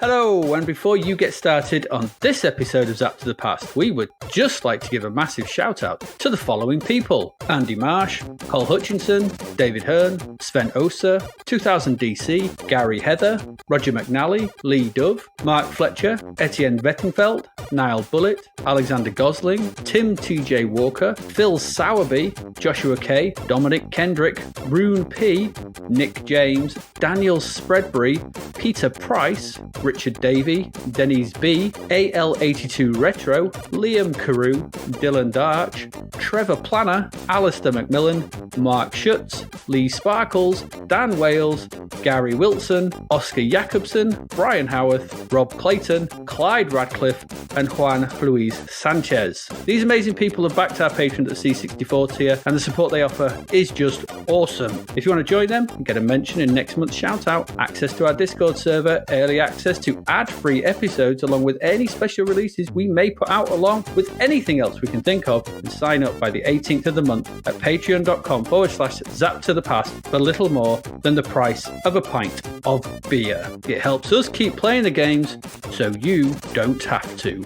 Hello, and before you get started on this episode of Zapped to the Past, we would just like to give a massive shout out to the following people: Andy Marsh, Cole Hutchinson, David Hearn, Sven Oser, 2000 DC, Gary Heather, Roger McNally, Lee Dove, Mark Fletcher, Etienne Vettenfeld, Niall Bullitt, Alexander Gosling, Tim TJ Walker, Phil Sowerby, Joshua K, Dominic Kendrick, Rune P, Nick James, Daniel Spreadbury, Peter Price, Richard Davey, Denise B, AL82 Retro, Liam Carew, Dylan Darch, Trevor Planner, Alistair McMillan, Mark Schutz, Lee Sparkles, Dan Wales, Gary Wilson, Oscar Jacobson, Brian Howarth, Rob Clayton, Clyde Radcliffe, and Juan Luis Sanchez. These amazing people have backed our Patreon at the C64 tier, and the support they offer is just awesome. If you want to join them and get a mention in next month's shout out, access to our Discord server, early access to ad-free episodes along with any special releases we may put out along with anything else we can think of, and sign up by the 18th of the month at patreon.com/zapttothepast for little more than the price of a pint of beer. It helps us keep playing the games so you don't have to.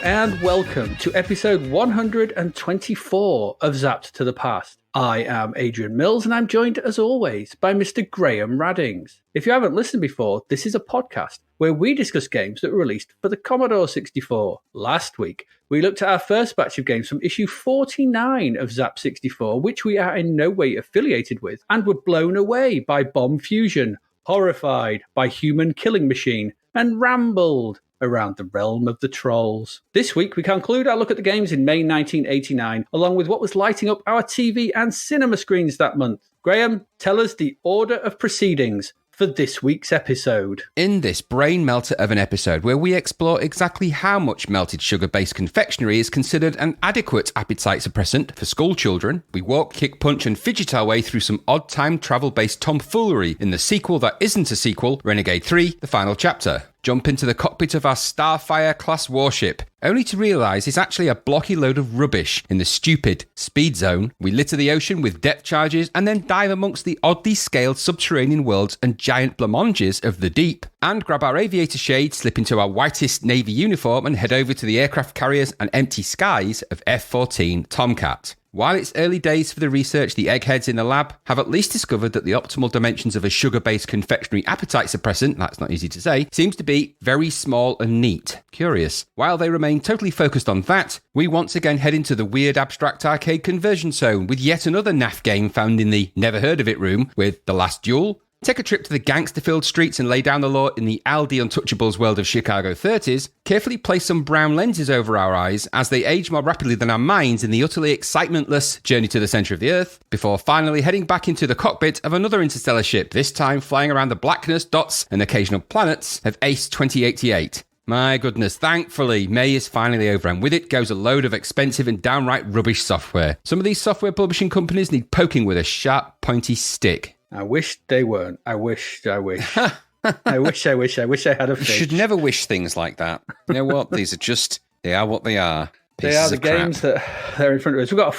And welcome to episode 124 of Zapped to the Past. I am Adrian Mills, and I'm joined, as always, by Mr. Graham Raddings. If you haven't listened before, this is a podcast where we discuss games that were released for the Commodore 64. Last week, we looked at our first batch of games from issue 49 of Zap 64, which we are in no way affiliated with, and were blown away by Bomb Fusion, horrified by Human Killing Machine, and rambled around the realm of the trolls. This week, we conclude our look at the games in May 1989, along with what was lighting up our TV and cinema screens that month. Graham, tell us the order of proceedings for this week's episode. In this brain melter of an episode where we explore exactly how much melted sugar-based confectionery is considered an adequate appetite suppressant for school children, we walk, kick, punch and fidget our way through some odd time travel-based tomfoolery in the sequel that isn't a sequel, Renegade 3, the final chapter. Jump into the cockpit of our Starfire-class warship, only to realise it's actually a blocky load of rubbish in the stupid Speedzone. We litter the ocean with depth charges and then dive amongst the oddly scaled subterranean worlds and giant blancmanges of the deep, and grab our aviator shades, slip into our whitest Navy uniform and head over to the aircraft carriers and empty skies of F-14 Tomcat. While it's early days for the research, the eggheads in the lab have at least discovered that the optimal dimensions of a sugar-based confectionery appetite suppressant, that's not easy to say, seems to be very small and neat. Curious. While they remain totally focused on that, we once again head into the weird abstract arcade conversion zone with yet another naff game found in the never heard of it room with The Last Duel. Take a trip to the gangster-filled streets and lay down the law in the Aldi Untouchables world of Chicago 30s, carefully place some brown lenses over our eyes as they age more rapidly than our minds in the utterly excitementless journey to the centre of the Earth, before finally heading back into the cockpit of another interstellar ship, this time flying around the blackness, dots and occasional planets of Ace 2088. My goodness, thankfully, May is finally over, and with it goes a load of expensive and downright rubbish software. Some of these software publishing companies need poking with a sharp, pointy stick. I wish they weren't. I wish. I wish I had a fix. You should never wish things like that. You know what? These are just, they are what they are. They are the games that are in front of us. We've got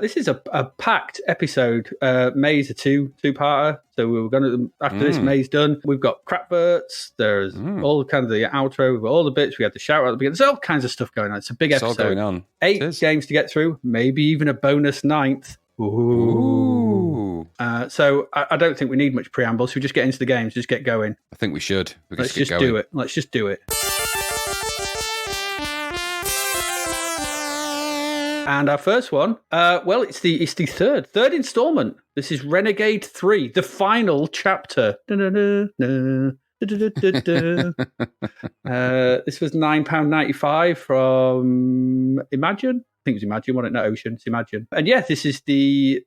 this is a packed episode. May's a two-parter. So we're going to, after this May's done, we've got crapverts. There's all kind of the outro. We've got all the bits. We had the shout out at the beginning. There's all kinds of stuff going on. It's a big episode. It's all going on. 8 games to get through. Maybe even a bonus 9th. Ooh. So I don't think we need much preamble. So we just get into the games, just get going. I think we should. Let's just do it. Let's just do it. And our first one, well, it's the third installment. This is Renegade 3, the final chapter. This was £9.95 from Imagine. I think it was Imagine, wasn't it? Not Ocean, it's Imagine. And yeah, this is the...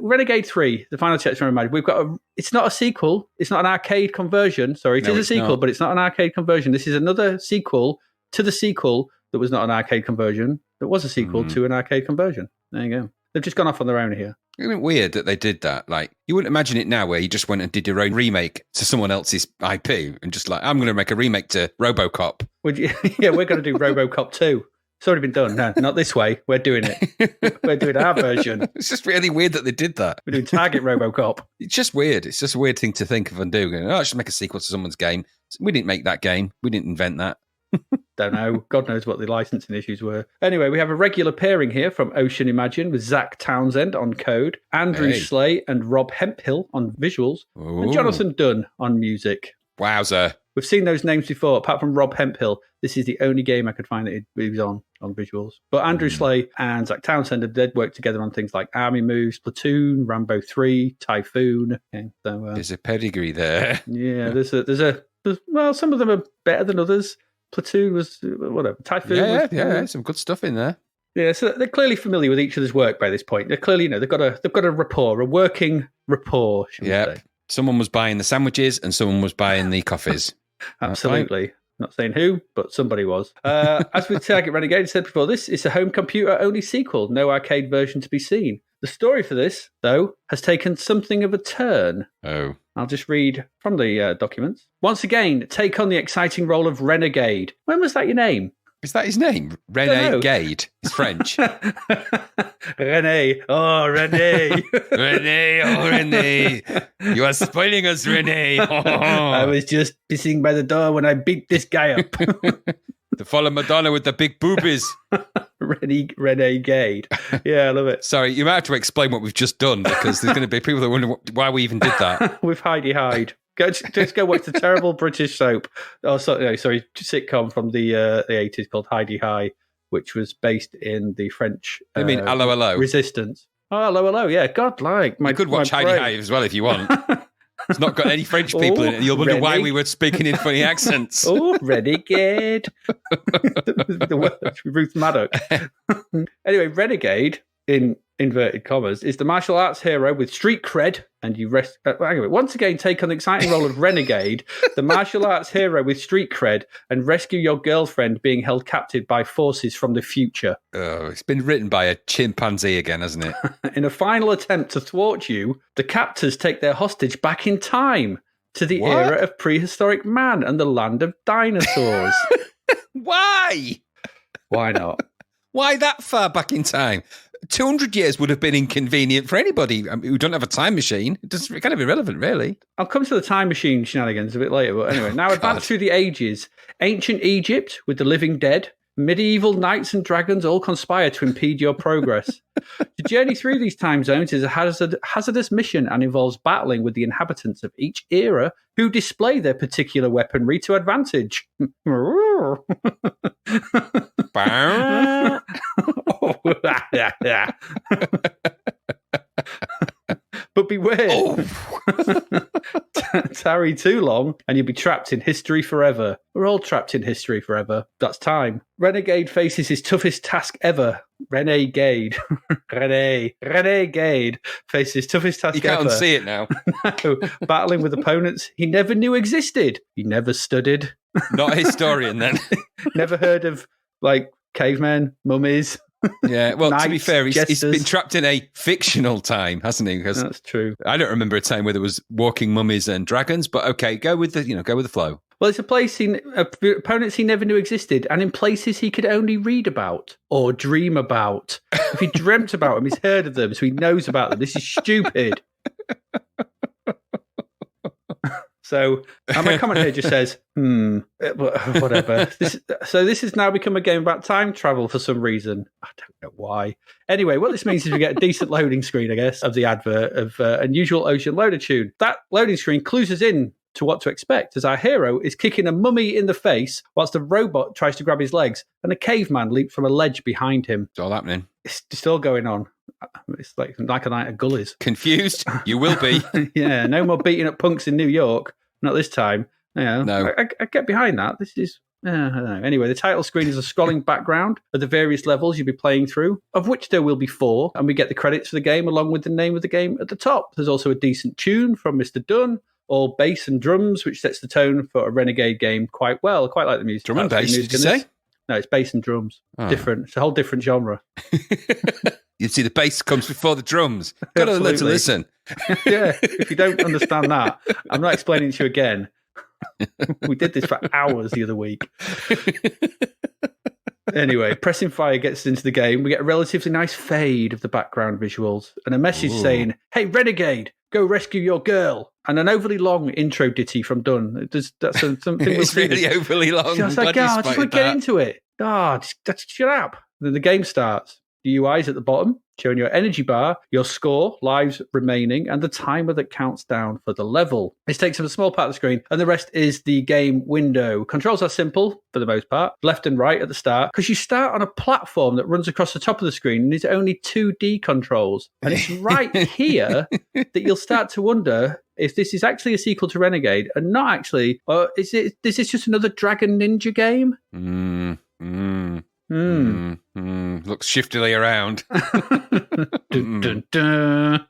Renegade 3, the final chapter from Imagine. We've got it's not a sequel. It's not an arcade conversion. Sorry, it is a sequel, but it's not an arcade conversion. This is another sequel to the sequel that was not an arcade conversion. That was a sequel to an arcade conversion. There you go. They've just gone off on their own here. Isn't it weird that they did that? Like, you wouldn't imagine it now where you just went and did your own remake to someone else's IP and just like, I'm going to make a remake to RoboCop. Yeah, we're going to do RoboCop 2. It's already been done. No, not this way. We're doing it. We're doing our version. It's just really weird that they did that. We're doing Target RoboCop. It's just weird. It's just a weird thing to think of and do. Going, I should make a sequel to someone's game. We didn't make that game. We didn't invent that. Don't know. God knows what the licensing issues were. Anyway, we have a regular pairing here from Ocean Imagine with Zach Townsend on code, Andrew Slay and Rob Hemphill on visuals, and Jonathan Dunn on music. Wowzer. We've seen those names before. Apart from Rob Hemphill, this is the only game I could find that he was on visuals. But Andrew Slay and Zach Townsend have worked together on things like Army Moves, Platoon, Rambo 3, Typhoon. Okay, so, there's a pedigree there. Yeah, there's some of them are better than others. Platoon was whatever. Typhoon. Yeah, some good stuff in there. Yeah, so they're clearly familiar with each other's work by this point. They're clearly, they've got a rapport, a working rapport. Yeah, someone was buying the sandwiches and someone was buying the coffees. Absolutely. Not saying who, but somebody was. As with Target Renegade said before, this is a home computer only sequel, no arcade version to be seen. The story for this, though, has taken something of a turn. Oh. I'll just read from the documents. Once again, take on the exciting role of Renegade. When was that your name? Is that his name? Renegade. It's French. René. Oh, René. René. Oh, René. You are spoiling us, René. I was just pissing by the door when I beat this guy up. To follow Madonna with the big boobies. Renegade. Yeah, I love it. Sorry, you might have to explain what we've just done because there's going to be people that wonder why we even did that. With Heidi Hyde. Just go watch the terrible British soap. Sitcom from the 80s called Heidi High, which was based in the French. You mean Hello Hello? Resistance. Oh, Hello Hello. Yeah, God, like you could watch Heidi High as well if you want. It's not got any French people in it, and you'll wonder why we were speaking in funny accents. Oh, Renegade. Ruth Maddock. Anyway, Renegade, in inverted commas, is the martial arts hero with street cred, and you anyway, once again, take on the exciting role of Renegade, the martial arts hero with street cred, and rescue your girlfriend being held captive by forces from the future. Oh, it's been written by a chimpanzee again, hasn't it? In a final attempt to thwart you, the captors take their hostage back in time to the era of prehistoric man and the land of dinosaurs. Why? Why not? Why that far back in time? 200 years would have been inconvenient for anybody who don't have a time machine. It's kind of irrelevant, really. I'll come to the time machine shenanigans a bit later. But anyway, now advance through the ages. Ancient Egypt with the living dead. Medieval knights and dragons all conspire to impede your progress. The journey through these time zones is a hazardous mission and involves battling with the inhabitants of each era who display their particular weaponry to advantage. But beware, tarry too long and you'll be trapped in history forever. We're all trapped in history forever. That's time. Renegade faces his toughest task ever. Renegade faces his toughest task ever. You can't see it now. No, battling with opponents he never knew existed. He never studied. Not a historian then. Never heard of, like, cavemen, mummies. Yeah, well, Knights, to be fair, he's jesters. been trapped in a fictional time, hasn't he? That's true. I don't remember a time where there was walking mummies and dragons, but okay, go with the flow. Well, it's a place opponents he never knew existed, and in places he could only read about or dream about. If he dreamt about them, he's heard of them, so he knows about them. This is stupid. So my comment here just says, whatever. This has now become a game about time travel for some reason. I don't know why. Anyway, what this means is we get a decent loading screen, I guess, of the advert of Unusual Ocean Loader Tune. That loading screen clues us in to what to expect, as our hero is kicking a mummy in the face whilst a robot tries to grab his legs and a caveman leaps from a ledge behind him. It's all happening. It's just all going on. It's like a night of gullies. Confused? You will be. Yeah, no more beating up punks in New York. Not this time. No. I get behind that. This is... I don't know. Anyway, the title screen is a scrolling background of the various levels you'll be playing through, of which there will be 4, and we get the credits for the game along with the name of the game at the top. There's also a decent tune from Mr. Dunn, all bass and drums, which sets the tone for a Renegade game quite well. I quite like the music. Drum and bass, did you say? No, it's bass and drums. Oh. Different. It's a whole different genre. You see, the bass comes before the drums. Got to learn to listen. Yeah, if you don't understand that, I'm not explaining it to you again. We did this for hours the other week. Anyway, pressing fire gets into the game. We get a relatively nice fade of the background visuals and a message saying, "Hey, Renegade, go rescue your girl." And an overly long intro ditty from Dunn. That's something. It's really overly long. I was like, I just want to get into it. Just shut up. Then the game starts. The UI's at the bottom, showing your energy bar, your score, lives remaining, and the timer that counts down for the level. This takes up a small part of the screen, and the rest is the game window. Controls are simple, for the most part, left and right at the start, because you start on a platform that runs across the top of the screen, and it's only 2D controls. And it's right here that you'll start to wonder if this is actually a sequel to Renegade, and not actually, or is this just another Dragon Ninja game? Looks shiftily around. Dun, dun, dun.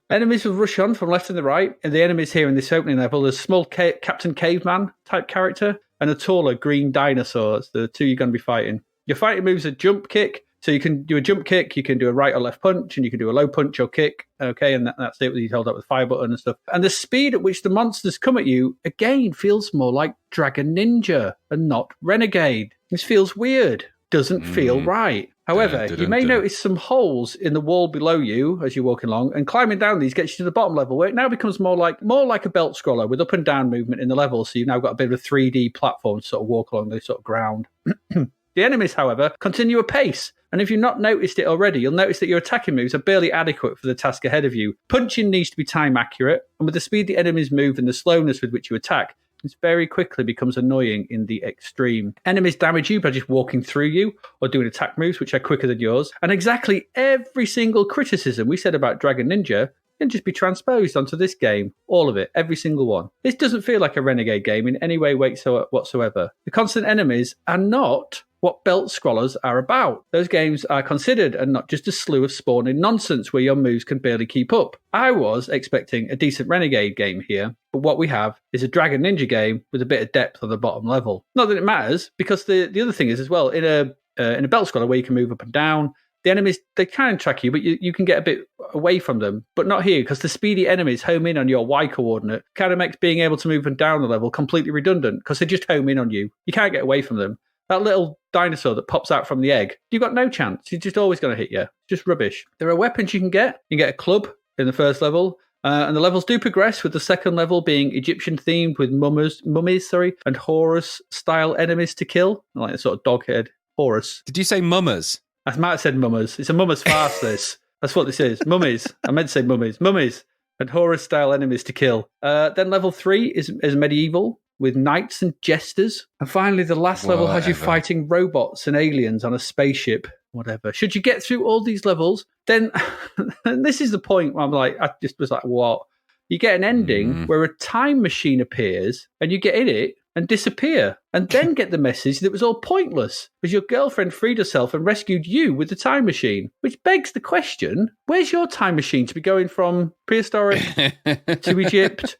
Enemies will rush on from left and the right, and the enemies here in this opening level, there's a small Captain Caveman type character and a taller green dinosaur. It's the two you're going to be fighting. Your fighting moves a jump kick, so you can do a jump kick, you can do a right or left punch, and you can do a low punch or kick. Okay, and that's it. You hold up with the fire button and stuff. And the speed at which the monsters come at you, again, feels more like Dragon Ninja and not Renegade. This feels weird. Doesn't feel right. However, you may notice some holes in the wall below you as you're walking along, and climbing down these gets you to the bottom level, where it now becomes more like a belt scroller with up and down movement in the level. So you've now got a bit of a 3D platform to sort of walk along this sort of ground. The enemies, however, continue apace. And if you've not noticed it already, you'll notice that your attacking moves are barely adequate for the task ahead of you. Punching needs to be time accurate, and with the speed the enemies move and the slowness with which you attack, this very quickly becomes annoying in the extreme. Enemies damage you by just walking through you or doing attack moves which are quicker than yours. And exactly every single criticism we said about Dragon Ninja can just be transposed onto this game. All of it. Every single one. This doesn't feel like a Renegade game in any way whatsoever. The constant enemies are not what belt scrollers are about. Those games are considered and not just a slew of spawning nonsense where your moves can barely keep up. I was expecting a decent Renegade game here, but what we have is a Dragon Ninja game with a bit of depth on the bottom level. Not that it matters, because the other thing is as well, in a belt scroller where you can move up and down, the enemies, they can track you, but you can get a bit away from them. But not here, because the speedy enemies home in on your Y coordinate kind of makes being able to move and down the level completely redundant, because they just home in on you. You can't get away from them. That little dinosaur that pops out from the egg, you've got no chance. He's just always going to hit you. Just rubbish. There are weapons you can get. You can get a club in the first level. And the levels do progress, with the second level being Egyptian-themed with mummies, and Horus-style enemies to kill. Like a sort of dog head. Horus. Did you say mummers? I might have said mummers. It's a mummers farce, this. That's what this is. Mummies. I meant to say mummies. Mummies and Horus-style enemies to kill. Then level 3 is medieval, with knights and jesters. And finally, the last level has you fighting robots and aliens on a spaceship. Whatever. Should you get through all these levels, then and this is the point where I just was like, what? You get an ending where a time machine appears and you get in it and disappear, and then get the message that it was all pointless because your girlfriend freed herself and rescued you with the time machine. Which begs the question, where's your time machine to be going from prehistoric to Egypt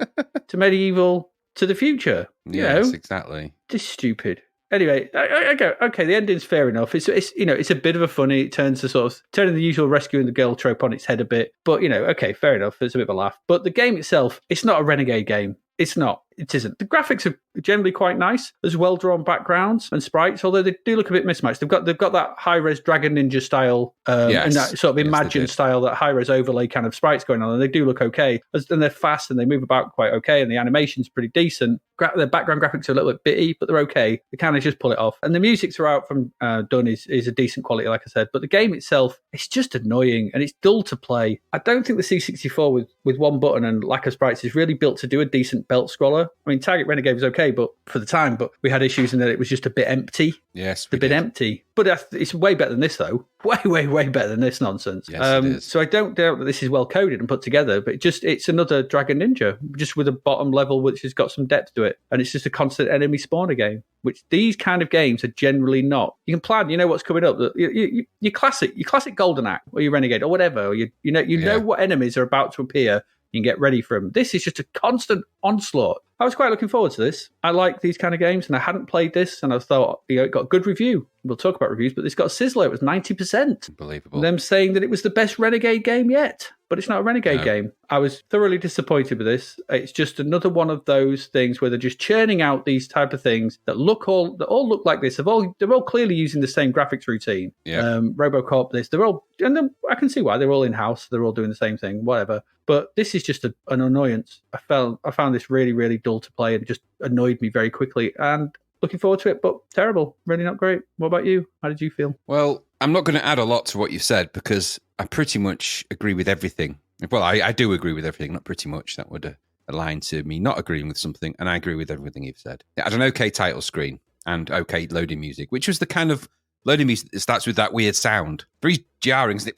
to medieval to the future? Yes, exactly. Just stupid. Anyway, I go, okay, the ending's fair enough. It's a bit of a funny, it turns to sort of turning the usual rescuing the girl trope on its head a bit. But, okay, fair enough. It's a bit of a laugh. But the game itself, it's not a Renegade game. It's not. It isn't. The graphics are generally quite nice. There's well-drawn backgrounds and sprites, although they do look a bit mismatched. They've got that high-res Dragon Ninja style, and that sort of imagined style, that high-res overlay kind of sprites going on, and they do look okay. And they're fast, and they move about quite okay, and the animation's pretty decent. The background graphics are a little bit bitty, but they're okay. They kind of just pull it off. And the music throughout from Dunn is a decent quality, like I said. But the game itself, it's just annoying, and it's dull to play. I don't think the C64 with one button and lack of sprites is really built to do a decent belt scroller. I mean, Target Renegade was okay, but for the time, but we had issues in that it was just a bit empty. Yes, a bit empty. But it's way better than this, though. Way better than this nonsense. Yes, it is. So I don't doubt that this is well coded and put together, but it's another Dragon Ninja, just with a bottom level which has got some depth to it, and it's just a constant enemy spawner game, which these kind of games are generally not. You can plan, you know what's coming up. Your classic Golden Axe or your Renegade or whatever, or you know what enemies are about to appear. You can get ready for them. This is just a constant onslaught. I was quite looking forward to this. I like these kind of games, and I hadn't played this, and I thought, it got a good review. We'll talk about reviews, but it's got a sizzler. It was 90%. Unbelievable. Them saying that it was the best Renegade game yet, but it's not a Renegade game. I was thoroughly disappointed with this. It's just another one of those things where they're just churning out these type of things that all look like this. They're all clearly using the same graphics routine. Yeah. RoboCop, they're all, and then I can see why they're all in house. They're all doing the same thing, whatever. But this is just an annoyance. I found this really, really dull to play and just annoyed me very quickly. And looking forward to it, but terrible. Really not great. What about you? How did you feel? Well, I'm not going to add a lot to what you've said because I pretty much agree with everything. Well, I do agree with everything, not pretty much. That would align to me not agreeing with something, and I agree with everything you've said. It had an okay title screen and okay loading music, which was the kind of loading music that starts with that weird sound. Very jarring, isn't it?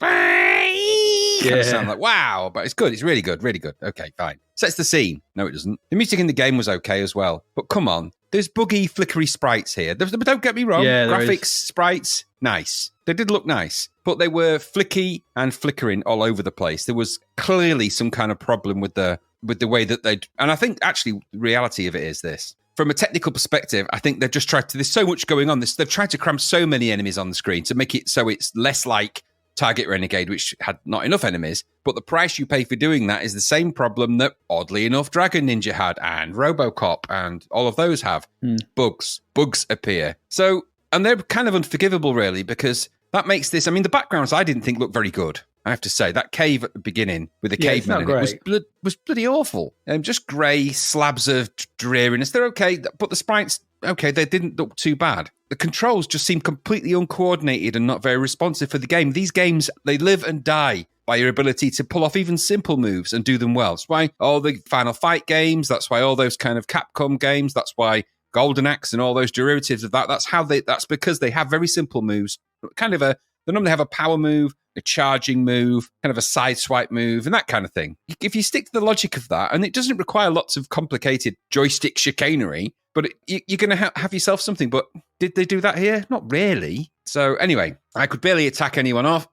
Kind of sound like, wow, but it's good. It's really good. Really good. Okay, fine. Sets the scene. No, it doesn't. The music in the game was okay as well. But come on, there's buggy, flickery sprites here. But don't get me wrong. Yeah, graphics, sprites, nice. They did look nice. But they were flicky and flickering all over the place. There was clearly some kind of problem with the way that they'd... And I think, actually, the reality of it is this. From a technical perspective, I think they've just tried to... There's so much going on. They've tried to cram so many enemies on the screen to make it so it's less like Target Renegade, which had not enough enemies, but the price you pay for doing that is the same problem that, oddly enough, Dragon Ninja had, and RoboCop, and all of those have. Bugs appear. So, and they're kind of unforgivable, really, because that makes this, I mean, the backgrounds I didn't think looked very good. I have to say, that cave at the beginning with the caveman in it was bloody awful. Just grey slabs of dreariness. They're okay, but the sprites, okay, they didn't look too bad. The controls just seem completely uncoordinated and not very responsive for the game. These games, they live and die by your ability to pull off even simple moves and do them well. That's why all the Final Fight games, that's why all those kind of Capcom games, that's why Golden Axe and all those derivatives of that, that's because they have very simple moves. They normally have a power move, a charging move, kind of a side swipe move, and that kind of thing. If you stick to the logic of that, and it doesn't require lots of complicated joystick chicanery, but you're going to have yourself something. But did they do that here? Not really. So anyway, I could barely let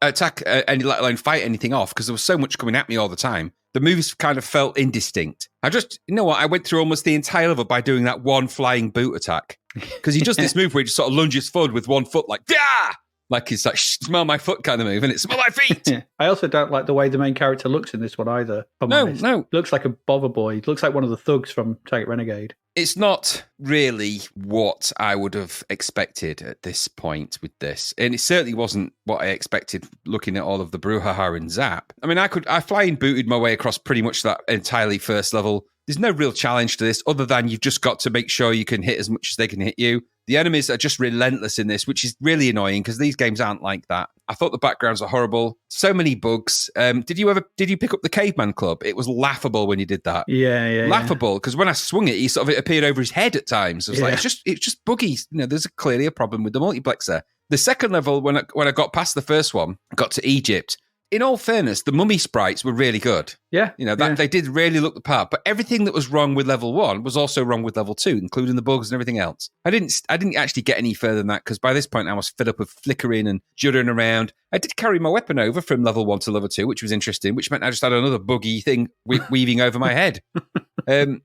alone fight anything off because there was so much coming at me all the time. The moves kind of felt indistinct. I went through almost the entire level by doing that one flying boot attack because he does this move where he just sort of lunges forward with one foot like, yeah! Like it's like, smell my foot kind of move, and it's smell my feet. I also don't like the way the main character looks in this one either. No. Looks like a bother boy. He looks like one of the thugs from Target Renegade. It's not really what I would have expected at this point with this. And it certainly wasn't what I expected looking at all of the brouhaha and Zap. I mean, I flying booted my way across pretty much that entirely first level. There's no real challenge to this other than you've just got to make sure you can hit as much as they can hit you. The enemies are just relentless in this, which is really annoying because these games aren't like that. I thought the backgrounds are horrible. So many bugs. Did you pick up the Caveman Club? It was laughable when you did that. Yeah. Laughable because when I swung it, it appeared over his head at times. It was like it's just buggy. There's clearly a problem with the multiplexer. The second level, when I got past the first one, I got to Egypt. In all fairness, the mummy sprites were really good. Yeah. They did really look the part. But everything that was wrong with level 1 was also wrong with level 2, including the bugs and everything else. I didn't actually get any further than that because by this point I was fed up with flickering and juddering around. I did carry my weapon over from level 1 to level 2, which was interesting, which meant I just had another buggy thing weaving over my head.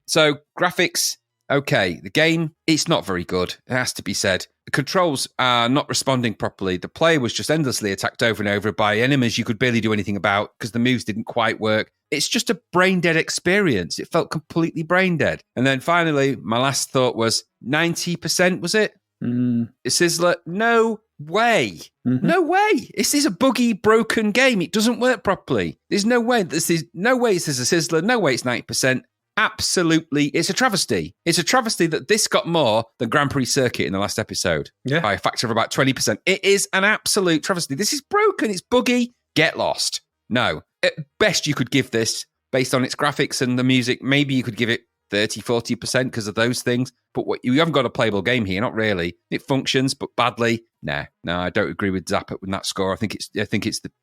So graphics, okay. The game, it's not very good. It has to be said. The controls are not responding properly. The player was just endlessly attacked over and over by enemies you could barely do anything about because the moves didn't quite work. It's just a brain-dead experience. It felt completely brain-dead. And then finally, my last thought was 90%, was it? Sizzler? No way. Mm-hmm. No way. This is a buggy, broken game. It doesn't work properly. There's no way. There's no way this is a Sizzler. No way it's 90%. Absolutely, it's a travesty. It's a travesty that this got more than Grand Prix Circuit in the last episode by a factor of about 20%. It is an absolute travesty. This is broken. It's buggy. Get lost. No. At best, you could give this, based on its graphics and the music, maybe you could give it 30, 40% because of those things. But you haven't got a playable game here, not really. It functions, but badly. No, I don't agree with Zapped with that score. I think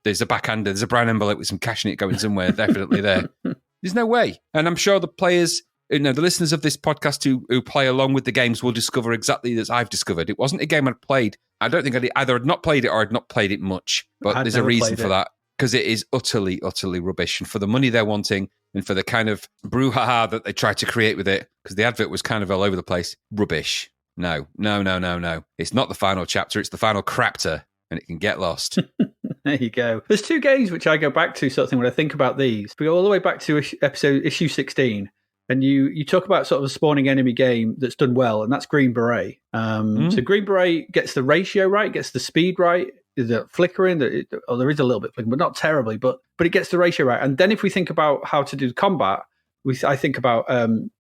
there's a backhander, there's a brown envelope with some cash in it going somewhere, definitely there. There's no way. And I'm sure the players, the listeners of this podcast who play along with the games will discover exactly as I've discovered. It wasn't a game I'd played. I don't think I'd either had not played it or I'd not played it much. But there's a reason for that, because it is utterly, utterly rubbish. And for the money they're wanting and for the kind of brouhaha that they tried to create with it, because the advert was kind of all over the place, rubbish. No. It's not the final chapter, it's the final crapter, and it can get lost. There you go. There's two games which I go back to sort of thing when I think about these. We go all the way back to issue 16, and you talk about sort of a spawning enemy game that's done well, and that's Green Beret. So Green Beret gets the ratio right, gets the speed right. Is it flickering? There is a little bit flickering, but not terribly. But it gets the ratio right. And then if we think about how to do the combat, I think about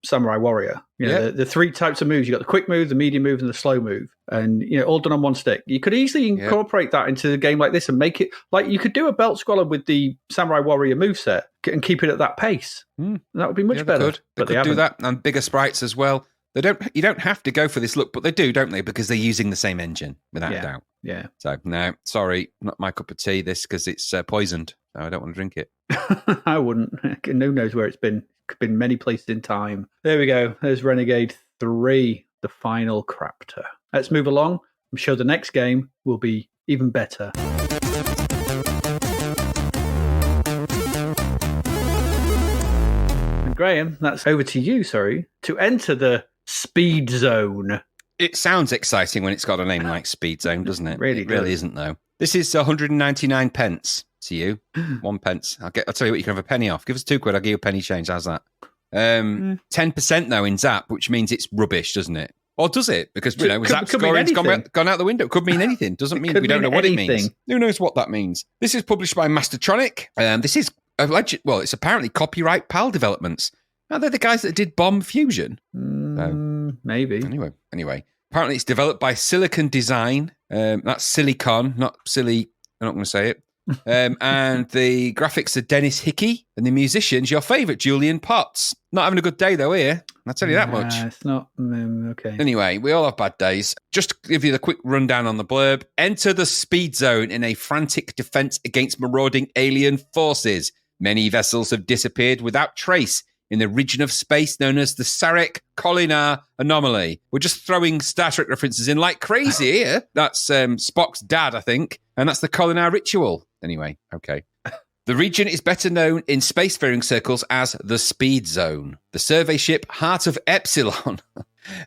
Samurai Warrior. The three types of moves. You got the quick move, the medium move, and the slow move, and all done on one stick. You could easily incorporate that into a game like this and make it like you could do a belt scroller with the Samurai Warrior moveset and keep it at that pace. That would be much better. They could do that, and bigger sprites as well. You don't have to go for this look, but they do, don't they? Because they're using the same engine, without a doubt. Yeah. So no, sorry, not my cup of tea. This because it's poisoned. So I don't want to drink it. I wouldn't. Who knows where it's been? Could been many places in time. There we go. There's Renegade 3, the final crapter. Let's move along. I'm sure the next game will be even better. And Graham, that's over to you, to enter the Speedzone. It sounds exciting when it's got a name like Speedzone, doesn't it? It really isn't, though. This is 199 pence to you. 1 pence. I'll tell you what, you can have a penny off. Give us £2, I'll give you a penny change. How's that? 10% though in Zap, which means it's rubbish, doesn't it? Or does it? Because Zap scoring's gone out the window. Could mean anything. Doesn't mean we don't know what it means. Who knows what that means? This is published by Mastertronic. This is alleged. Well, it's apparently copyright PAL Developments. Are they the guys that did Bomb Fusion? Maybe. Anyway. Apparently, it's developed by Silicon Design. That's Silicon, not silly. I'm not going to say it. And the graphics are Dennis Hickey, and the musicians, your favourite, Julian Potts. Not having a good day, though, here. I'll tell you that much. It's not. Okay. Anyway, we all have bad days. Just to give you the quick rundown on the blurb. Enter the Speedzone in a frantic defence against marauding alien forces. Many vessels have disappeared without trace in the region of space known as the Sarek-Kolinar anomaly. We're just throwing Star Trek references in like crazy here. That's Spock's dad, I think. And that's the Kolinar ritual. Anyway, okay. The region is better known in spacefaring circles as the Speedzone. The survey ship Heart of Epsilon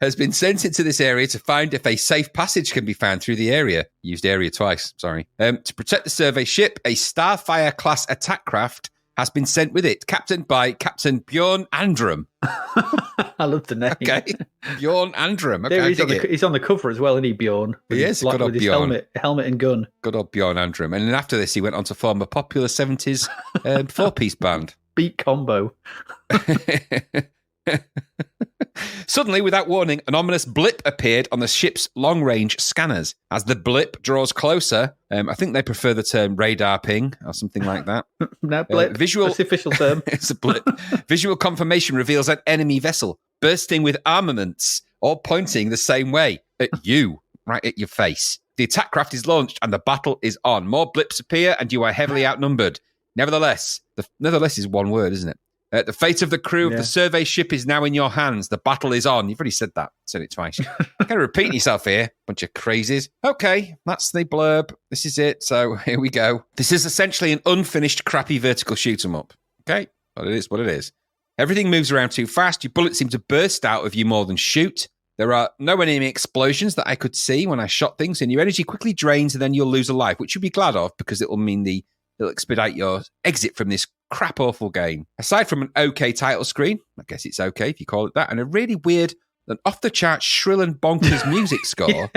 has been sent into this area to find if a safe passage can be found through the area. Used area twice, sorry. To protect the survey ship, a Starfire-class attack craft has been sent with it, captained by Captain Bjorn Andrum. I love the name. Okay, Bjorn Andrum. Okay, he's on the cover as well, isn't he, Bjorn? He is, good old with his Bjorn. Helmet and gun. Good old Bjorn Andrum. And then after this, he went on to form a popular 70s four-piece band. Beat combo. Suddenly, without warning, an ominous blip appeared on the ship's long-range scanners. As the blip draws closer, I think they prefer the term radar ping or something like that. No, blip. That's the official term. It's a blip. Visual confirmation reveals an enemy vessel bursting with armaments, all pointing the same way at you, right at your face. The attack craft is launched and the battle is on. More blips appear and you are heavily outnumbered. Nevertheless, nevertheless is one word, isn't it? The fate of the crew of the survey ship is now in your hands. The battle is on. You've already said that. Said it twice. Kind of repeating yourself here. Bunch of crazies. Okay, that's the blurb. This is it. So here we go. This is essentially an unfinished, crappy vertical shoot 'em up. Okay, but it is what it is. Everything moves around too fast. Your bullets seem to burst out of you more than shoot. There are no enemy explosions that I could see when I shot things, and your energy quickly drains, and then you'll lose a life, which you'll be glad of because it'll mean it'll expedite your exit from this crap awful game. Aside from an okay title screen, I guess it's okay if you call it that, and a really weird and off-the-chart shrill and bonkers music score.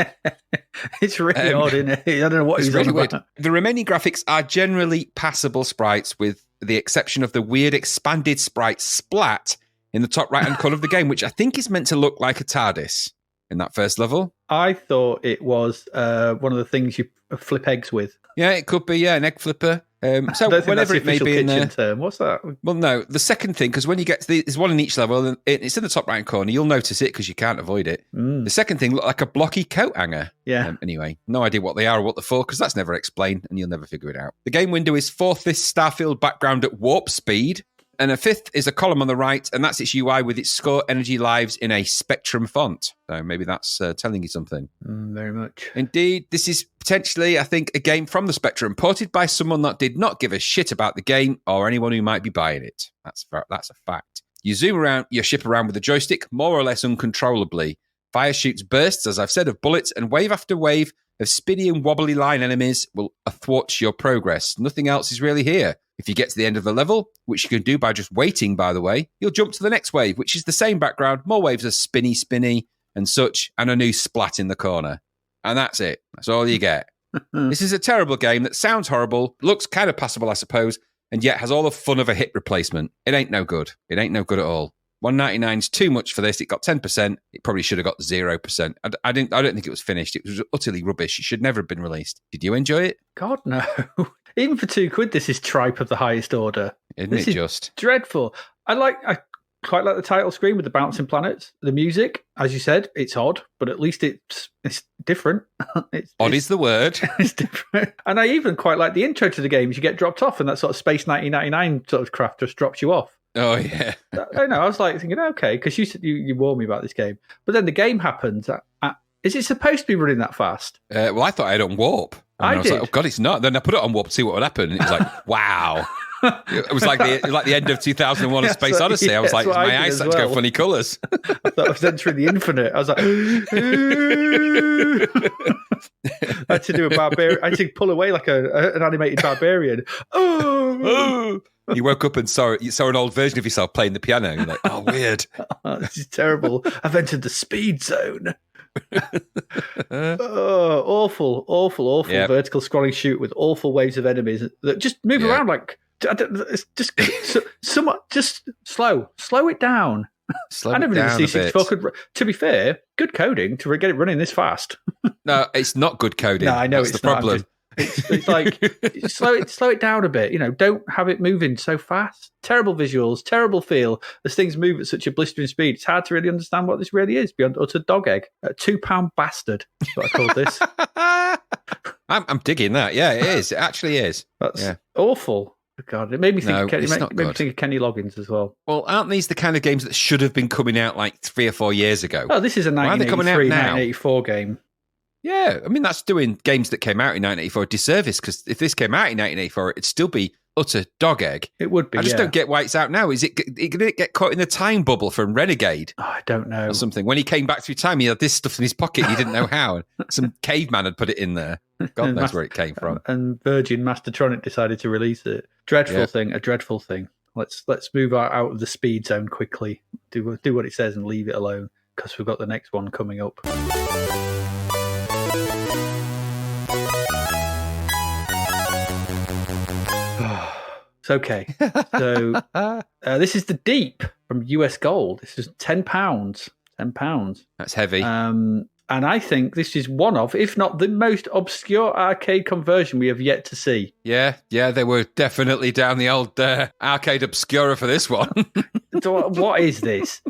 It's really odd, isn't it? I don't know what he's really on about. The remaining graphics are generally passable sprites, with the exception of the weird expanded sprite Splat in the top right-hand corner of the game, which I think is meant to look like a TARDIS in that first level. I thought it was one of the things you flip eggs with. Yeah, it could be, an egg flipper. I don't think whenever that's the it may be official in there. kitchen term. What's that? Well, no, the second thing, because when you get to there's one in each level, and it's in the top right corner, you'll notice it because you can't avoid it. The second thing looked like a blocky coat hanger. Yeah. Anyway, no idea what they are or what they're for, because that's never explained, and you'll never figure it out. The game window is fourth this Starfield background at warp speed, and a fifth is a column on the right, and that's its UI with its score energy lives in a Spectrum font. So maybe that's telling you something. Very much. Indeed, this is potentially, I think, a game from the Spectrum, ported by someone that did not give a shit about the game or anyone who might be buying it. That's a fact. You zoom around your ship around with a joystick, more or less uncontrollably. Fire shoots bursts, as I've said, of bullets, and wave after wave of spinny and wobbly line enemies will thwart your progress. Nothing else is really here. If you get to the end of the level, which you can do by just waiting, by the way, you'll jump to the next wave, which is the same background, more waves of spinny, and such, and a new splat in the corner. And that's it. That's all you get. This is a terrible game that sounds horrible, looks kind of passable, I suppose, and yet has all the fun of a hit replacement. It ain't no good. It ain't no good at all. $1.99 is too much for this. It got 10%. It probably should have got 0%. I don't think it was finished. It was utterly rubbish. It should never have been released. Did you enjoy it? God, no. Even for £2, this is tripe of the highest order. Isn't this it is just? Dreadful. I quite like the title screen with the bouncing planets. The music, as you said, it's odd, but at least it's different. Odd is the word. It's different. And I even quite like the intro to the games. You get dropped off and that sort of Space 1999 sort of craft just drops you off. Oh, yeah. I know. I was like thinking, okay, because you warned me about this game. But then the game happens. Is it supposed to be running that fast? Well, I thought I had it on warp. And I was did. like, oh, God, it's not. Then I put it on warp to see what would happen. And it was like, wow. It was like the end of 2001 A Space Odyssey. I was like, my eyes started to go funny colours. I thought I was entering the infinite. I was like, I had to do a barbarian. I had to pull away like an animated barbarian. Oh. You woke up and saw an old version of yourself playing the piano. You're like, oh, weird. This is terrible. I've entered the Speedzone. Oh, awful yep. Vertical scrolling shoot with awful waves of enemies that just move around like it's just somewhat just slow it down. I never knew the C64 could. To be fair, good coding to get it running this fast. No, it's not good coding. No, I know that's it's the problem. It's like slow it down a bit. Don't have it moving so fast. Terrible visuals, terrible feel. As things move at such a blistering speed, it's hard to really understand what this really is beyond utter dog egg. A 2-pound bastard is what I called this. I'm digging that. Yeah, it is. It actually is. That's awful. God, it made me think. Made me think of Kenny Loggins as well. Well, aren't these the kind of games that should have been coming out like 3 or 4 years ago? Oh, this is a 1983, 1984 game. Yeah, I mean, that's doing games that came out in 1984 a disservice, because if this came out in 1984, it'd still be utter dog egg. It would be. I just don't get why it's out now. Is it going to get caught in the time bubble from Renegade? Oh, I don't know. Or something. When he came back through time, he had this stuff in his pocket. He didn't know how. Some caveman had put it in there. God knows where it came from. And Virgin Mastertronic decided to release it. A dreadful thing. Let's move out of the Speedzone quickly. Do what it says and leave it alone, because we've got the next one coming up. It's okay. So this is the Deep from US Gold. This is £10. £10. That's heavy. And I think this is one of, if not the most obscure arcade conversion we have yet to see. Yeah, they were definitely down the old arcade obscura for this one. So what is this?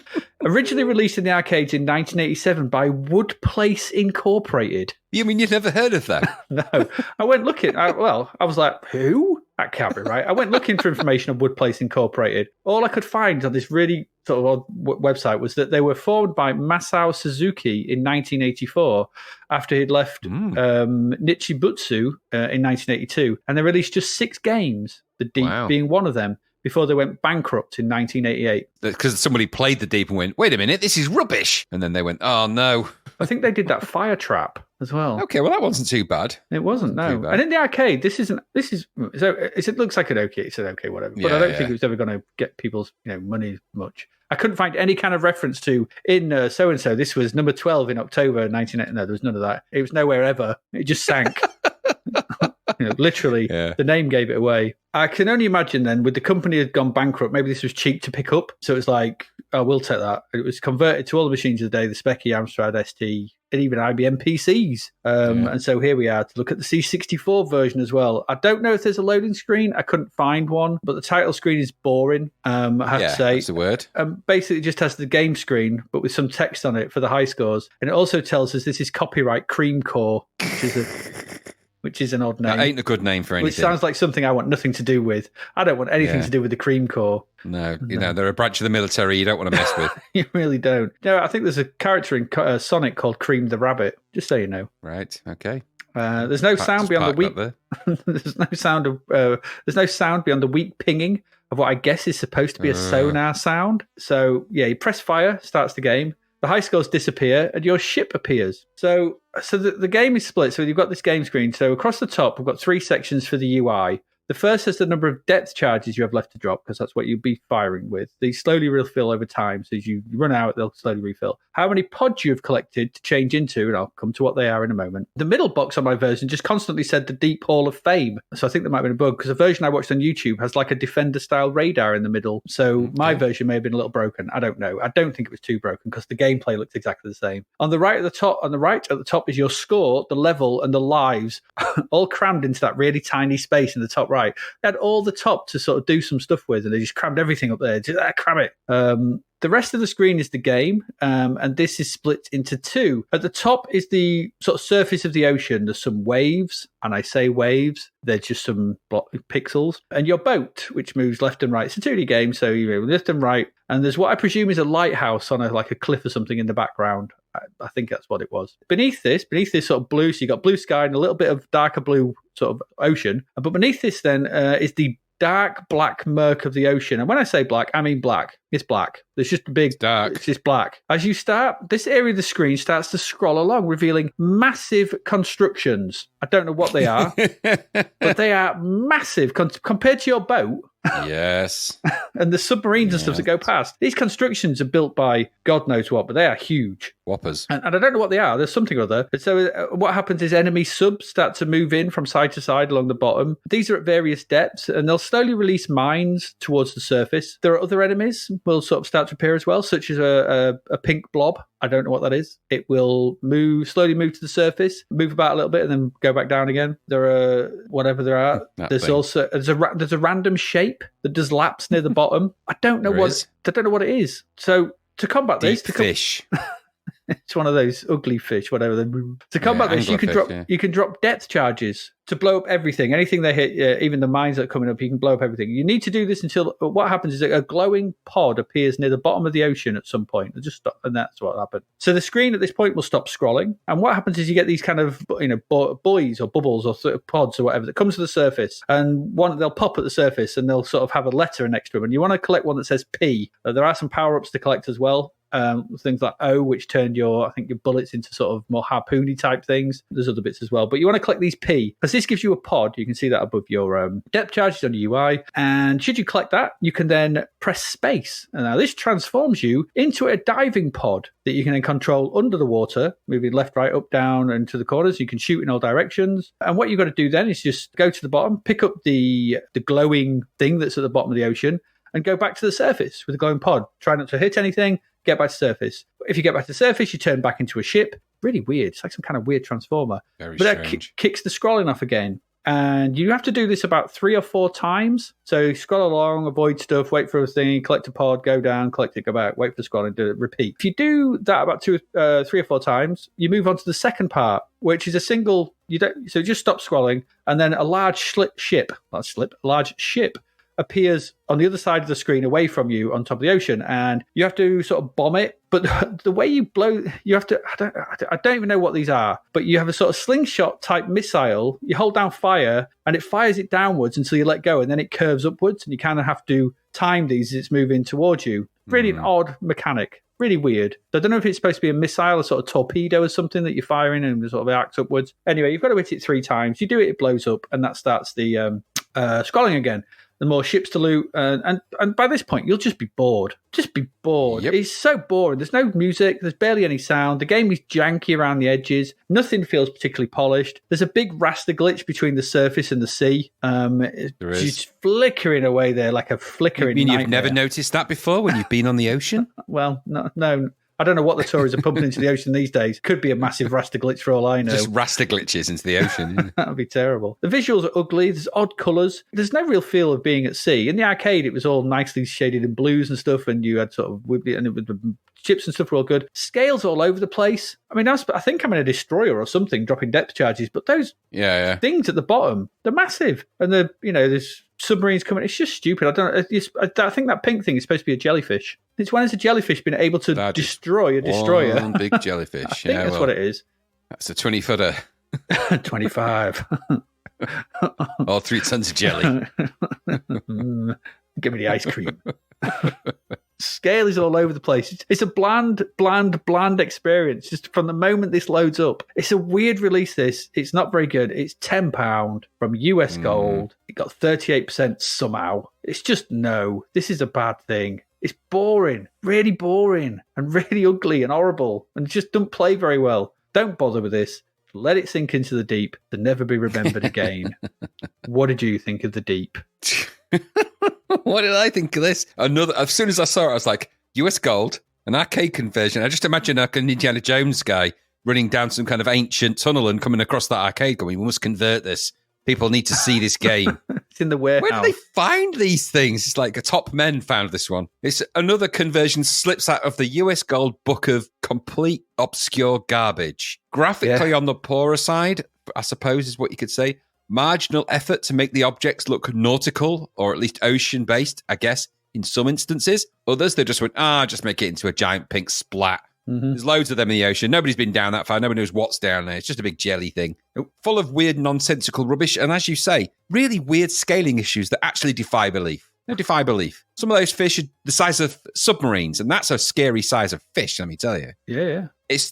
Originally released in the arcades in 1987 by Wood Place Incorporated. You mean you've never heard of that? No. I went looking. I was like, who? That can't be right. I went looking for information on Wood Place Incorporated. All I could find on this really sort of odd website was that they were formed by Masao Suzuki in 1984 after he'd left Nichibutsu in 1982. And they released just 6 games, the Deep being one of them, before they went bankrupt in 1988. Because somebody played the Deep and went, wait a minute, this is rubbish. And then they went, oh, no. I think they did that Fire Trap as well. Okay, well, that wasn't too bad. It wasn't, no. And in the arcade, it looks like an okay, it's an okay, whatever. But I don't think it was ever going to get people's money much. I couldn't find any kind of reference to, in so-and-so, this was number 12 in October 1980. No, there was none of that. It was nowhere ever. It just sank. Literally, the name gave it away. I can only imagine then, with the company had gone bankrupt, maybe this was cheap to pick up. So it was like, oh, we'll take that. It was converted to all the machines of the day, the Specky, Amstrad, ST, and even IBM PCs. And so here we are to look at the C64 version as well. I don't know if there's a loading screen. I couldn't find one, but the title screen is boring, I have to say. That's the word. Basically, it just has the game screen, but with some text on it for the high scores. And it also tells us this is copyright Cream Core, which is an odd name. That ain't a good name for anything. Which sounds like something I want nothing to do with. I don't want anything to do with the Cream Core. No, they're a branch of the military you don't want to mess with. You really don't. No, I think there's a character in Sonic called Cream the Rabbit, just so you know. Right, okay. There's no sound beyond the weak. There's no sound beyond the weak pinging of what I guess is supposed to be a sonar sound. So you press fire, starts the game. The high scores disappear and your ship appears. So the game is split. So you've got this game screen. So across the top, we've got 3 sections for the UI. The first has the number of depth charges you have left to drop, because that's what you'll be firing with. These slowly refill over time. So as you run out, they'll slowly refill. How many pods you have collected to change into, and I'll come to what they are in a moment. The middle box on my version just constantly said the Deep Hall of Fame. So I think that might have been a bug, because the version I watched on YouTube has like a Defender-style radar in the middle. So my version may have been a little broken. I don't know. I don't think it was too broken, because the gameplay looks exactly the same. On the right at the top is your score, the level, and the lives, all crammed into that really tiny space in the top right. They had all the top to sort of do some stuff with, and they just crammed everything up there. Just cram it. The rest of the screen is the game, and this is split into 2. At the top is the sort of surface of the ocean. There's some waves, and I say waves, they're just some pixels. And your boat, which moves left and right. It's a 2D game, so you move left and right. And there's what I presume is a lighthouse on a cliff or something in the background. I think that's what it was. Beneath this sort of blue, so you got blue sky and a little bit of darker blue sort of ocean. But beneath this then is the dark black murk of the ocean. And when I say black, I mean black. It's black. There's just a big... It's just black. As you start, this area of the screen starts to scroll along, revealing massive constructions. I don't know what they are, but they are massive compared to your boat. Yes. And the submarines and stuff that go past. These constructions are built by God knows what, but they are huge. Whoppers. And I don't know what they are. There's something or other. But so what happens is enemy subs start to move in from side to side along the bottom. These are at various depths, and they'll slowly release mines towards the surface. There are other enemies will sort of start to appear as well, such as a pink blob. I don't know what that is. It will slowly move to the surface, move about a little bit, and then go back down again. There are whatever there are. There's a random shape that does laps near the bottom. I don't know what it is. So to combat this, fish. It's one of those ugly fish, whatever. To combat this, you can drop depth charges to blow up everything. Anything they hit, even the mines that are coming up, you can blow up everything. You need to do this until what happens is a glowing pod appears near the bottom of the ocean at some point. It'll just stop, and that's what happened. So the screen at this point will stop scrolling, and what happens is you get these kind of buoys or bubbles or sort of pods or whatever that comes to the surface, and they'll pop at the surface, and they'll sort of have a letter next to them, and you want to collect one that says P. There are some power-ups to collect as well. Things like O, which turned your bullets into sort of more harpoony type things. There's other bits as well, but you want to collect these P because this gives you a pod. You can see that above your depth charges on your UI, and should you collect that, you can then press space, and now this transforms you into a diving pod that you can then control under the water, moving left, right, up, down, and to the corners. You can shoot in all directions, and what you've got to do then is just go to the bottom, pick up the glowing thing that's at the bottom of the ocean, and go back to the surface with the glowing pod. Try not to hit anything. Get back to the surface. If you get back to the surface, you turn back into a ship. Really weird. It's like some kind of weird transformer. Very strange. But that kicks the scrolling off again. And you have to do this about 3 or 4 times. So scroll along, avoid stuff, wait for a thing, collect a pod, go down, collect it, go back, wait for the scrolling, do it, repeat. If you do that about 3 or 4 times, you move on to the second part, which is a single. So just stop scrolling, and then a large ship appears on the other side of the screen away from you on top of the ocean, and you have to sort of bomb it. But the way you blow, you have to, I don't even know what these are, but you have a sort of slingshot type missile. You hold down fire and it fires it downwards until you let go, and then it curves upwards, and you kind of have to time these as it's moving towards you. Really an odd mechanic. Really weird. So I don't know if it's supposed to be a missile, a sort of torpedo or something that you're firing and sort of acts upwards. Anyway, you've got to hit it 3 times. You do it, it blows up, and that starts the scrolling again. The more ships to loot, and by this point, you'll just be bored. Just be bored. Yep. It's so boring. There's no music. There's barely any sound. The game is janky around the edges. Nothing feels particularly polished. There's a big raster glitch between the surface and the sea. There is. Just flickering away there like a flickering You mean nightmare. You've never noticed that before when you've been on the ocean? Well, no. I don't know what the Tories are pumping into the ocean these days. Could be a massive raster glitch for all I know. Just raster glitches into the ocean. That would be terrible. The visuals are ugly. There's odd colours. There's no real feel of being at sea. In the arcade, it was all nicely shaded in blues and stuff, and you had sort of wibbly, and the chips and stuff were all good. Scales all over the place. I mean, I think I'm in a destroyer or something, dropping depth charges, but those things at the bottom, they're massive, and there's submarines coming. It's just stupid. I think that pink thing is supposed to be a jellyfish. It's when has a jellyfish been able to destroy a destroyer? One big jellyfish. I think that's what it is. That's a 20-footer. 25. Or 3 tons of jelly. Give me the ice cream. Scale is all over the place. It's a bland experience just from the moment this loads up. It's a weird release, this. It's not very good. It's £10 from US Gold. It got 38% somehow. It's just no. This is a bad thing. It's boring, really boring, and really ugly and horrible, and just don't play very well. Don't bother with this. Let it sink into the deep to never be remembered again. What did you think of the deep? What did I think of this? As soon as I saw it, I was like, US Gold, an arcade conversion. I just imagine like an Indiana Jones guy running down some kind of ancient tunnel and coming across that arcade going, we must convert this. People need to see this game. It's in the warehouse. Where do they find these things? It's like a top men found this one. It's another conversion slips out of the US Gold book of complete obscure garbage. Graphically on the poorer side, I suppose is what you could say. Marginal effort to make the objects look nautical, or at least ocean-based, I guess, in some instances. Others, they just went, just make it into a giant pink splat. Mm-hmm. There's loads of them in the ocean. Nobody's been down that far. Nobody knows what's down there. It's just a big jelly thing. Full of weird, nonsensical rubbish. And as you say, really weird scaling issues that actually defy belief. They defy belief. Some of those fish are the size of submarines, and that's a scary size of fish, let me tell you. Yeah. It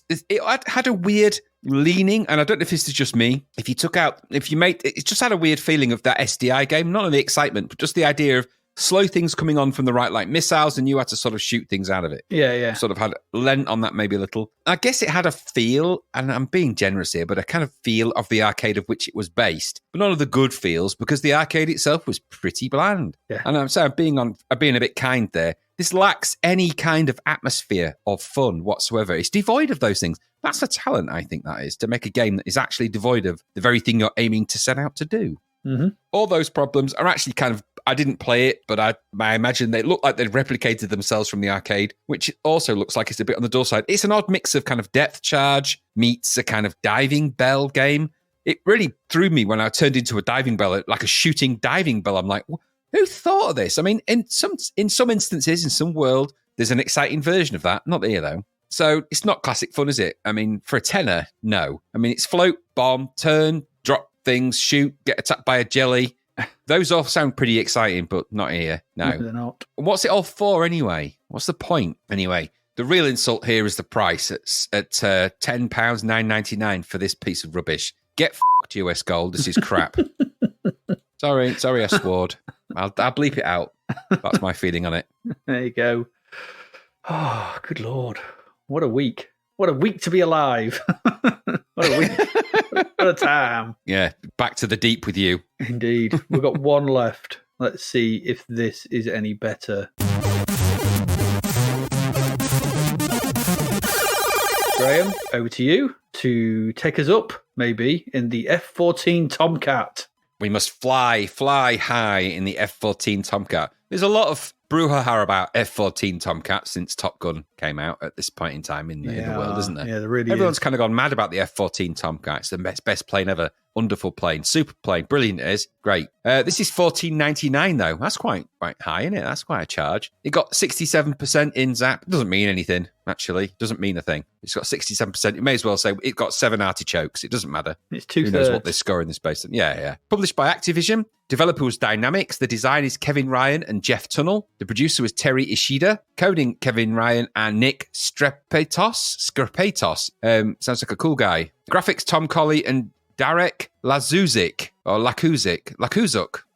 had a weird leaning, and I don't know if this is just me. It just had a weird feeling of that SDI game, not only excitement, but just the idea of slow things coming on from the right, like missiles, and you had to sort of shoot things out of it. Yeah. Sort of had lent on that maybe a little. I guess it had a feel, and I'm being generous here, but a kind of feel of the arcade of which it was based, but none of the good feels, because the arcade itself was pretty bland. Yeah. And I'm saying I'm being a bit kind there. This lacks any kind of atmosphere or fun whatsoever. It's devoid of those things. That's a talent, I think that is, to make a game that is actually devoid of the very thing you're aiming to set out to do. Mm-hmm. All those problems are actually kind of, I didn't play it, but I imagine they look like they'd replicated themselves from the arcade, which also looks like it's a bit on the dull side. It's an odd mix of kind of depth charge meets a kind of diving bell game. It really threw me when I turned into a diving bell, like a shooting diving bell. I'm like, who thought of this? I mean, in some instances, in some world, there's an exciting version of that. Not here, though. So it's not classic fun, is it? I mean, for a tenner, no. I mean, it's float, bomb, turn, drop things, shoot, get attacked by a jelly. Those all sound pretty exciting, but not here. No, they're not. What's it all for anyway? What's the point anyway? The real insult here is the price. It's at £10, $9.99 for this piece of rubbish. Get f***ed, US Gold. This is crap. Sorry, I swore. I'll bleep it out. That's my feeling on it. There you go. Oh, good Lord. What a week. What a week to be alive. What a week. What a time. Yeah, back to the deep with you. Indeed. We've got one left. Let's see if this is any better. Graham, over to you to take us up, maybe, in the F-14 Tomcat. We must fly high in the F-14 Tomcat. There's a lot of brouhaha about F-14 Tomcat since Top Gun came out at this point in time in the world, isn't there? Yeah, there really Everyone's is. kind of gone mad about the F-14 Tomcat. It's the best plane ever. Wonderful plane. Super plane. Brilliant it is. Great. This is $14.99 though. That's quite high, isn't it? That's quite a charge. It got 67% in Zapped. Doesn't mean anything, actually. Doesn't mean a thing. It's got 67%. You may as well say it got 7 artichokes. It doesn't matter. It's 2/3. Who knows what they score in this space? Yeah. Published by Activision. Developer was Dynamics. The design is Kevin Ryan and Jeff Tunnell. The producer was Terry Ishida. Coding Kevin Ryan and Nick Strepetos. Sounds like a cool guy. Graphics Tom Colley and Darek Lazuzik.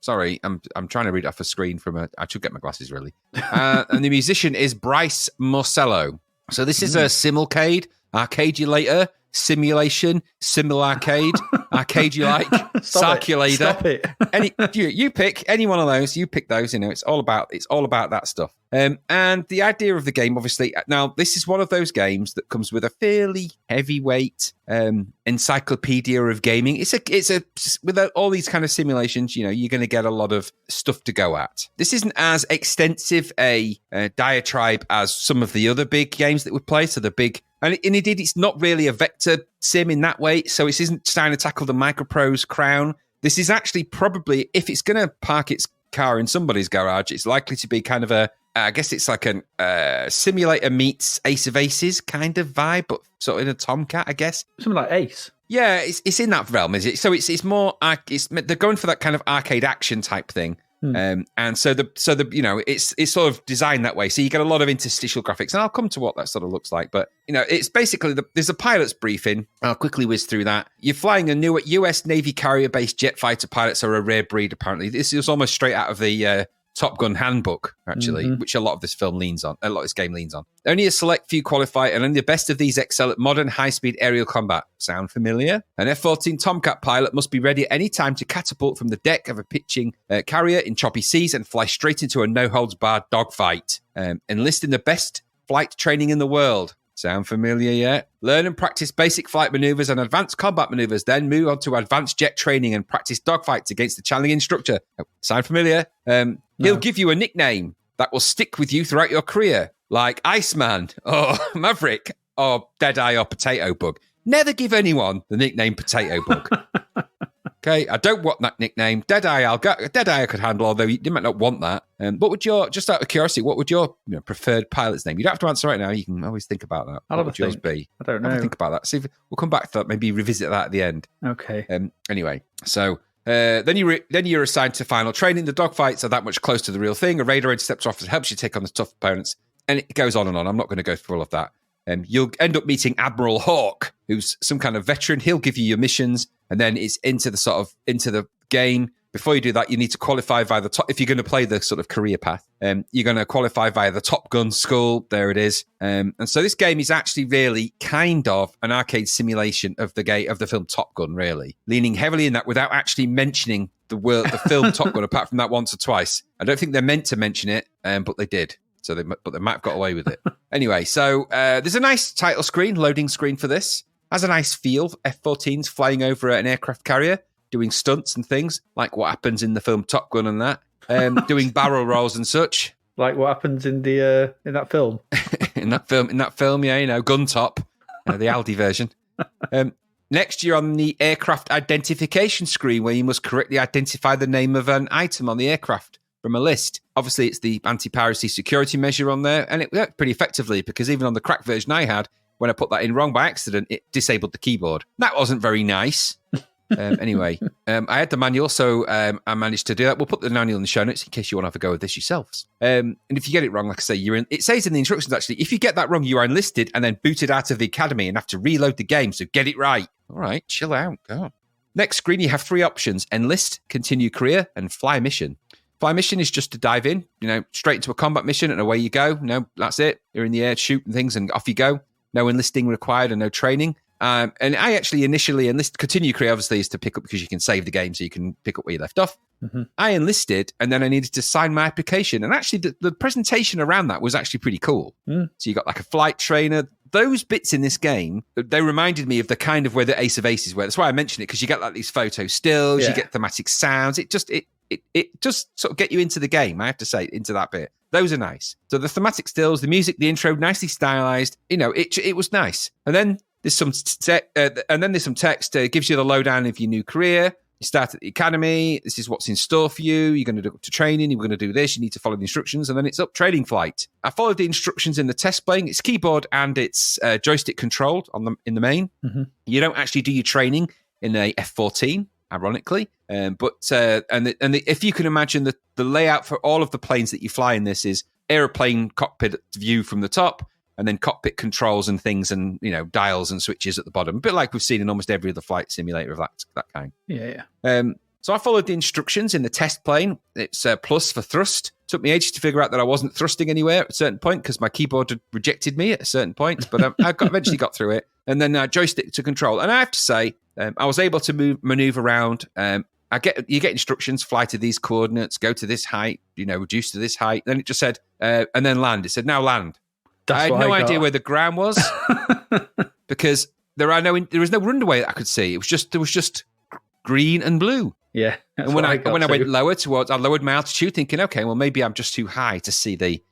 Sorry, I'm trying to read off a screen I should get my glasses really. And the musician is Bryce Morcello. So this is a simulcade arcadulator, simulation, arcade, arcade-like, circulator. Stop it. You pick any one of those. You pick those. It's all about that stuff. And the idea of the game, obviously, now this is one of those games that comes with a fairly heavyweight encyclopedia of gaming. It's a with all these kind of simulations, you're going to get a lot of stuff to go at. This isn't as extensive a diatribe as some of the other big games that we play. So the big. And indeed, it's not really a vector sim in that way. So it isn't trying to tackle the Microprose crown. This is actually probably, if it's going to park its car in somebody's garage, it's likely to be kind of I guess it's like a simulator meets Ace of Aces kind of vibe, but sort of in a Tomcat, I guess. Something like Ace. Yeah, it's in that realm, is it? So it's more, they're going for that kind of arcade action type thing. And so it's sort of designed that way. So you get a lot of interstitial graphics, and I'll come to what that sort of looks like. But it's basically there's a pilot's briefing. I'll quickly whiz through that. You're flying a new U.S. Navy carrier-based jet fighter. Pilots are a rare breed, apparently. This is almost straight out of the Top Gun handbook, actually, which a lot of this game leans on. Only a select few qualify, and only the best of these excel at modern high-speed aerial combat. Sound familiar? An F-14 Tomcat pilot must be ready at any time to catapult from the deck of a pitching carrier in choppy seas and fly straight into a no-holds-barred dogfight. Enlisting the best flight training in the world. Sound familiar yet? Learn and practice basic flight maneuvers and advanced combat maneuvers, then move on to advanced jet training and practice dogfights against the challenging instructor. Sound familiar? He'll give you a nickname that will stick with you throughout your career, like Iceman or Maverick or Deadeye or Potato Bug. Never give anyone the nickname Potato Bug. Okay, I don't want that nickname. Deadeye I could handle, although you might not want that. What would just out of curiosity, what would your preferred pilot's name? You don't have to answer right now. You can always think about that. What would yours be? I don't know. Have a think about that. See if we'll come back to that. Maybe revisit that at the end. Okay. Anyway, so then you're assigned to final training. The dogfights are that much close to the real thing. A radar interceptor officer helps you take on the tough opponents, and it goes on and on. I'm not going to go through all of that. You'll end up meeting Admiral Hawk, who's some kind of veteran. He'll give you your missions, and then it's into the game. Before you do that, you need to qualify via the top. If you're going to play the sort of career path, you're going to qualify via the Top Gun school. There it is. And so this game is actually really kind of an arcade simulation of the film Top Gun, really leaning heavily in that without actually mentioning the film Top Gun, apart from that once or twice. I don't think they're meant to mention it, but they did. So they might have got away with it. Anyway, so there's a nice title screen, loading screen for this. Has a nice feel. F-14s flying over an aircraft carrier, doing stunts and things, like what happens in the film Top Gun and that. Doing barrel rolls and such. Like what happens in that film. in that film, yeah, Gun Top, the Aldi version. Next, you're on the aircraft identification screen, where you must correctly identify the name of an item on the aircraft from a list. Obviously, it's the anti-piracy security measure on there, and it worked pretty effectively, because even on the cracked version I had, when I put that in wrong by accident, it disabled the keyboard. That wasn't very nice. Anyway, I had the manual, so I managed to do that. We'll put the manual in the show notes in case you want to have a go with this yourselves. And if you get it wrong, like I say, it says in the instructions, actually, if you get that wrong, you are enlisted and then booted out of the academy and have to reload the game, so get it right. All right, chill out. Go. Next screen, you have 3 options: enlist, continue career, and fly mission. Fly mission is just to dive in, straight into a combat mission, and away you go. No, that's it. You're in the air, shooting things, and off you go. No enlisting required and no training. And I actually initially continue career, obviously, is to pick up, because you can save the game so you can pick up where you left off. Mm-hmm. I enlisted, and then I needed to sign my application. And actually, the presentation around that was actually pretty cool. Mm. So you got like a flight trainer. Those bits in this game, they reminded me of the kind of where the Ace of Aces were. That's why I mentioned it, because you get like these photo stills, you get thematic sounds. It just sort of get you into the game, I have to say, into that bit. Those are nice. So the thematic stills, the music, the intro, nicely stylized. It was nice. And then there's some text. It gives you the lowdown of your new career. You start at the academy. This is what's in store for you. You're going to do to training. You're going to do this. You need to follow the instructions, and then it's up training flight. I followed the instructions in the test playing. It's keyboard and it's joystick controlled in the main. Mm-hmm. You don't actually do your training in a F-14. Ironically, if you can imagine the layout for all of the planes that you fly in this is aeroplane cockpit view from the top, and then cockpit controls and things, and dials and switches at the bottom, a bit like we've seen in almost every other flight simulator of that kind. Yeah. So I followed the instructions in the test plane. It's plus for thrust. Took me ages to figure out that I wasn't thrusting anywhere at a certain point because my keyboard had rejected me at a certain point, but eventually got through it. And then joystick to control. And I have to say, I was able to maneuver around. You get instructions, fly to these coordinates, go to this height, reduce to this height. Then it just said, and then land. It said, now land. I had no idea where the ground was because there was no runway that I could see. There was just green and blue. Yeah. And when I went lower I lowered my altitude thinking, okay, well, maybe I'm just too high to see the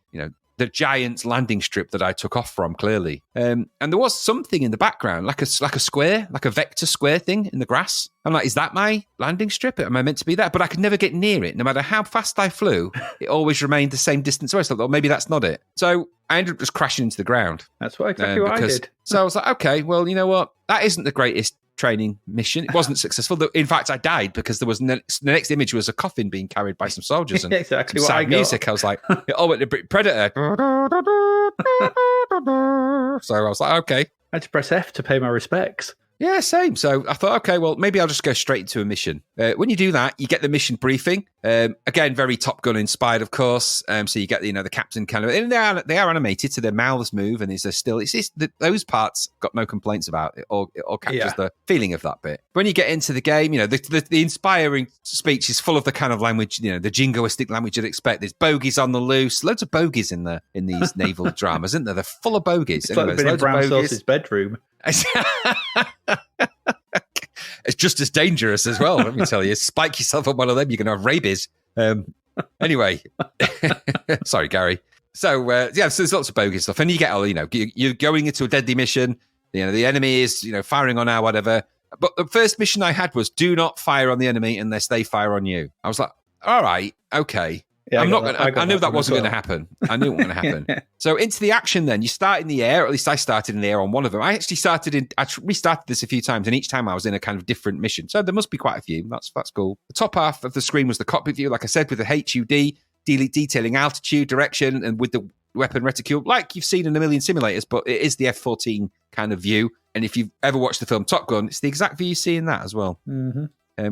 giant landing strip that I took off from, clearly. And there was something in the background, like a square, like a vector square thing in the grass. I'm like, is that my landing strip? Am I meant to be that? But I could never get near it. No matter how fast I flew, it always remained the same distance away. So I thought, maybe that's not it. So I ended up just crashing into the ground. That's exactly what I did. So I was like, okay, well, you know what? That isn't the greatest training mission. It wasn't successful. In fact, I died because there was the next image was a coffin being carried by some soldiers and exactly some sad music. I was like, oh, wait, the Predator. So I was like, okay. I had to press F to pay my respects. Yeah, same. So I thought, okay, well, maybe I'll just go straight into a mission. When you do that, you get the mission briefing. Again, very Top Gun inspired, of course. So you get the captain kind of, and they are animated, so their mouths move, and those parts got no complaints about. It all captures the feeling of that bit. When you get into the game, the inspiring speech is full of the kind of language, the jingoistic language you'd expect. There's bogies on the loose, loads of bogies in these naval dramas, isn't there? They're full of bogies. It's like been in Brown Sauce's bedroom. It's just as dangerous as well, let me tell you. Spike yourself on one of them, you're going to have rabies. Anyway, sorry, Gary. So, so there's lots of bogus stuff. And you get you're going into a deadly mission. The enemy is, firing on our whatever. But the first mission I had was do not fire on the enemy unless they fire on you. I was like, all right, okay. Yeah, I knew that wasn't going to happen. I knew it wasn't going to happen. So into the action then. You start in the air, or at least I started in the air on one of them. I restarted this a few times, and each time I was in a kind of different mission. So there must be quite a few. That's cool. The top half of the screen was the cockpit view, like I said, with the HUD, detailing altitude, direction, and with the weapon reticule, like you've seen in a million simulators, but it is the F-14 kind of view. And if you've ever watched the film Top Gun, it's the exact view you see in that as well. Mm-hmm.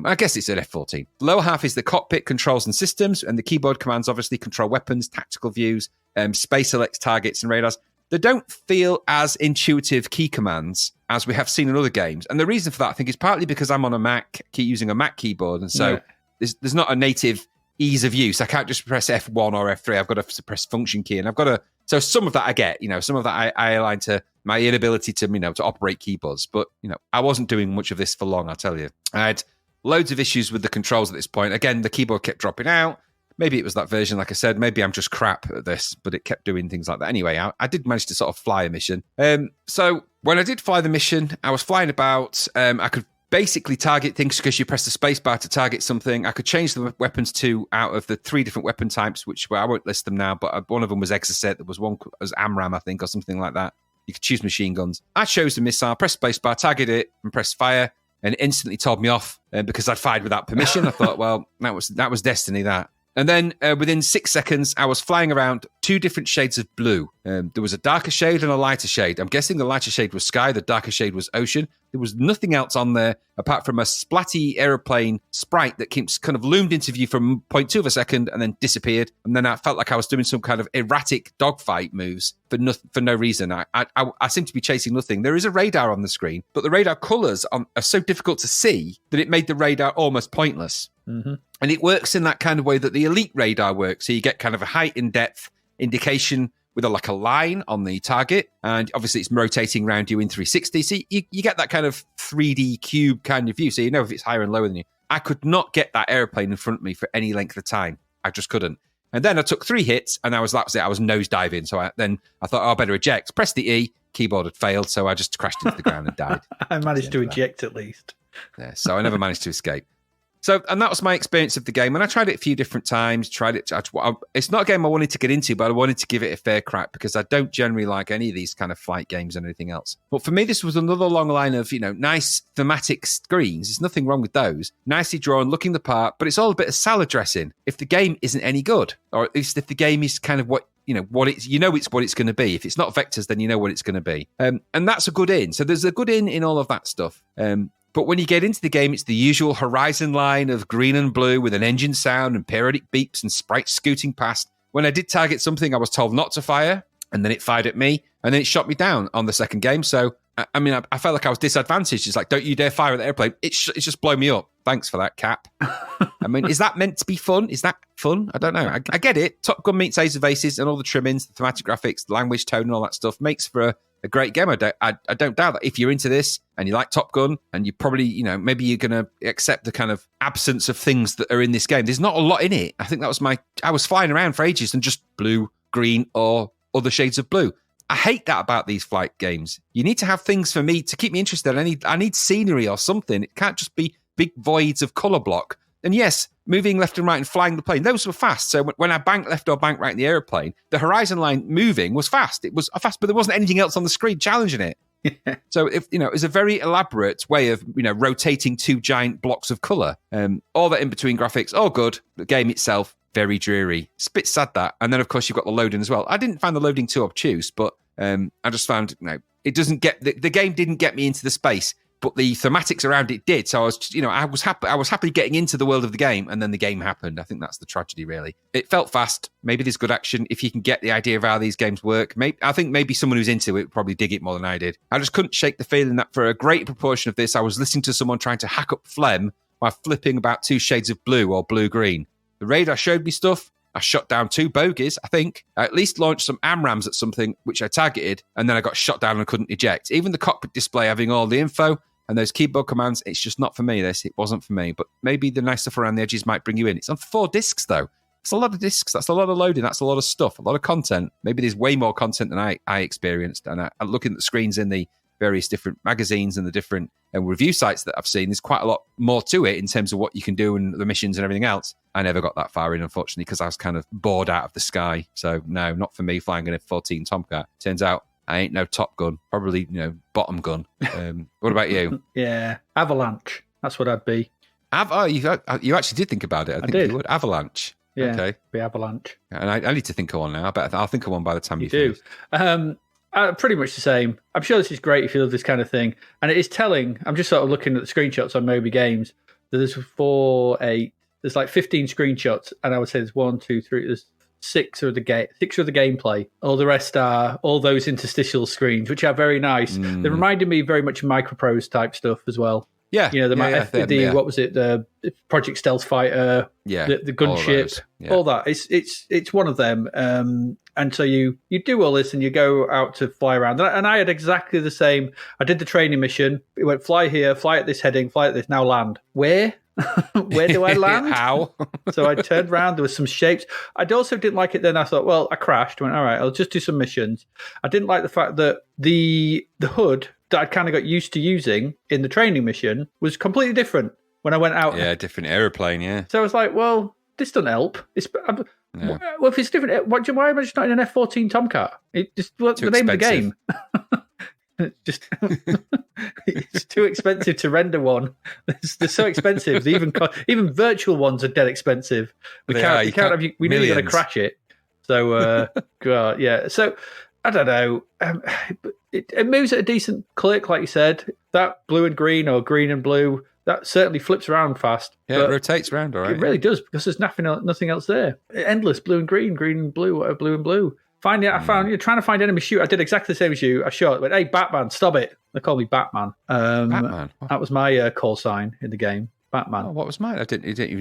I guess it's an F-14. The lower half is the cockpit controls and systems, and the keyboard commands obviously control weapons, tactical views, space selects targets and radars. They don't feel as intuitive key commands as we have seen in other games. And the reason for that, I think, is partly because I'm on a Mac, using a Mac keyboard, and so there's not a native ease of use. I can't just press F1 or F3. I've got to press function key, and I've got to... So some of that I get, some of that I align to my inability to, to operate keyboards. But, I wasn't doing much of this for long, I'll tell you. I had loads of issues with the controls at this point. Again, the keyboard kept dropping out. Maybe it was that version, like I said. Maybe I'm just crap at this, but it kept doing things like that. Anyway, I did manage to sort of fly a mission. So when I did fly the mission, I was flying about. I could basically target things because you press the space bar to target something. I could change the weapons to out of the 3 different weapon types, which I won't list them now, but one of them was Exocet. There was one was AMRAAM, I think, or something like that. You could choose machine guns. I chose the missile, pressed space bar, target it, and pressed fire. And it instantly told me off because I'd fired without permission. I thought, well, that was destiny, that. And then within 6 seconds, I was flying around 2 different shades of blue. There was a darker shade and a lighter shade. I'm guessing the lighter shade was sky, the darker shade was ocean. There was nothing else on there apart from a splatty aeroplane sprite that keeps kind of loomed into view for 0.2 of a second and then disappeared. And then I felt like I was doing some kind of erratic dogfight moves for no reason. I seem to be chasing nothing. There is a radar on the screen, but the radar colours are so difficult to see that it made the radar almost pointless. Mm-hmm. And it works in that kind of way that the Elite radar works. So you get kind of a height and depth indication with a line on the target. And obviously it's rotating around you in 360. So you get that kind of 3D cube kind of view. So you know if it's higher and lower than you. I could not get that airplane in front of me for any length of time. I just couldn't. And then I took 3 hits and that was it. I was nosediving. So I thought, I better eject. Press the E. Keyboard had failed. So I just crashed into the ground and died. I managed to eject at least. Yeah, so I never managed to escape. So, and that was my experience of the game. And I tried it a few different times, it's not a game I wanted to get into, but I wanted to give it a fair crack because I don't generally like any of these kind of flight games or anything else. But for me, this was another long line of, nice thematic screens. There's nothing wrong with those. Nicely drawn, looking the part, but it's all a bit of salad dressing if the game isn't any good, or at least if the game is kind of what it's what it's going to be. If it's not vectors, then you know what it's going to be. And that's a good in. So there's a good in all of that stuff. But when you get into the game, it's the usual horizon line of green and blue with an engine sound and periodic beeps and sprites scooting past. When I did target something, I was told not to fire, and then it fired at me, and then it shot me down on the second game. So, I felt like I was disadvantaged. It's like, don't you dare fire at the airplane. It's just blown me up. Thanks for that, Cap. Is that meant to be fun? Is that fun? I don't know. I get it. Top Gun meets Ace of Aces and all the trimmings, the thematic graphics, the language tone and all that stuff makes for a great game. I don't doubt that if you're into this and you like Top Gun and you probably, maybe you're going to accept the kind of absence of things that are in this game. There's not a lot in it. I think that was I was flying around for ages and just blue, green or other shades of blue. I hate that about these flight games. You need to have things for me to keep me interested. I need scenery or something. It can't just be big voids of colour block. And yes, moving left and right and flying the plane, those were fast. So when I banked left or banked right in the airplane, the horizon line moving was fast. It was fast, but there wasn't anything else on the screen challenging it. So it was a very elaborate way of rotating two giant blocks of colour. All that in between graphics, all good. The game itself, very dreary. It's a bit sad that. And then of course you've got the loading as well. I didn't find the loading too obtuse, but I just found it doesn't get the game didn't get me into the space. But the thematics around it did. So I was happy getting into the world of the game, and then the game happened. I think that's the tragedy, really. It felt fast. Maybe there's good action. If you can get the idea of how these games work, I think maybe someone who's into it would probably dig it more than I did. I just couldn't shake the feeling that for a great proportion of this, I was listening to someone trying to hack up phlegm by flipping about two shades of blue or blue-green. The radar showed me stuff. I shot down 2 bogies, I think. I at least launched some AMRAMs at something, which I targeted, and then I got shot down and couldn't eject. Even the cockpit display having all the info and those keyboard commands, it's just not for me, this. It wasn't for me. But maybe the nice stuff around the edges might bring you in. It's on 4 discs, though. It's a lot of discs. That's a lot of loading. That's a lot of stuff, a lot of content. Maybe there's way more content than I experienced. And I'm looking at the screens in the various different magazines and the different review sites that I've seen. There's quite a lot more to it in terms of what you can do and the missions and everything else. I never got that far in, unfortunately, because I was kind of bored out of the sky. So no, not for me flying an F-14 Tomcat. Turns out I ain't no Top Gun, probably, bottom gun. What about you? Yeah, Avalanche. That's what I'd be. You actually did think about it. I think did. You would. Avalanche. Yeah, okay. Be Avalanche. And I need to think of one now. I'll think of one by the time you do. finish. Pretty much the same. I'm sure this is great if you love this kind of thing. And it is telling. I'm just sort of looking at the screenshots on Moby Games. There's 4, 8. There's like 15 screenshots. And I would say there's 1, 2, 3. There's 6 of the gameplay. All the rest are all those interstitial screens, which are very nice. They reminded me very much of Microprose type stuff as well. Yeah, what was it? The Project Stealth Fighter, the gunship, all that. It's one of them. And so you do all this and you go out to fly around. And I had exactly the same. I did the training mission. It went fly here, fly at this heading, fly at this. Now land. Where? Where do I land? How? So I turned around. There was some shapes. I also didn't like it. Then I thought, well, I crashed. Went, all right, I'll just do some missions. I didn't like the fact that the HUD that I'd kind of got used to using in the training mission was completely different when I went out. Yeah, different aeroplane. Yeah. So I was like, well, this doesn't help. Well, if it's different, why am I just not in an F-14 Tomcat? What's the name of the game? It's too expensive to render one. They're so expensive. Even virtual ones are dead expensive. We know you're going to crash it. So, yeah. So, I don't know. It moves at a decent click, like you said. That blue and green or green and blue, that certainly flips around fast. Yeah, it rotates around, all right. It really does, because there's nothing else there. Endless blue and green, green and blue, whatever, blue and blue. I found you're trying to find enemy shoot. I did exactly the same as you. I shot, went, hey, Batman, stop it. They call me Batman. Batman. That was my call sign in the game. Batman. Oh, what was mine? I didn't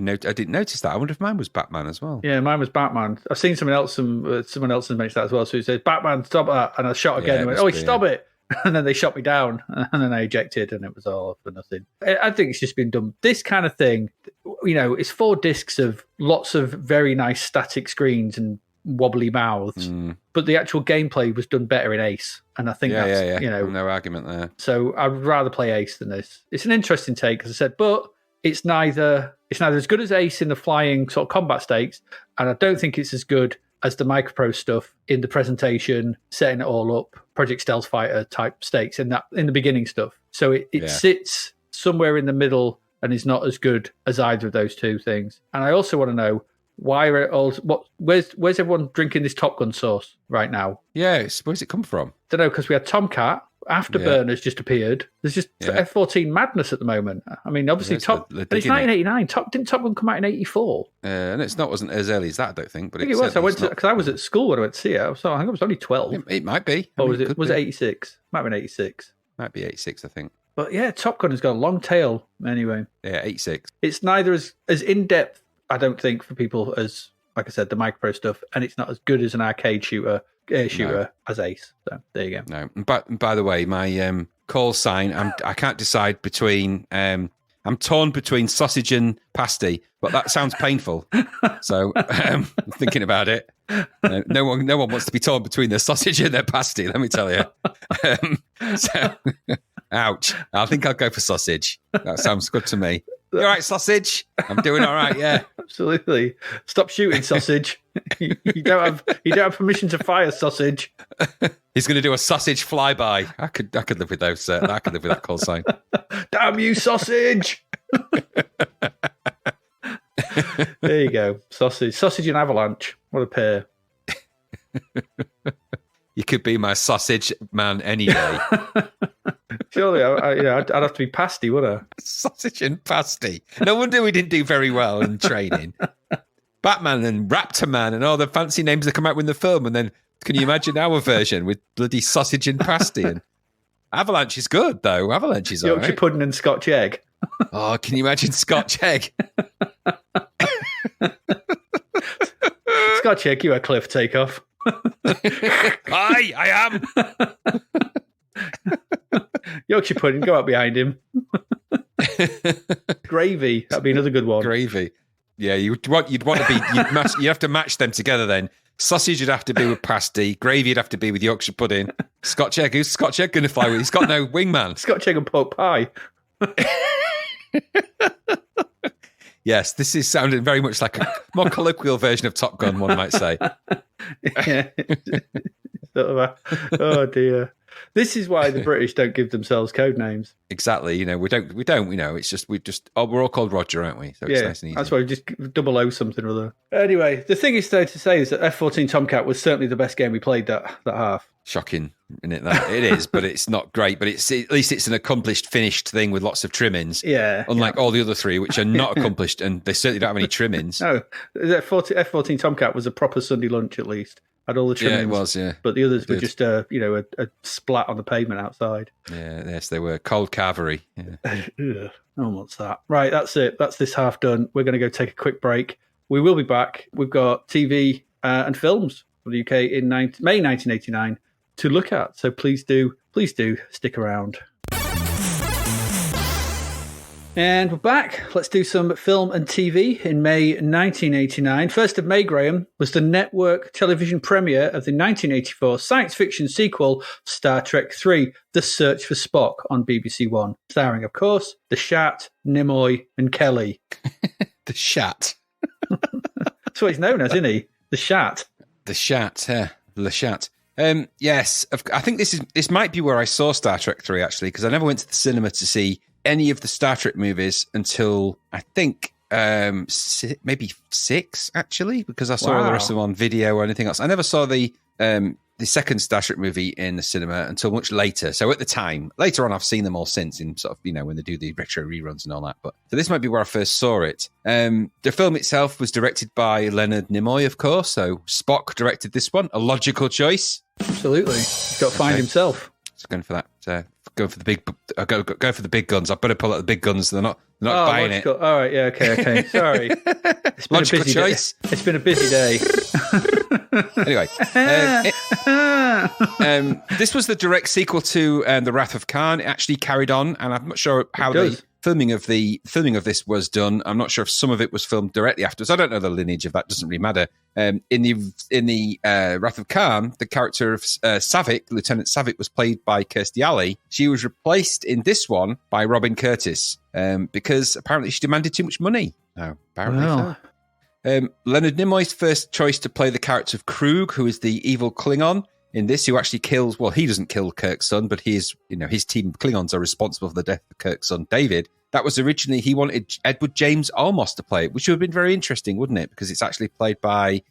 notice that. I wonder if mine was Batman as well. Yeah, mine was Batman. I've seen someone else has mentioned that as well. So he said, Batman, stop that. And I shot again and went, stop it. And then they shot me down. And then I ejected and it was all for nothing. I think it's just been done. This kind of thing, it's 4 discs of lots of very nice static screens and wobbly mouths, but the actual gameplay was done better in Ace, and I think that's no argument there. So I'd rather play Ace than this. It's an interesting take, as I said, but it's neither as good as Ace in the flying sort of combat stakes, and I don't think it's as good as the Microprose stuff in the presentation, setting it all up, Project Stealth Fighter type stakes in the beginning stuff. So it sits somewhere in the middle and is not as good as either of those two things. And I also want to know, why are it all? Where's everyone drinking this Top Gun sauce right now? Yeah, where's it come from? Don't know, because we had Tomcat. Afterburner's just appeared. There's just F-14 madness at the moment. I mean, obviously, it's 1989. Didn't Top Gun come out in 84? And wasn't as early as that, I don't think. But I think it was. Because I was at school when I went to see it. So I think I was only 12. It might be. Or was it 86? Might have been 86. Might be 86, I think. But yeah, Top Gun has got a long tail anyway. Yeah, 86. It's neither as in-depth, I don't think, for people as, like I said, the micro stuff, and it's not as good as an arcade shooter as Ace. So there you go. No. But by the way, my call sign, I can't decide between I'm torn between sausage and pasty, but that sounds painful. So thinking about it, no one wants to be torn between their sausage and their pasty, let me tell you. So ouch. I think I'll go for sausage. That sounds good to me. You all right, sausage? I'm doing all right, yeah. Absolutely. Stop shooting, sausage. you don't have permission to fire, sausage. He's going to do a sausage flyby. I could live with those. I could live with that call sign. Damn you, sausage! There you go, sausage and avalanche. What a pair. You could be my sausage man any day. Surely, I'd have to be pasty, wouldn't I? Sausage and pasty. No wonder we didn't do very well in training. Batman and Raptor Man and all the fancy names that come out with the film. And then can you imagine our version with bloody sausage and pasty? And Avalanche is good, though. Avalanche is all right. Yorkshire pudding and Scotch egg. Oh, can you imagine Scotch egg? Scotch egg, you a cliff takeoff. Hi, I am. Yorkshire pudding, go out behind him. Gravy, that'd be another good one. Gravy. Yeah, you'd have to match them together then. Sausage would have to be with pasty. Gravy would have to be with Yorkshire pudding. Scotch egg, who's Scotch egg going to fly with? He's got no wingman. Scotch egg and pork pie. Yes, this is sounding very much like a more colloquial version of Top Gun, one might say. Yeah. Oh dear. This is why the British don't give themselves code names. Exactly. We don't. It's just we're all called Roger, aren't we? So it's nice and easy. That's why we just 00 something or other. Anyway, the thing is though to say is that F-14 Tomcat was certainly the best game we played that half. Shocking, isn't it? That it is, but it's not great. But at least it's an accomplished, finished thing with lots of trimmings. Yeah. Unlike all the other three, which are not accomplished, and they certainly don't have any trimmings. No, F-14 Tomcat was a proper Sunday lunch at least. Had all the trimmings. Yeah, it was. Yeah, but the others were just a splat on the pavement outside. Yeah, yes, they were cold cavalry. Yeah. No one wants that. Right, that's it. That's this half done. We're going to go take a quick break. We will be back. We've got TV and films from the UK in May 1989 to look at. So please do stick around. And we're back. Let's do some film and TV in May 1989. 1st of May, Graham, was the network television premiere of the 1984 science fiction sequel, Star Trek III, The Search for Spock on BBC One. Starring, of course, the Shat, Nimoy, and Kelly. The Shat. That's what he's known as, isn't he? The Shat. The Shat, yeah. The Shat. Yes, I think this might be where I saw Star Trek 3, actually, because I never went to the cinema to see any of the Star Trek movies until I think maybe 6, actually, because I saw all the rest of them on video or anything else. I never saw the second Star Trek movie in the cinema until much later. So at the time, later on, I've seen them all since in sort of, when they do the retro reruns and all that. But so this might be where I first saw it. The film itself was directed by Leonard Nimoy, of course. So Spock directed this one. A logical choice. Absolutely. He's got to find himself. So going for that. Go for the big. Go for the big guns. I better pull out the big guns. They're not buying it. All right. Yeah. Okay. Sorry. It's been logical choice. It's been a busy day. Anyway, this was the direct sequel to The Wrath of Khan. It actually carried on, and I'm not sure how the filming of this was done. I'm not sure if some of it was filmed directly afterwards. I don't know the lineage of that. Doesn't really matter. In the Wrath of Khan, the character of Savick, Lieutenant Savick, was played by Kirstie Alley. She was replaced in this one by Robin Curtis because apparently she demanded too much money. No, apparently. Wow. Leonard Nimoy's first choice to play the character of Krug, who is the evil Klingon in this, who actually kills, well, he doesn't kill Kirk's son, but his team of Klingons are responsible for the death of Kirk's son, David. that was originally, he wanted Edward James Olmos to play it, which would have been very interesting, wouldn't it? Because it's actually played by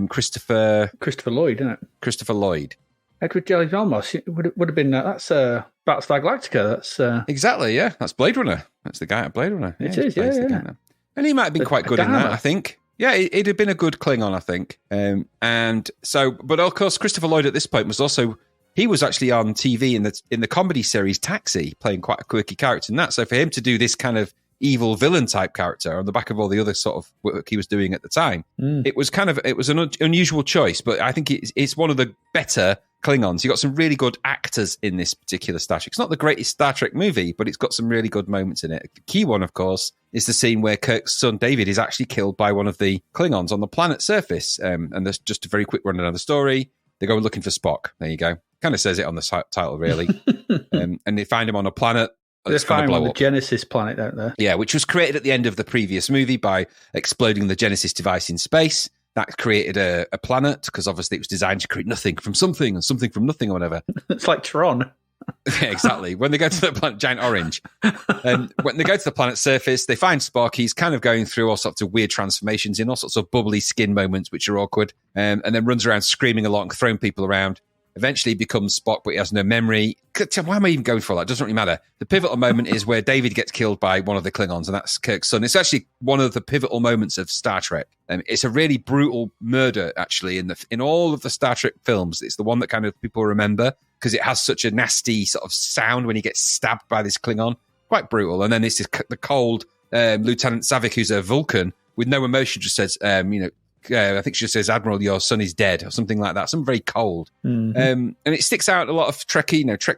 Christopher Lloyd, isn't it? Christopher Lloyd. Edward James Olmos would have been, that's Battlestar Galactica. That's exactly, yeah. That's Blade Runner. That's the guy at Blade Runner. It is, yeah. And he might have been quite good in that, I think. Yeah, it'd have been a good Klingon, I think. And so, but of course, Christopher Lloyd at this point was also, he was actually on TV in the comedy series Taxi, playing quite a quirky character in that. So for him to do this kind of evil villain type character on the back of all the other sort of work he was doing at the time, it was an unusual choice, but I think it's one of the better Klingons. You got some really good actors in this particular Star Trek. It's not the greatest Star Trek movie, but it's got some really good moments in it. The key one, of course, is the scene where Kirk's son David is actually killed by one of the Klingons on the planet's surface. And there's just a very quick rundown of the story. They go looking for Spock. There you go. Kind of says it on the title, really. And they find him on a planet. They find him on the Genesis planet, don't they? Yeah, which was created at the end of the previous movie by exploding the Genesis device in space. That created a planet, because obviously it was designed to create nothing from something and something from nothing or whatever. It's like Tron. Yeah, exactly. When they go to the planet, giant orange. And when they go to the planet's surface, they find Spock. He's kind of going through all sorts of weird transformations in all sorts of bubbly skin moments, which are awkward, and then runs around screaming a lot and throwing people around. Eventually becomes Spock, but he has no memory. Why am I even going for all that? It doesn't really matter. The pivotal moment is where David gets killed by one of the Klingons, and that's Kirk's son. It's actually one of the pivotal moments of Star Trek. It's a really brutal murder, actually, in all of the Star Trek films. It's the one that kind of people remember because it has such a nasty sort of sound when he gets stabbed by this Klingon. Quite brutal. And then this is the cold Lieutenant Savick, who's a Vulcan, with no emotion, just says, I think she just says, "Admiral, your son is dead," or something like that. Something very cold. Mm-hmm. And it sticks out a lot of Trek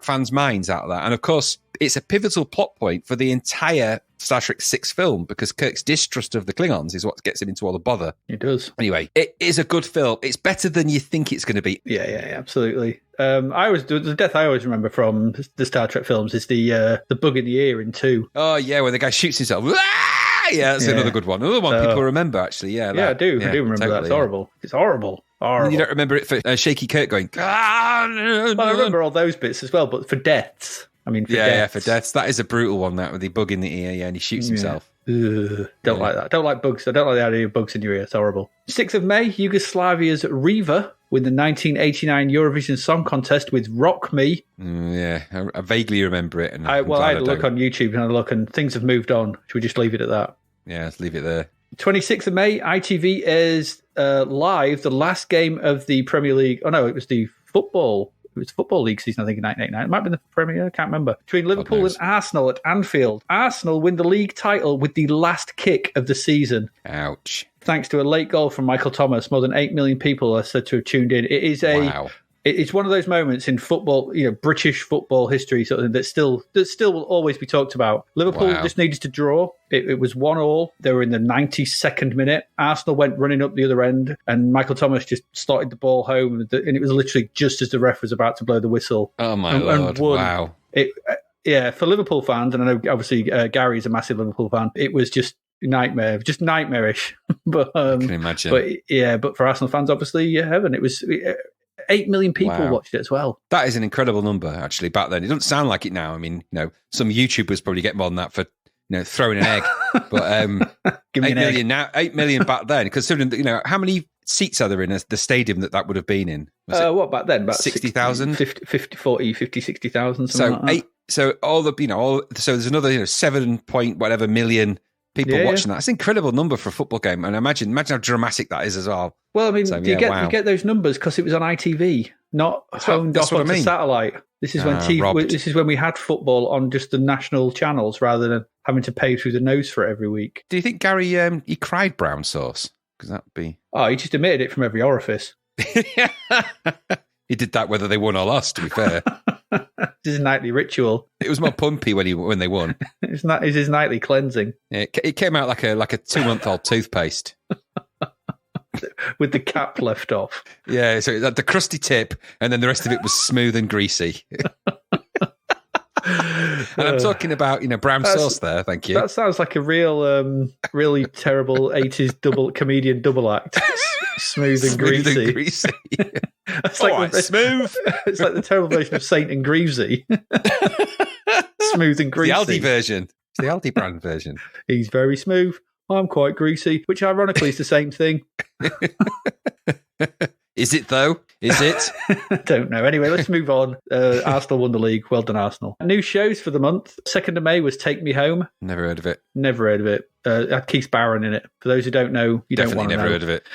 fans' minds out of that. And of course, it's a pivotal plot point for the entire Star Trek 6 film, because Kirk's distrust of the Klingons is what gets him into all the bother. It does. Anyway, it is a good film. It's better than you think it's going to be. Yeah, absolutely. The death I always remember from the Star Trek films is the bug in the ear in 2. Oh, yeah, where the guy shoots himself. Yeah, that's another good one. Another one people remember, actually. Yeah, I do remember totally, that. It's horrible. It's horrible. You don't remember it for Shaky Kirk going, Well, I remember all those bits as well, but for deaths. For deaths. That is a brutal one, that, with the bug in the ear, and he shoots himself. Don't like that. Don't like bugs. I don't like the idea of bugs in your ear. It's horrible. 6th of May, Yugoslavia's Riva win the 1989 Eurovision Song Contest with Rock Me. I vaguely remember it. And I had a look on YouTube and things have moved on. Should we just leave it at that? Yeah, let's leave it there. 26th of May, ITV airs live the last game of the Premier League. Oh, no, it was the football. It was Football League season, I think, in 1989. It might have been the Premier, I can't remember. Between Liverpool and Arsenal at Anfield. Arsenal win the league title with the last kick of the season. Ouch. Thanks to a late goal from Michael Thomas. More than 8 million people are said to have tuned in. It is It's one of those moments in football, British football history, sort of that still will always be talked about. Liverpool just needed to draw. It was 1-1. They were in the 92nd minute. Arsenal went running up the other end, and Michael Thomas just started the ball home, and it was literally just as the ref was about to blow the whistle. Oh my Lord! Wow. For Liverpool fans, and I know obviously Gary's a massive Liverpool fan. It was just nightmarish. But I can imagine. But for Arsenal fans, obviously, heaven. It was. 8 million people watched it as well. That is an incredible number, actually, back then. It doesn't sound like it now. I mean, some YouTubers probably get more than that for, throwing an egg. But 8 million now, 8 million back then, considering, how many seats are there in the stadium that would have been in? What back then? About 60,000? 50, 60,000, something like that. So so there's another, 7 point whatever million people watching that. It's an incredible number for a football game. And imagine how dramatic that is as well. Well, I mean, you get those numbers because it was on ITV, not honed off onto satellite. This is This is when we had football on just the national channels rather than having to pay through the nose for it every week. Do you think Gary he cried brown sauce? Because that'd be. Oh, he just emitted it from every orifice. He did that whether they won or lost. To be fair, it's his nightly ritual. It was more pumpy when they won. It's his nightly cleansing. Yeah, it came out like a 2-month-old toothpaste. With the cap left off. Yeah, so it had the crusty tip, and then the rest of it was smooth and greasy. And I'm talking about, brown sauce there, thank you. That sounds like a real, really terrible 80s comedian double act. Smooth and greasy. It's like smooth. It's like the terrible version of Saint and Greasy. Smooth and greasy. The Aldi version. It's the Aldi brand version. He's very smooth. I'm quite greasy, which ironically is the same thing. Is it, though? Is it? I don't know. Anyway, let's move on. Arsenal won the league. Well done, Arsenal. New shows for the month. 2nd of May was Take Me Home. Never heard of it. Never heard of it. Had Keith Barron in it. For those who don't know, you don't want to know. Definitely never heard of it.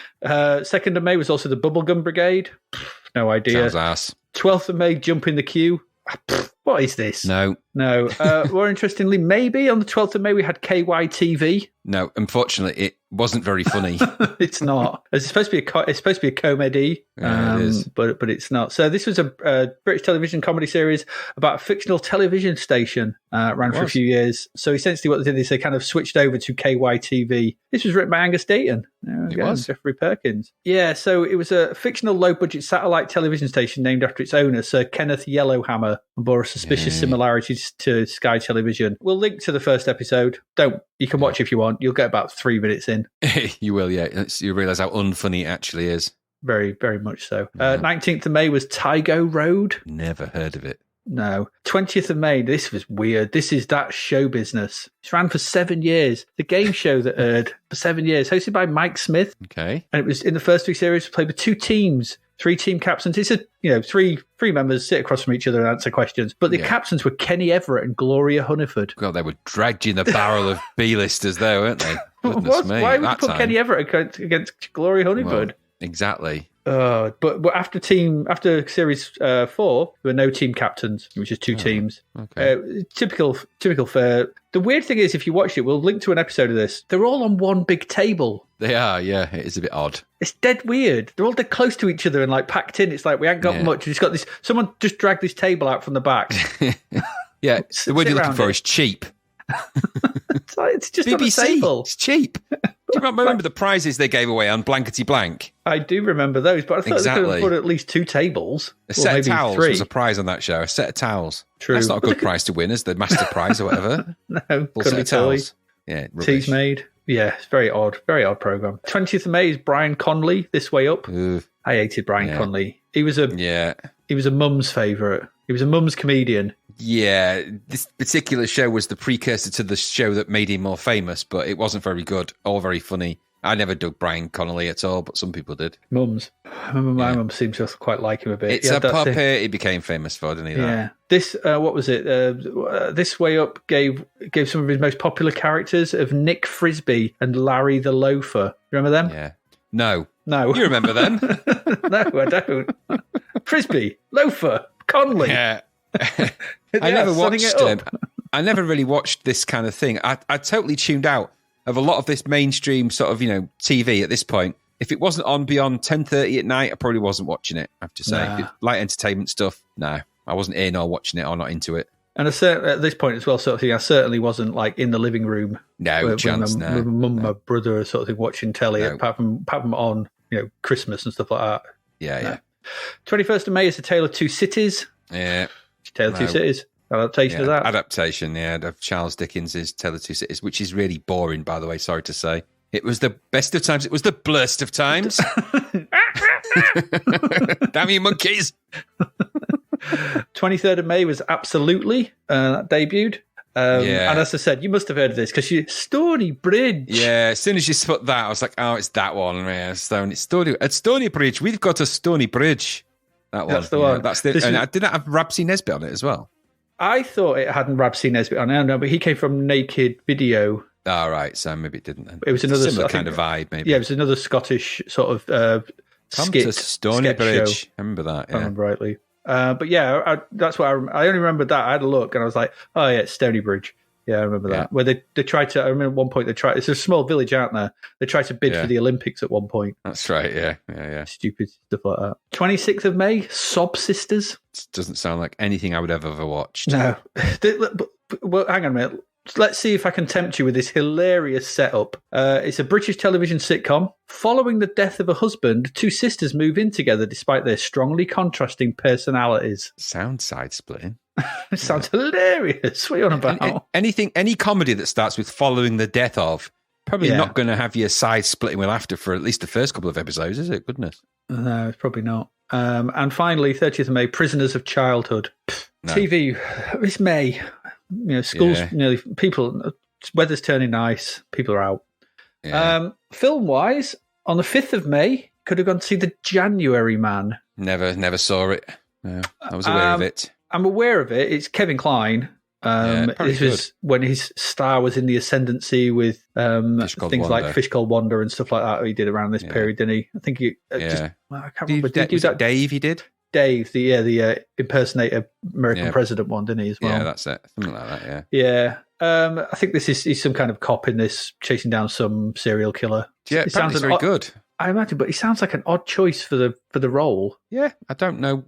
2nd of May was also the Bubblegum Brigade. No idea. Sounds ass. 12th of May, Jump in the Queue. What is this? No. More interestingly, maybe on the 12th of May, we had KYTV. No, unfortunately, it wasn't very funny. It's not. It's supposed to be a comedy, Yeah, it is. but it's not. So this was a British television comedy series about a fictional television station. Ran for a few years. So essentially, what they did is they kind of switched over to KYTV. This was written by Angus Dayton. It was Jeffrey Perkins. Yeah. So it was a fictional low-budget satellite television station named after its owner, Sir Kenneth Yellowhammer, and bore a suspicious similarities to Sky Television. We'll link to the first episode. You can watch if you want. You'll get about 3 minutes in. You will, yeah. You realise how unfunny it actually is. Very, very much so. 19th of May was Tygo Road. Never heard of it. No. 20th of May, this was weird. This is That Show Business. It ran for 7 years. The game show that aired for 7 years, hosted by Mike Smith. Okay. And it was in the first 3 series, played with 2 teams. 3 team captains. It's three members sit across from each other and answer questions. But the captains were Kenny Everett and Gloria Hunniford. God, they were dragged in the barrel of B-listers there, weren't they? Why would you put Kenny Everett against Gloria Hunniford? Well, exactly. But after series 4, there were no team captains. It was just 2 teams. Okay. Typical fare. The weird thing is, if you watch it, we'll link to an episode of this. They're all on one big table. They are, yeah. It is a bit odd. It's dead weird. They're all dead close to each other and like packed in. It's like we ain't got much. We just got this. Someone just dragged this table out from the back. Yeah, the word you're looking for is cheap. It's just BBC, on the table. It's cheap. Do you remember the prizes they gave away on Blankety Blank? I do remember those, but I thought they could have put at least 2 tables. A set of towels 3. was a prize on that show. A set of towels. True. That's not a good prize to win as the master prize or whatever. No, full set of towels. Yeah, rubbish. Teas made. Yeah, it's very odd program. 20th of May is Brian Conley, This Way Up. Ooh. I hated Brian Conley. He was a mum's favourite. He was a mum's comedian. Yeah, this particular show was the precursor to the show that made him more famous, but it wasn't very good or very funny. I never dug Brian Connolly at all, but some people did. Mums. I remember my mum seemed to quite like him a bit. It's a puppet he became famous for, didn't he? Yeah. This, what was it? This Way Up gave some of his most popular characters of Nick Frisbee and Larry the Loafer. Remember them? Yeah. No. You remember them? No, I don't. Frisbee, Loafer, Conley. Yeah. I never watched it. I never really watched this kind of thing. I totally tuned out of a lot of this mainstream sort of, TV at this point. If it wasn't on beyond 10:30 at night, I probably wasn't watching it, I have to say. Nah. Light entertainment stuff, no. I wasn't in or watching it or not into it. And at this point as well, sort of thing, I certainly wasn't like in the living room. No chance, with my mum, my brother, sort of thing, watching telly, apart from on, Christmas and stuff like that. Yeah. 21st of May is A Tale of Two Cities. Yeah. Tale of Two Cities. Adaptation of that. Adaptation, of Charles Dickens's Tale of Two Cities, which is really boring, by the way, sorry to say. It was the best of times. It was the blurst of times. Damn you monkeys. 23rd of May was Absolutely. That debuted. And as I said, you must have heard of this because Stony Bridge. Yeah, as soon as you put that, I was like, oh, it's that one. Yeah, at Stony Bridge, we've got a Stony Bridge. That one. That's the one. And did that have Rabsy Nesbitt on it as well? I thought it hadn't Rabsy Nesbitt on it. No, but he came from Naked Video. Oh, right. So maybe it didn't then. It was another similar kind of vibe, maybe. Yeah, it was another Scottish sort of skit. To Stony Bridge. Show, I remember that. If I remember rightly. But yeah, that's what I only remembered that. I had a look and I was like, oh yeah, it's Stony Bridge. Yeah, I remember that. Where they tried to, I remember at one point it's a small village out there. They tried to bid for the Olympics at one point. That's right, yeah. Stupid stuff like that. 26th of May, Sob Sisters. It doesn't sound like anything I would have ever watched. No. Well, hang on a minute. Let's see if I can tempt you with this hilarious setup. It's a British television sitcom. Following the death of a husband, 2 sisters move in together despite their strongly contrasting personalities. Sounds side-splitting. It sounds hilarious. What are you on about? Any comedy that starts with following the death of, probably not going to have your side splitting with laughter for at least the first couple of episodes, is it? Goodness. No, it's probably not. And finally, 30th of May, Prisoners of Childhood. No. TV, it's May. Schools nearly people. Weather's turning nice. People are out. Yeah. Film wise, on the 5th of May, could have gone to see The January Man. Never saw it. No, I was aware of it. I'm aware of it. It's Kevin Kline. This was when his star was in the ascendancy with things like Fish Called Wanda and stuff like that. He did around this period, didn't he? I think I can't remember. Did you do that? Dave, he did. Dave, the impersonator American president one, didn't he, as well? Yeah, that's it. Something like that, yeah. I think he's some kind of cop in this, chasing down some serial killer. Yeah, it sounds very good. I imagine, but he sounds like an odd choice for the role. Yeah, I don't know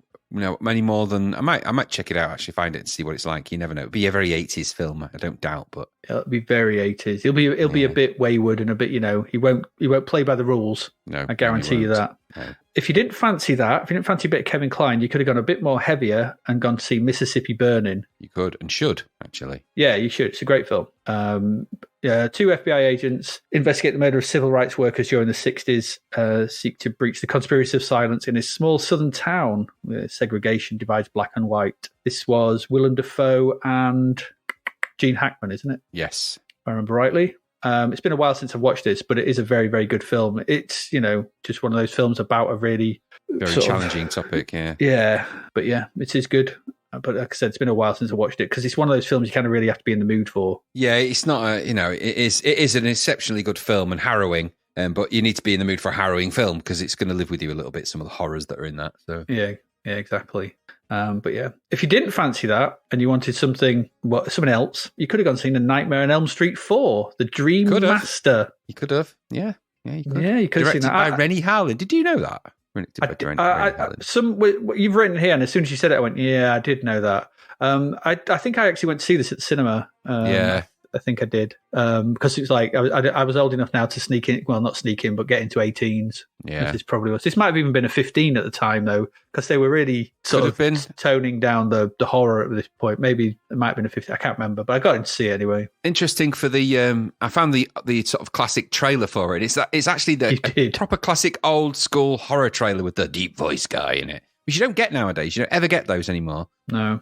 any more than I might check it out, actually find it and see what it's like. You never know. It'll be a very 80s film, I don't doubt, but it'll be very 80s. It'll be a bit wayward and a bit, he won't play by the rules. No, I guarantee you that. No. If you didn't fancy that, if you didn't fancy a bit of Kevin Kline, you could have gone a bit more heavier and gone to see Mississippi Burning. You could and should, actually. Yeah, you should. It's a great film. 2 FBI agents investigate the murder of civil rights workers during the 60s, seek to breach the conspiracy of silence in a small southern town where segregation divides black and white. This was Willem Dafoe and Gene Hackman, isn't it? Yes. If I remember rightly. It's been a while since I've watched this, but it is a very, very good film. It's, just one of those films about a really very challenging topic, yeah. Yeah, but it is good. But like I said, it's been a while since I watched it because it's one of those films you kind of really have to be in the mood for. Yeah, it's not it is an exceptionally good film and harrowing, but you need to be in the mood for a harrowing film because it's going to live with you a little bit, some of the horrors that are in that. So yeah, exactly. But if you didn't fancy that and you wanted something else, you could have gone and seen A Nightmare on Elm Street 4, The Dream Master. You could have, yeah, you could. Yeah, you could have seen that. Directed by Rennie Harlin. Did you know that? You've written here, and as soon as you said it, I went, yeah, I did know that. I think I actually went to see this at the cinema. I think I did. Because it's like I was old enough now to sneak in. Well, not sneak in, but get into 18s. Yeah, this probably was. This might have even been a 15 at the time, though, because they were really sort of toning down the horror at this point. Maybe it might have been a 15. I can't remember, but I got in to see it anyway. Interesting for the. I found the sort of classic trailer for it. It's actually the proper classic old school horror trailer with the deep voice guy in it, which you don't get nowadays. You don't ever get those anymore. No.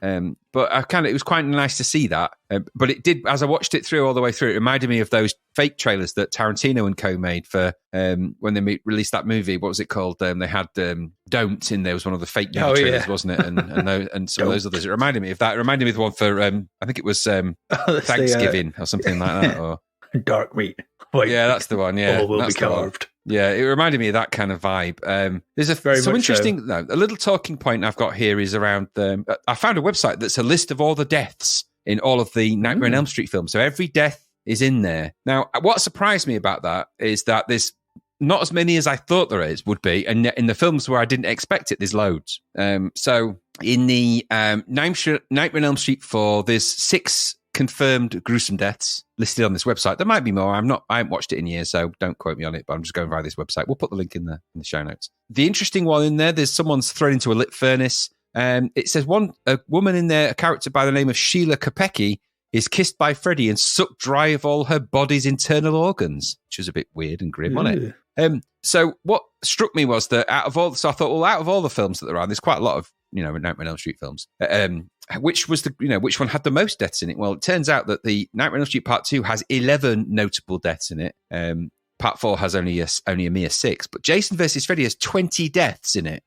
But it was quite nice to see that. But it did, as I watched it through all the way through, it reminded me of those fake trailers that Tarantino and co made for when they released that movie. What was it called? They had Don't in there, was one of the fake movie trailers, wasn't it? And some of those others. It reminded me of that. It reminded me of the one for, I think it was Thanksgiving or something like that. Or Dark Meat. Yeah, that's the one. Yeah, all will be carved. Yeah, it reminded me of that kind of vibe. There's some interesting, a little talking point I've got here is around I found a website that's a list of all the deaths in all of the Nightmare on Elm Street films. So every death is in there. Now, what surprised me about that is that there's not as many as I thought would be. And in the films where I didn't expect it, there's loads. So in the Nightmare on Elm Street 4, there's 6 confirmed gruesome deaths listed on this website. There might be more. I haven't watched it in years, so don't quote me on it, but I'm just going via this website. We'll put the link in the show notes. The interesting one in there's someone's thrown into a lit furnace. It says a woman in there, a character by the name of Sheila Kopecki, is kissed by Freddy and sucked dry of all her body's internal organs, which was a bit weird and grim, wasn't it? So what struck me was that out of all the films that there are, there's quite a lot of Nightmare on Elm Street films. Which one had the most deaths in it? Well, it turns out that the Nightmare on Elm Street Part 2 has 11 notable deaths in it. Part 4 has only a mere 6, but Jason vs. Freddy has 20 deaths in it,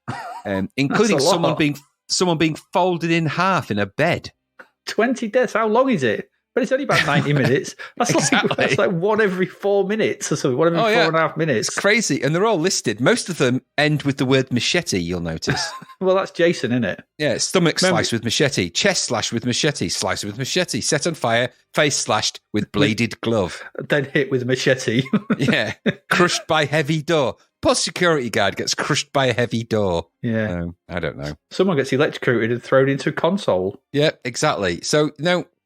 including someone being folded in half in a bed. 20 deaths? How long is it? But it's only about 90 minutes. That's, exactly. That's like one every 4 minutes or something. One every 4.5 minutes. It's crazy. And they're all listed. Most of them end with the word machete, you'll notice. Well, that's Jason, isn't it? Yeah, stomach sliced with machete, chest slashed with machete, sliced with machete, set on fire, face slashed with bladed glove. Then hit with machete. Yeah, crushed by heavy door. Poor security guard gets crushed by a heavy door. Yeah. I don't know. Someone gets electrocuted and thrown into a console. Yeah, exactly. So,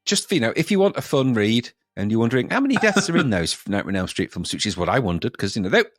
just if you want a fun read and you're wondering how many deaths are in those Nightmare on Elm Street films, which is what I wondered, because the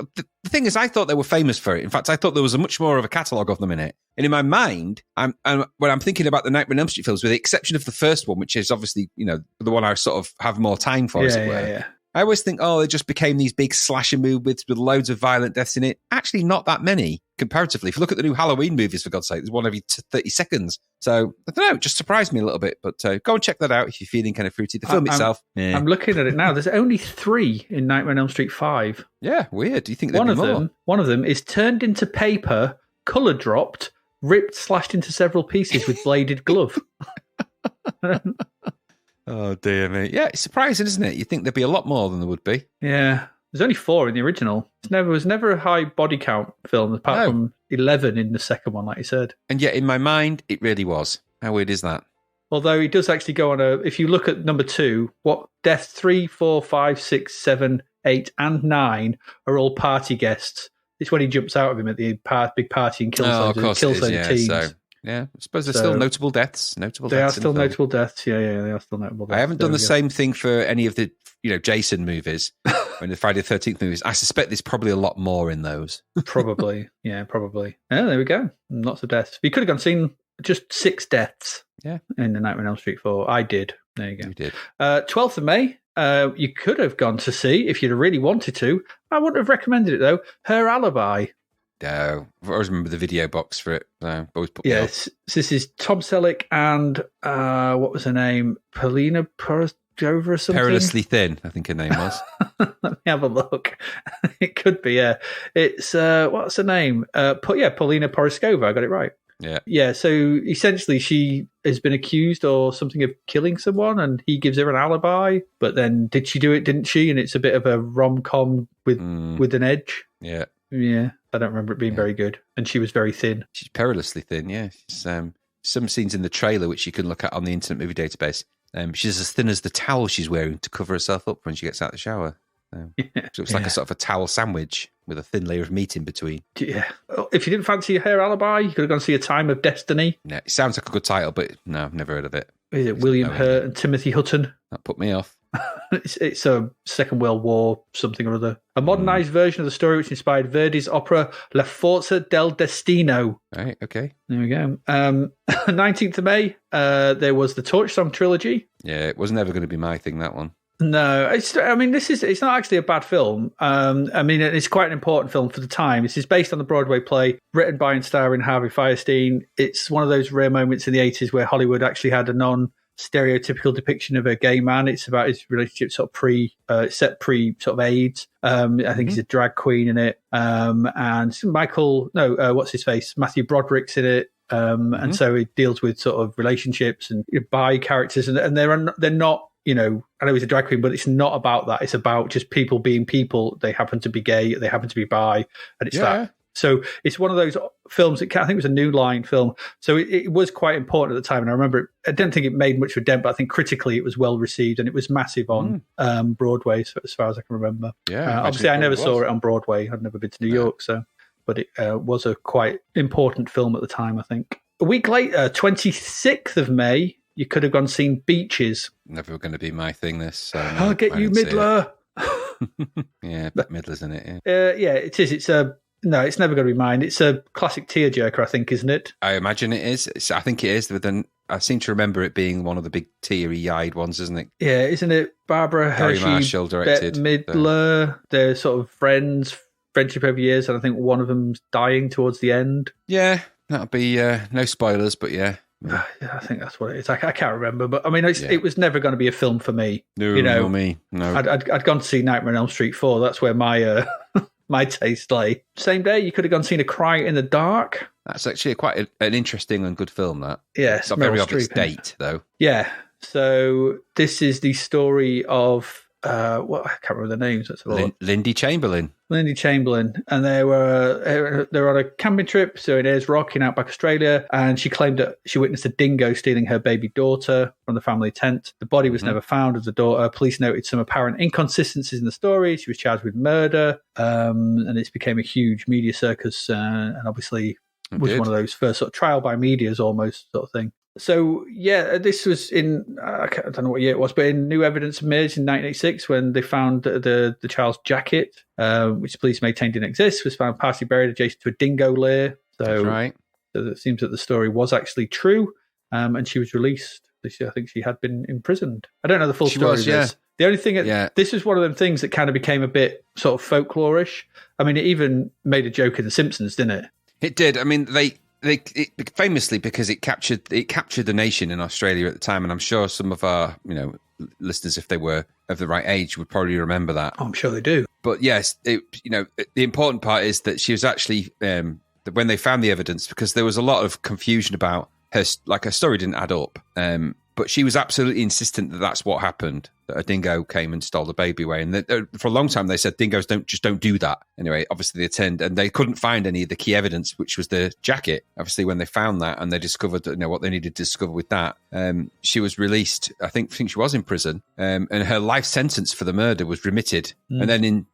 thing is, I thought they were famous for it. In fact, I thought there was a much more of a catalogue of them in it. And in my mind, when I'm thinking about the Nightmare on Elm Street films, with the exception of the first one, which is obviously the one I sort of have more time for, as it were. Yeah. I always think, it just became these big slasher movies with loads of violent deaths in it. Actually, not that many comparatively. If you look at the new Halloween movies, for God's sake, there's one every 30 seconds. So, I don't know, it just surprised me a little bit. But go and check that out if you're feeling kind of fruity. The film itself. I'm looking at it now. There's only 3 in Nightmare on Elm Street 5. Yeah, weird. Do you think there'd be more? One of them is turned into paper, colour dropped, ripped, slashed into several pieces with bladed glove. Oh, dear me. Yeah, it's surprising, isn't it? You'd think there'd be a lot more than there would be. Yeah. There's only 4 in the original. It was never a high body count film, apart from 11 in the second one, like you said. And yet, in my mind, it really was. How weird is that? Although he does actually go on if you look at number 2, what deaths 3, 4, 5, 6, 7, 8, and 9 are all party guests. It's when he jumps out of him at the big party and kills those teens. So, yeah, I suppose there's still notable deaths. They are still notable deaths. Yeah, they are still notable deaths. I haven't done the same thing for any of the Jason movies and the Friday the 13th movies. I suspect there's probably a lot more in those. Probably. Yeah, there we go. Lots of deaths. You could have gone seen just 6 deaths in the Nightmare on Elm Street 4. I did. There you go. You did. 12th of May, you could have gone to see, if you'd really wanted to. I wouldn't have recommended it, though. Her Alibi. No, I always remember the video box for it. So always put me off. Yes, this is Tom Selleck and what was her name? Paulina Porosova or something? Perilously Thin, I think her name was. Let me have a look. It could be, yeah. It's, what's her name? Paulina Porosova, I got it right. Yeah. Yeah, so essentially she has been accused or something of killing someone and he gives her an alibi, but then did she do it, didn't she? And it's a bit of a rom-com with an edge. Yeah. Yeah, I don't remember it being very good. And she was very thin. She's perilously thin, yeah. She's, some scenes in the trailer, which you can look at on the Internet Movie Database, she's as thin as the towel she's wearing to cover herself up when she gets out of the shower. So it's like a sort of a towel sandwich with a thin layer of meat in between. Yeah. If you didn't fancy Her Alibi, you could have gone to see A Time of Destiny. Yeah, it sounds like a good title, but no, I've never heard of it. Is it William Hurt and Timothy Hutton? That put me off. It's a Second World War something or other. A modernised version of the story which inspired Verdi's opera La Forza del Destino. Right, okay. There we go. 19th of May, there was the Torch Song trilogy. Yeah, it was never going to be my thing, that one. No, it's not actually a bad film. It's quite an important film for the time. This is based on the Broadway play, written by and starring Harvey Fierstein. It's one of those rare moments in the 80s where Hollywood actually had a non-stereotypical depiction of a gay man. It's about his relationship sort of pre AIDS. I think he's a drag queen in it. And what's his face? Matthew Broderick's in it. And so it deals with sort of relationships and bi characters, and they're not. I know he's a drag queen, but it's not about that. It's about just people being people. They happen to be gay. They happen to be bi. And it's that. So it's one of those films that I think it was a New Line film. So it was quite important at the time. And I remember, I don't think it made much of a dent, but I think critically it was well received and it was massive on Broadway, so as far as I can remember. Yeah. Obviously, I never saw it on Broadway. I'd never been to New York, but it was a quite important film at the time, I think. A week later, 26th of May, you could have gone seen Beaches. Never going to be my thing, this. So I'll get you, Midler. Yeah, Midler's in it, yeah, it is. No, it's never going to be mine. It's a classic tearjerker, I think, isn't it? I imagine it is. I think it is. But then I seem to remember it being one of the big teary-eyed ones, isn't it? Yeah, isn't it? Barbara Gary Hershey, Marshall directed. Bette Midler. They're sort of friendship over years, and I think one of them's dying towards the end. Yeah, that'll be no spoilers, but yeah. I think that's what it is. I can't remember, but I mean, it was never going to be a film for me. No, me. No. I'd gone to see Nightmare on Elm Street 4. That's where my my taste lay. Same day, you could have gone seen A Cry in the Dark. That's actually quite an interesting and good film, that. Yeah. It's not very of its date, though. Yeah. So this is the story of, I can't remember the names. Lindy Chamberlain. Lindy Chamberlain. And they were on a camping trip, so in Ayers Rock in outback Australia, and she claimed that she witnessed a dingo stealing her baby daughter from the family tent. The body was never found of the daughter. Police noted some apparent inconsistencies in the story. She was charged with murder, and it became a huge media circus, and obviously was one of those first sort of trial by medias almost sort of thing. So, yeah, this was in, I don't know what year it was, but in new evidence emerged in 1986 when they found the child's jacket, which police maintained didn't exist, was found partially buried adjacent to a dingo lair. So, that's right. So it seems that the story was actually true, and she was released. I think she had been imprisoned. I don't know the full story of this, The only thing, this is one of them things that kind of became a bit sort of folklorish. I mean, it even made a joke in The Simpsons, didn't it? It did. I mean, it famously, because it captured the nation in Australia at the time, and I'm sure some of our listeners, if they were of the right age, would probably remember that. Oh, I'm sure they do. But yes, the important part is that she was actually when they found the evidence, because there was a lot of confusion about her story didn't add up. But she was absolutely insistent that that's what happened, that a dingo came and stole the baby away. And for a long time, they said dingoes don't do that. Anyway, obviously they turned, and they couldn't find any of the key evidence, which was the jacket. Obviously, when they found that and they discovered what they needed to discover with that, she was released. I think she was in prison, and her life sentence for the murder was remitted. And then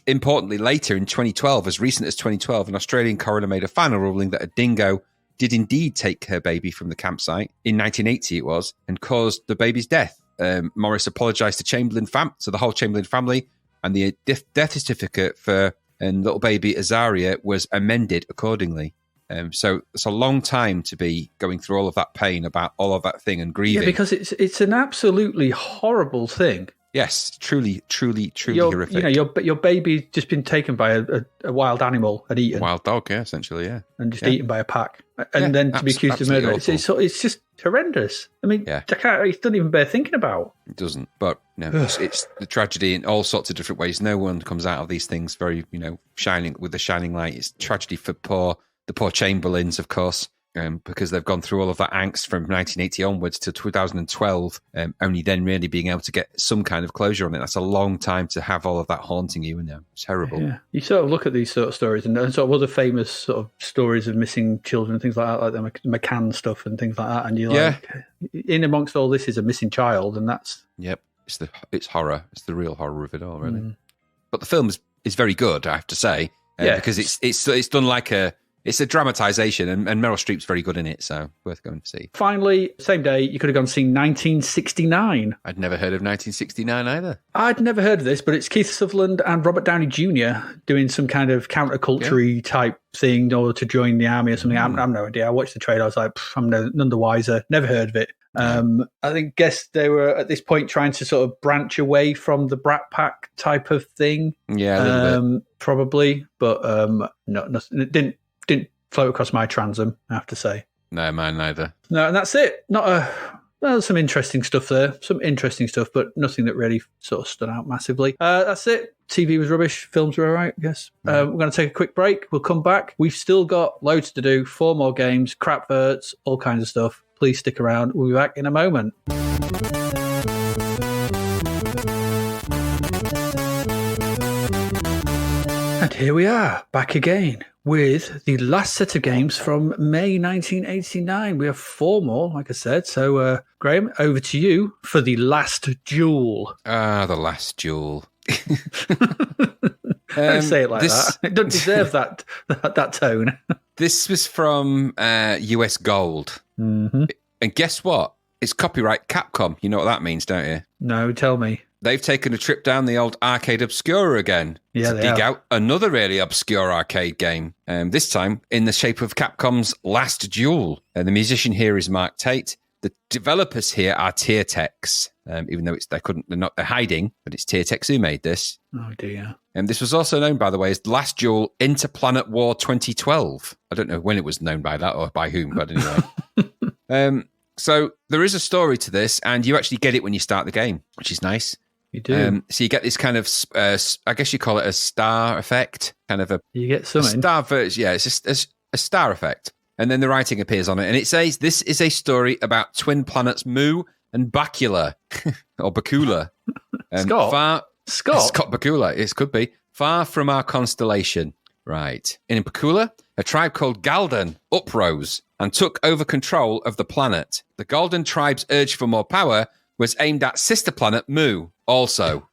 importantly, later in 2012, as recent as 2012, an Australian coroner made a final ruling that a dingo did indeed take her baby from the campsite in 1980, it was, and caused the baby's death. Morris apologised to to the whole Chamberlain family, and the death certificate for little baby Azaria was amended accordingly. So it's a long time to be going through all of that pain about all of that thing and grieving. Yeah, because it's an absolutely horrible thing. Yes, truly horrific. Your baby's just been taken by a wild animal and eaten. Wild dog, yeah, essentially, yeah. And just eaten by a pack. And then to be accused of murder. It's just horrendous. I mean, it doesn't even bear thinking about. It doesn't. But it's the tragedy in all sorts of different ways. No one comes out of these things very, shining with the shining light. It's tragedy for the poor Chamberlains, of course. Because they've gone through all of that angst from 1980 onwards to 2012, only then really being able to get some kind of closure on it. That's a long time to have all of that haunting you, and it's terrible. Yeah. You sort of look at these sort of stories and sort of other famous sort of stories of missing children and things like that, like the McCann stuff and things like that, and you're like, in amongst all this is a missing child, and that's... Yep, it's horror. It's the real horror of it all, really. But the film is very good, I have to say, because it's done like it's a dramatisation, and Meryl Streep's very good in it, so worth going to see. Finally, same day, you could have gone and seen 1969. I'd never heard of 1969 either. I'd never heard of this, but it's Keith Sutherland and Robert Downey Jr. doing some kind of counterculture type thing in order to join the army or something. I have no idea. I watched the trailer, I was like, I'm none the wiser. Never heard of it. I guess they were at this point trying to sort of branch away from the Brat Pack type of thing. Yeah, a little bit. Probably, but nothing. It didn't float across my transom, I have to say. No, mine neither. No, and that's it. Some interesting stuff there. Some interesting stuff, but nothing that really sort of stood out massively. That's it. TV was rubbish. Films were all right, I guess. We're going to take a quick break. We'll come back. We've still got loads to do. 4 more games, crap verts, all kinds of stuff. Please stick around. We'll be back in a moment. And here we are, back again with the last set of games from May 1989. We have 4 more, like I said. So, Graham, over to you for the last duel. The last duel. Don't say it like that. It doesn't deserve that tone. This was from US Gold. Mm-hmm. And guess what? It's copyright Capcom. You know what that means, don't you? No, tell me. They've taken a trip down the old Arcade Obscura again to dig out another really obscure arcade game, this time in the shape of Capcom's Last Duel. The musician here is Mark Tate. The developers here are Tiertex, even though they're hiding, but it's Tiertex who made this. Oh dear. And this was also known, by the way, as Last Duel Interplanet War 2012. I don't know when it was known by that or by whom, but anyway. So there is a story to this, and you actually get it when you start the game, which is nice. You do. So you get this kind of, I guess you call it a star effect, kind of You get something. It's just a star effect. And then the writing appears on it, and it says, this is a story about twin planets Mu and Bakula, or Bakula. Scott Bakula, it could be. Far from our constellation. Right. In Bakula, a tribe called Galdan uprose and took over control of the planet. The Galdan tribe's urge for more power was aimed at sister planet Mu, also.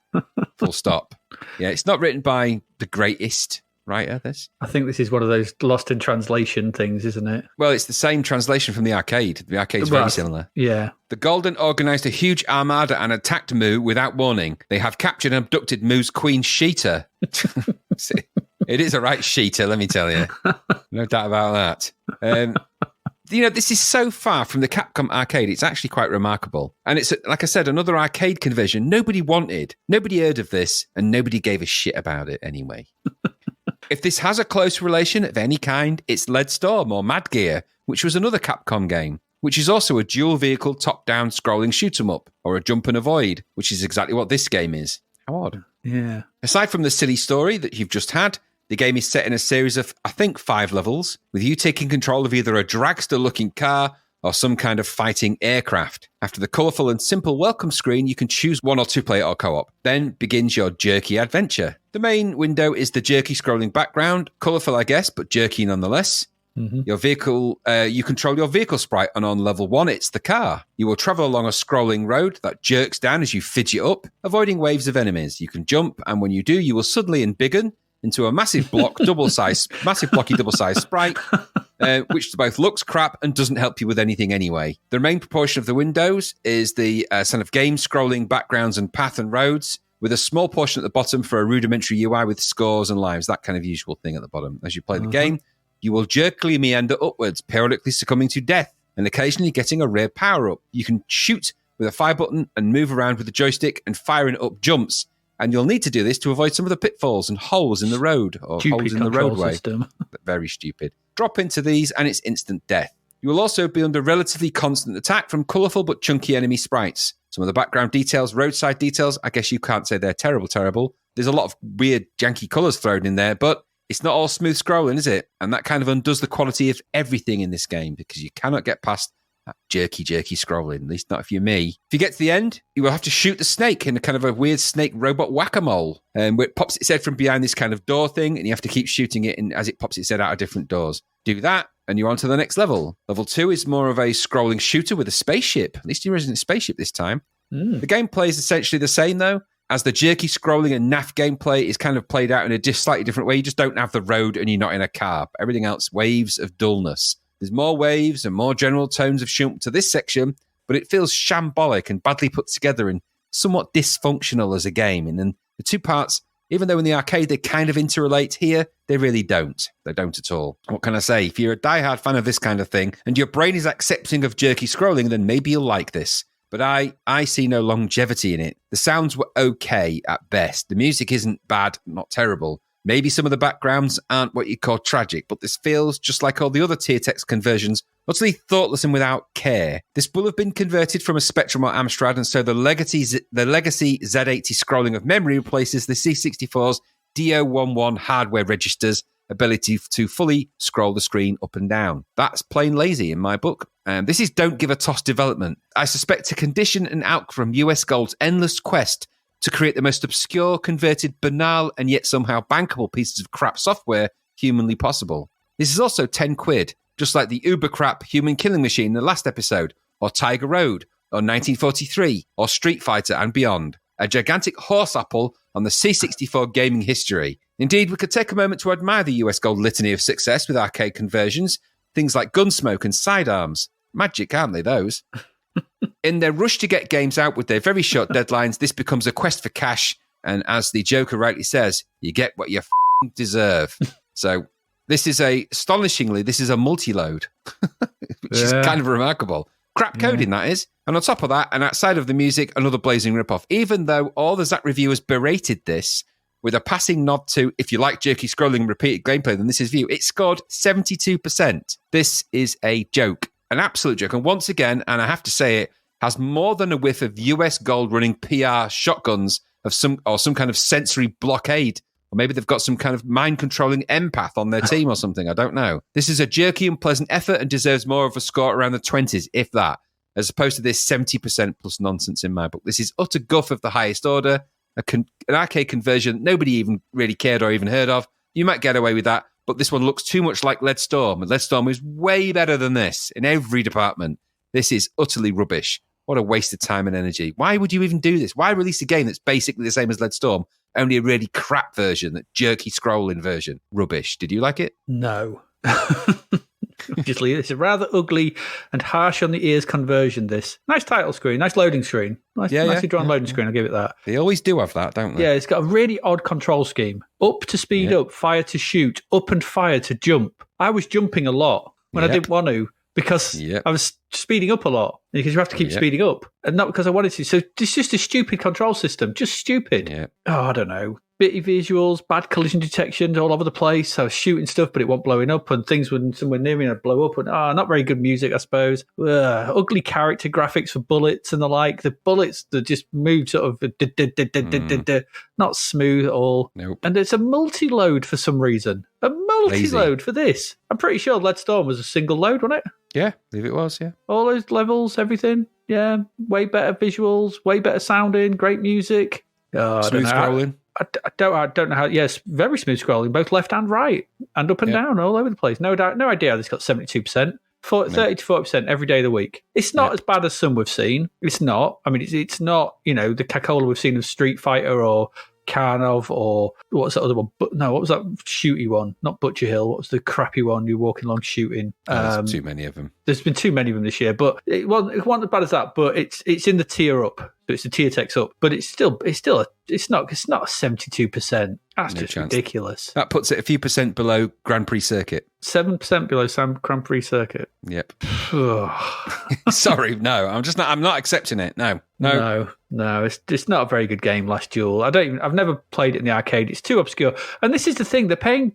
Full stop. Yeah, it's not written by the greatest writer, this. I think this is one of those lost in translation things, isn't it? Well, it's the same translation from the arcade. The arcade's very similar. Yeah. The Galdan organised a huge armada and attacked Mu without warning. They have captured and abducted Mu's queen, Sheeta. It is a right Sheeta, let me tell you. No doubt about that. This is so far from the Capcom arcade. It's actually quite remarkable. And it's, like I said, another arcade conversion nobody wanted. Nobody heard of this, and nobody gave a shit about it anyway. If this has a close relation of any kind, it's Lead Storm or Mad Gear, which was another Capcom game, which is also a dual vehicle top-down scrolling shoot-'em-up, or a jump and avoid, which is exactly what this game is. How odd. Yeah. Aside from the silly story that you've just had, the game is set in a series of, I think, 5 levels, with you taking control of either a dragster-looking car or some kind of fighting aircraft. After the colourful and simple welcome screen, you can choose 1 or 2 player or co-op. Then begins your jerky adventure. The main window is the jerky scrolling background, colourful, I guess, but jerky nonetheless. Mm-hmm. Your vehicle, you control your vehicle sprite, and on level 1, it's the car. You will travel along a scrolling road that jerks down as you fidget up, avoiding waves of enemies. You can jump, and when you do, you will suddenly embiggen into a massive blocky double-sized sprite, which both looks crap and doesn't help you with anything anyway. The main proportion of the windows is the kind of game scrolling backgrounds and path and roads, with a small portion at the bottom for a rudimentary UI with scores and lives, that kind of usual thing at the bottom. As you play the game, you will jerkily meander upwards, periodically succumbing to death, and occasionally getting a rare power-up. You can shoot with a fire button and move around with the joystick and firing up jumps. And you'll need to do this to avoid some of the pitfalls and holes in the road or stupid holes in the roadway. System. Very stupid. Drop into these and it's instant death. You will also be under relatively constant attack from colourful but chunky enemy sprites. Some of the background details, roadside details, I guess you can't say they're terrible. There's a lot of weird, janky colours thrown in there, but it's not all smooth scrolling, is it? And that kind of undoes the quality of everything in this game because you cannot get past that jerky scrolling, at least not if you're me. If you get to the end, you will have to shoot the snake in a kind of a weird snake robot whack-a-mole, where it pops its head from behind this kind of door thing, and you have to keep shooting it as it pops its head out of different doors. Do that, and you're on to the next level. Level 2 is more of a scrolling shooter with a spaceship. At least you're in a spaceship this time. The gameplay is essentially the same, though, as the jerky scrolling and naff gameplay is kind of played out in a slightly different way. You just don't have the road and you're not in a car. But everything else, waves of dullness. There's more waves and more general tones of shump to this section, but it feels shambolic and badly put together and somewhat dysfunctional as a game. And then the 2 parts, even though in the arcade they kind of interrelate, here they really don't. They don't at all. What can I say? If you're a diehard fan of this kind of thing and your brain is accepting of jerky scrolling, then maybe you'll like this. But I see no longevity in it. The sounds were okay at best. The music isn't bad, not terrible. Maybe some of the backgrounds aren't what you'd call tragic, but this feels just like all the other tier text conversions, utterly thoughtless and without care. This will have been converted from a Spectrum or Amstrad, and so the legacy Z80 scrolling of memory replaces the C64's D011 hardware register's ability to fully scroll the screen up and down. That's plain lazy in my book. This is don't give a toss development. I suspect a condition and outcome from US Gold's endless quest to create the most obscure, converted, banal, and yet somehow bankable pieces of crap software humanly possible. This is also 10 quid, just like the uber crap Human Killing Machine in the last episode, or Tiger Road, or 1943, or Street Fighter and beyond. A gigantic horse apple on the C64 gaming history. Indeed, we could take a moment to admire the US Gold litany of success with arcade conversions, things like Gunsmoke and Sidearms. Magic, aren't they, those? In their rush to get games out with their very short deadlines, this becomes a quest for cash, and as the Joker rightly says, you get what you deserve. So this is astonishingly, this is a multi-load, which is kind of remarkable. Crap coding, that is. And on top of that, and outside of the music, another blazing ripoff. Even though all the Zap reviewers berated this, with a passing nod to, if you like jerky scrolling and repeated gameplay, then this is for you. It scored 72%. This is a joke. An absolute joke. And once again, and I have to say it, has more than a whiff of US Gold running PR shotguns of some kind of sensory blockade. Or maybe they've got some kind of mind-controlling empath on their team or something. I don't know. This is a jerky, unpleasant effort and deserves more of a score around the 20s, if that, as opposed to this 70% plus nonsense in my book. This is utter guff of the highest order, an arcade conversion nobody even really cared or even heard of. You might get away with that, but this one looks too much like Lead Storm, and Lead Storm is way better than this in every department. This is utterly rubbish. What a waste of time and energy. Why would you even do this? Why release a game that's basically the same as Lead Storm, only a really crap version, that jerky scrolling version? Rubbish. Did you like it? No. Obviously, it's a rather ugly and harsh on the ears conversion, this. Nice title screen, nice loading screen. Nicely drawn loading screen, I'll give it that. They always do have that, don't they? Yeah, it's got a really odd control scheme. Up to speed up, fire to shoot, up and fire to jump. I was jumping a lot when I didn't want to. because Yep. I was speeding up a lot because you have to keep Yep. speeding up and not because I wanted to. So it's just a stupid control system, just stupid. Yeah. Oh, I don't know. Bitty visuals, bad collision detection all over the place. I was shooting stuff, but it wasn't blowing up, and things were somewhere near me and I'd blow up. And not very good music, I suppose. Ugly character graphics for bullets and the like. The bullets that just move sort of not smooth at all. Nope. And it's a multi-load for some reason. A multi-load for this. I'm pretty sure Lead Storm was a single load, wasn't it? Yeah, I believe it was, yeah. All those levels, everything. Yeah, way better visuals, way better sounding, great music. Smooth scrolling. I don't know how. Yes, very smooth scrolling, both left and right, and up and down, all over the place. No doubt, no idea how this got 72%, 30 to 40% every day of the week. It's not as bad as some we've seen. It's not. I mean, it's not. The Cacola we've seen of Street Fighter or Karnov or what's that other one? No, what was that shooty one? Not Butcher Hill. What was the crappy one you're walking along shooting? There's too many of them. There's been too many of them this year, but it wasn't as bad as that. But it's in the tier up, so it's the tier text up. But it's not a 72%. That's No just chance. ridiculous. That puts it a few percent below Grand Prix Circuit. 7% below Sam Grand Prix Circuit. Yep. Sorry, no. I'm not accepting it. No. It's not a very good game. Last Duel. I've never played it in the arcade. It's too obscure. And this is the thing.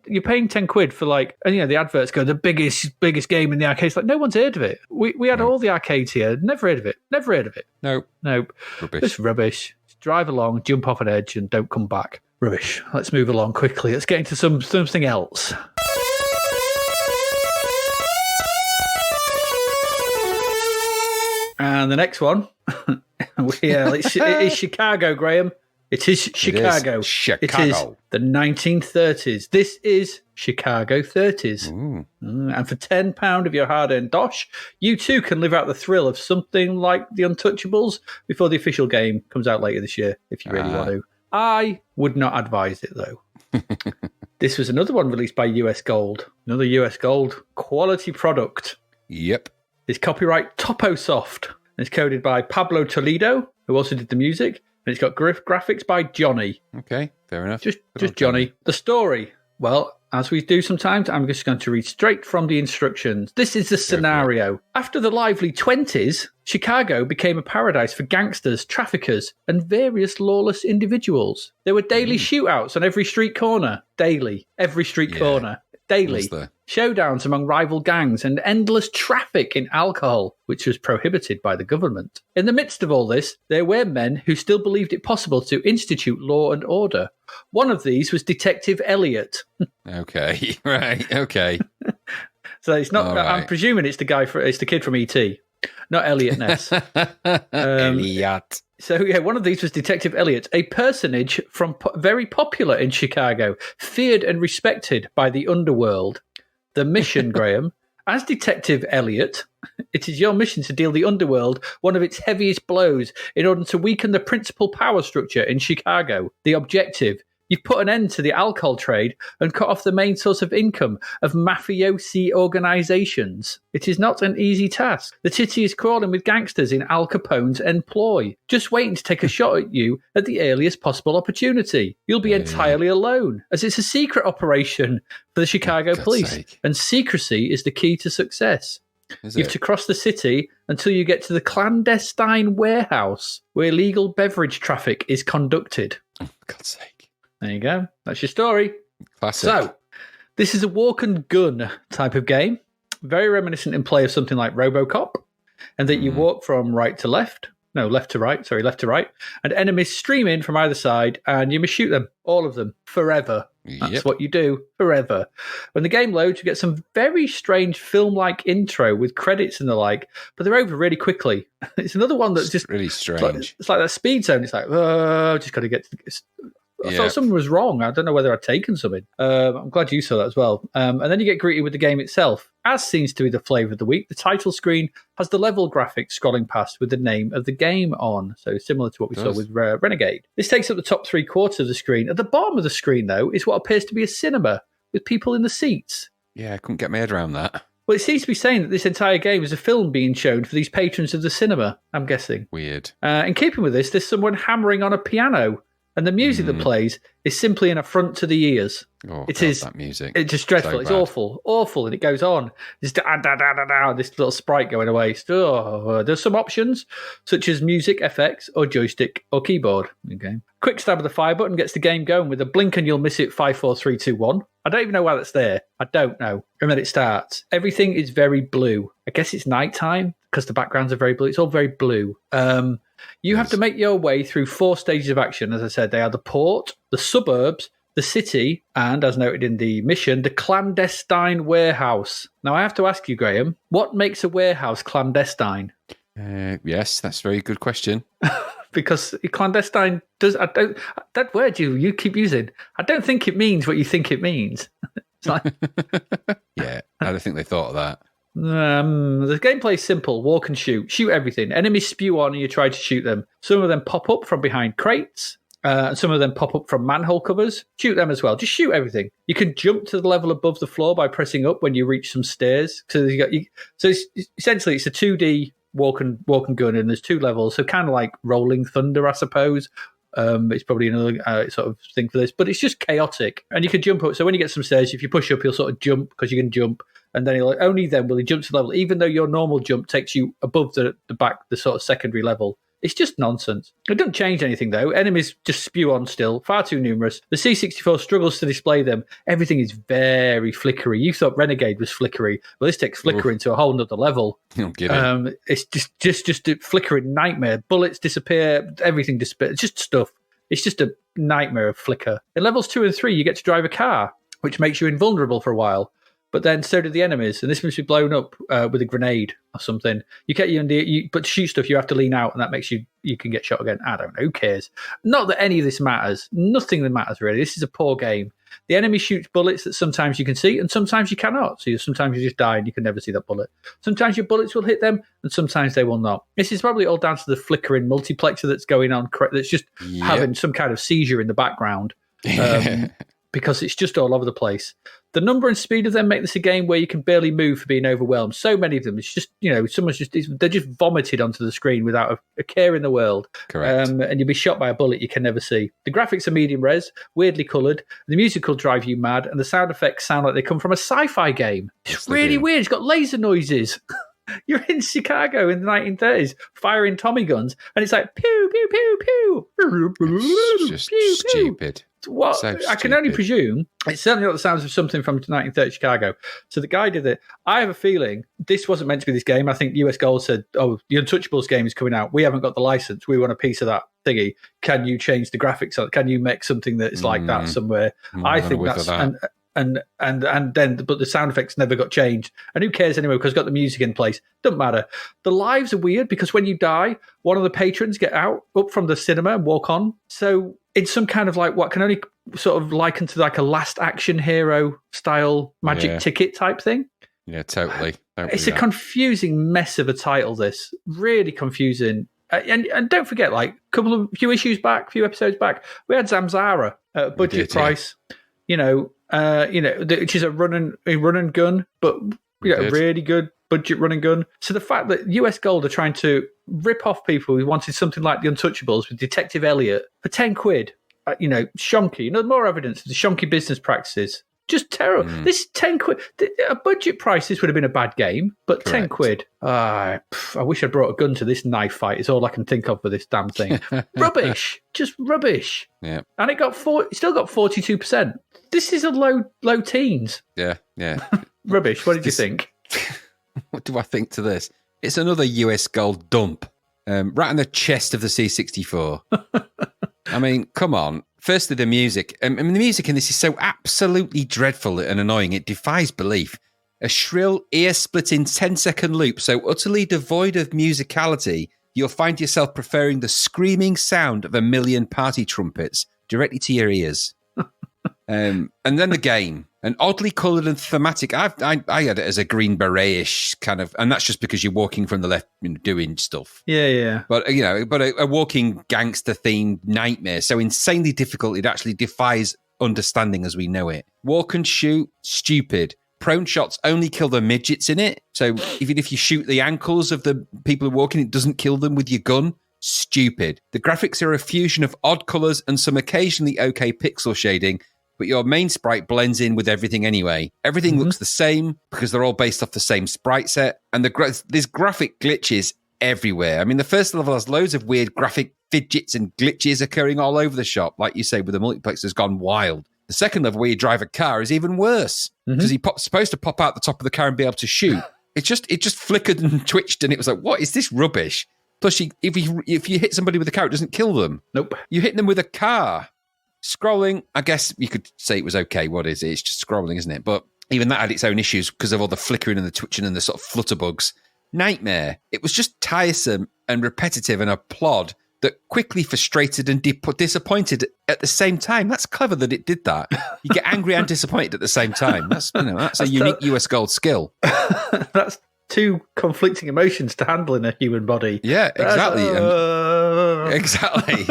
You're paying 10 quid for and the adverts go the biggest game in the arcade. It's like no one's heard of it. We had all the arcades here. Never heard of it. Nope. Rubbish. It's rubbish. Just drive along, jump off an edge, and don't come back. Rubbish. Let's move along quickly. Let's get into something else. And the next one, it is Chicago, Graham. It is Chicago. It is Chicago. It is the 1930s. This is Chicago 30s. And for £10 of your hard-earned dosh, you too can live out the thrill of something like The Untouchables before the official game comes out later this year, if you really want to. I would not advise it, though. This was another one released by US Gold. Another US Gold quality product. Yep. It's copyright Toposoft. And it's coded by Pablo Toledo, who also did the music. And it's got graphics by Johnny. Okay, fair enough. Just Johnny. The story. Well, as we do sometimes, I'm just going to read straight from the instructions. This is the scenario. After the lively 20s, Chicago became a paradise for gangsters, traffickers, and various lawless individuals. There were daily shootouts on every street corner. Daily. Every street corner. Daily. Showdowns among rival gangs and endless traffic in alcohol, which was prohibited by the government. In the midst of all this, there were men who still believed it possible to institute law and order. One of these was Detective Elliot. Okay, right, okay. So it's not. Right. I'm presuming it's the kid from E.T., not Elliot Ness. Elliot. So yeah, one of these was Detective Elliot, a personage very popular in Chicago, feared and respected by the underworld. The mission, Graham, as Detective Elliot, it is your mission to deal the underworld one of its heaviest blows in order to weaken the principal power structure in Chicago. The objective: you've put an end to the alcohol trade and cut off the main source of income of mafiosi organizations. It is not an easy task. The city is crawling with gangsters in Al Capone's employ, just waiting to take a shot at you at the earliest possible opportunity. You'll be entirely alone, as it's a secret operation for the Chicago police, and secrecy is the key to success. You have to cross the city until you get to the clandestine warehouse where illegal beverage traffic is conducted. Oh, for God's sake. There you go. That's your story. Classic. So, this is a walk and gun type of game. Very reminiscent in play of something like RoboCop, and that you walk from left to right, and enemies stream in from either side, and you must shoot them, all of them, forever. That's what you do, forever. When the game loads, you get some very strange film-like intro with credits and the like, but they're over really quickly. It's another one that's just really strange. It's like that Speedzone. It's like, oh, just got to get to the... I thought something was wrong. I don't know whether I'd taken something. I'm glad you saw that as well. And then you get greeted with the game itself. As seems to be the flavour of the week, the title screen has the level graphics scrolling past with the name of the game on. So similar to what we saw with Renegade. This takes up the top 3/4 of the screen. At the bottom of the screen, though, is what appears to be a cinema with people in the seats. Yeah, I couldn't get my head around that. Well, it seems to be saying that this entire game is a film being shown for these patrons of the cinema, I'm guessing. Weird. In keeping with this, there's someone hammering on a piano And the music that plays is simply an affront to the ears. Oh, it God, is that music. It's just dreadful. So it's bad. awful, and it goes on. This this little sprite going away. There's some options such as music, FX, or joystick or keyboard. Okay. Quick stab of the fire button gets the game going with a blink and you'll miss it. 5, 4, 3, 2, 1. I don't even know why that's there. I don't know. And then it starts. Everything is very blue. I guess it's nighttime because the backgrounds are very blue. It's all very blue. You have to make your way through 4 stages of action. As I said, they are the port, the suburbs, the city, and, as noted in the mission, the clandestine warehouse. Now, I have to ask you, Graham, what makes a warehouse clandestine? Yes, that's a very good question. Because clandestine does... that word you keep using, I don't think it means what you think it means. It's like... Yeah, I don't think they thought of that. The gameplay is simple. Walk and shoot. Shoot everything. Enemies spew on and you try to shoot them. Some of them pop up from behind crates. Some of them pop up from manhole covers. Shoot them as well. Just shoot everything. You can jump to the level above the floor by pressing up when you reach some stairs. So essentially it's a 2D walk and gun, and there's 2 levels. So kind of like Rolling Thunder, I suppose. It's probably another sort of thing for this, but it's just chaotic. And you can jump up. So when you get some stairs, if you push up, you'll sort of jump because you can jump. And then only then will he jump to the level, even though your normal jump takes you above the sort of secondary level. It's just nonsense. It doesn't change anything, though. Enemies just spew on still, far too numerous. The C64 struggles to display them. Everything is very flickery. You thought Renegade was flickery. Well, this takes flickering to a whole nother level. It's just a flickering nightmare. Bullets disappear. Everything disappears. It's just stuff. It's just a nightmare of flicker. In levels 2 and 3, you get to drive a car, which makes you invulnerable for a while. But then so do the enemies, and this must be blown up with a grenade or something. But to shoot stuff, you have to lean out, and that makes you can get shot again. I don't know. Who cares? Not that any of this matters. Nothing that matters, really. This is a poor game. The enemy shoots bullets that sometimes you can see, and sometimes you cannot. So sometimes you just die, and you can never see that bullet. Sometimes your bullets will hit them, and sometimes they will not. This is probably all down to the flickering multiplexer that's going on, that's just having some kind of seizure in the background. Because it's just all over the place. The number and speed of them make this a game where you can barely move for being overwhelmed. So many of them, it's just, they're just vomited onto the screen without a care in the world. Correct. And you'll be shot by a bullet you can never see. The graphics are medium res, weirdly coloured. The music will drive you mad, and the sound effects sound like they come from a sci-fi game. It's really weird. It's got laser noises. You're in Chicago in the 1930s firing Tommy guns, and it's like pew, pew, pew, pew. It's just pew, stupid. What So I can only presume, it's certainly not the sounds of something from 1930 Chicago. So the guy did it. I have a feeling this wasn't meant to be this game. I think US Gold said, "Oh, the Untouchables game is coming out. We haven't got the license. We want a piece of that thingy. Can you change the graphics? Can you make something that's like that somewhere?" I think that's and then but the sound effects never got changed, and who cares anyway because it's got the music in place. Doesn't matter. The lives are weird because when you die, one of the patrons get up from the cinema and walk on. So it's some kind of like what can only sort of liken to like a Last Action Hero style magic ticket type thing. Yeah, totally. It's a confusing mess of a title. This really confusing. And don't forget, like a few episodes back, we had Zamzara at a budget price. Which is a run and gun, but a really good budget run and gun. So the fact that US Gold are trying to rip off people who wanted something like The Untouchables with Detective Elliot for £10, shonky. More evidence of the shonky business practices. Just terrible. This £10, a budget price, this would have been a bad game, but Correct. £10. I wish I brought a gun to this knife fight. It's all I can think of for this damn thing. Rubbish. Just rubbish. Yeah. And it still got 42%. This is a low teens. Yeah. Rubbish. What did you think? What do I think to this? It's another US Gold dump. Right in the chest of the C64. I mean, come on. Firstly, the music. The music in this is so absolutely dreadful and annoying. It defies belief. A shrill, ear-splitting 10-second loop so utterly devoid of musicality, you'll find yourself preferring the screaming sound of a million party trumpets directly to your ears. And then the game. An oddly coloured and thematic. I had it as a Green Beret-ish kind of, and that's just because you're walking from the left, doing stuff. Yeah. But a walking gangster-themed nightmare, so insanely difficult it actually defies understanding as we know it. Walk and shoot, stupid. Prone shots only kill the midgets in it, so even if you shoot the ankles of the people who are walking, it doesn't kill them with your gun. stupid. The graphics are a fusion of odd colours and some occasionally okay pixel shading, but your main sprite blends in with everything anyway. Everything looks the same because they're all based off the same sprite set, and there's graphic glitches everywhere. I mean, the first level has loads of weird graphic fidgets and glitches occurring all over the shop, like you say, with the multiplex has gone wild. The second level, where you drive a car, is even worse because he's supposed to pop out the top of the car and be able to shoot. It just flickered and twitched, and it was like, what is this rubbish? Plus, if you hit somebody with a car, it doesn't kill them. Nope. You hit them with a car. Scrolling, I guess you could say it was okay. What is it? It's just scrolling, isn't it? But even that had its own issues because of all the flickering and the twitching and the sort of flutter bugs. Nightmare. It was just tiresome and repetitive and a plod that quickly frustrated and disappointed at the same time. That's clever that it did that. You get angry and disappointed at the same time. That's a unique US Gold skill. That's two conflicting emotions to handle in a human body. Yeah, exactly. Exactly.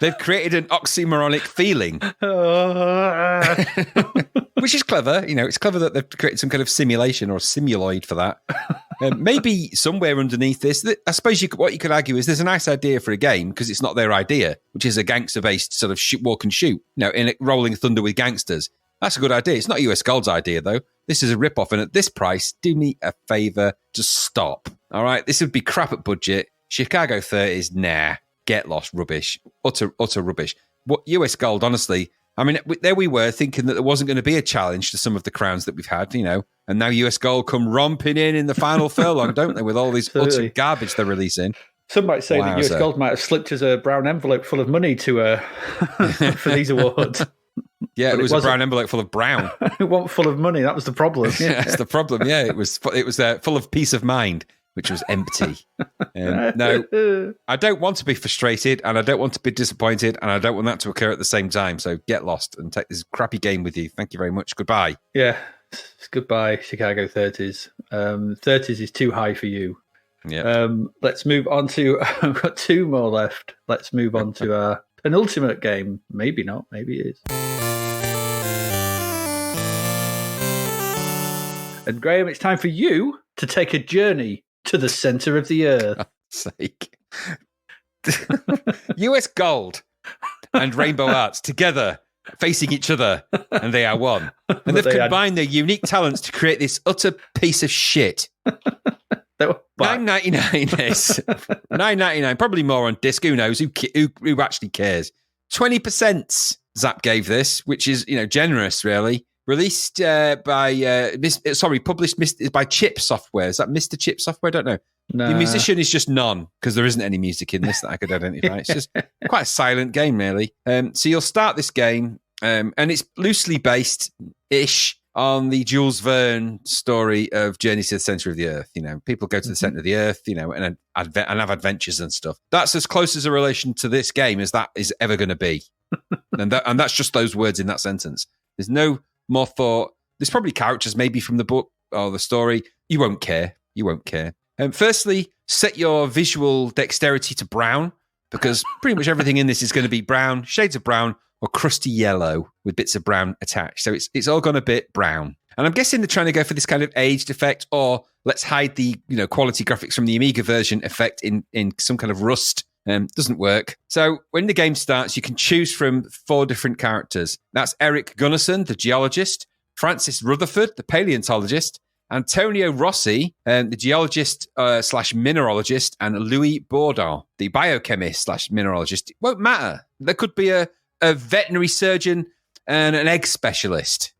They've created an oxymoronic feeling. Which is clever. It's clever that they've created some kind of simulation or simuloid for that. Maybe somewhere underneath this, I suppose what you could argue is there's a nice idea for a game because it's not their idea, which is a gangster-based sort of walk and shoot, in Rolling Thunder with gangsters. That's a good idea. It's not US Gold's idea, though. This is a rip-off, and at this price, do me a favour, just stop. All right? This would be crap at budget. Chicago 30s, nah. Get lost, rubbish. Utter rubbish. What US Gold, honestly, I mean, there we were thinking that there wasn't going to be a challenge to some of the crowns that we've had, and now US Gold come romping in the final furlong, don't they, with all these utter garbage they're releasing. Some might say that US Gold might have slipped us a brown envelope full of money to for these awards. Yeah, it was a brown envelope full of brown. It wasn't full of money. That was the problem. Yeah, that's the problem. Yeah, it was full of peace of mind, which was empty. No, I don't want to be frustrated, and I don't want to be disappointed, and I don't want that to occur at the same time. So get lost and take this crappy game with you. Thank you very much. Goodbye. Yeah, goodbye, Chicago 30s. 30s is too high for you. Yeah. Let's move on to. I've got two more left. Let's move on to our penultimate game. Maybe not. Maybe it is. And Graham, it's time for you to take a journey to the centre of the earth. For God's sake. US Gold and Rainbow Arts together, facing each other, and they are one. And they've combined their unique talents to create this utter piece of shit. $9.99 this. $9.99, probably more on disc. Who knows? Who actually cares? 20% Zapped gave this, which is generous, really. Released published by Chip Software. Is that Mr. Chip Software? I don't know. No. The musician is just none, because there isn't any music in this that I could identify. It's just quite a silent game, really. So you'll start this game, and it's loosely based-ish on the Jules Verne story of Journeys to the Centre of the Earth. People go to the centre of the Earth, and have adventures and stuff. That's as close as a relation to this game as that is ever going to be. and that's just those words in that sentence. There's no more thought. There's probably characters maybe from the book or the story. You won't care. Firstly, set your visual dexterity to brown, because pretty much everything in this is going to be brown, shades of brown, or crusty yellow with bits of brown attached. So it's all gone a bit brown. And I'm guessing they're trying to go for this kind of aged effect, or let's hide the quality graphics from the Amiga version effect in some kind of rust. Doesn't work. So when the game starts, you can choose from 4 different characters. That's Eric Gunnarsson, the geologist, Francis Rutherford, the paleontologist, Antonio Rossi, the geologist / mineralogist, and Louis Bourdon, the biochemist / mineralogist. It won't matter. There could be a veterinary surgeon and an egg specialist.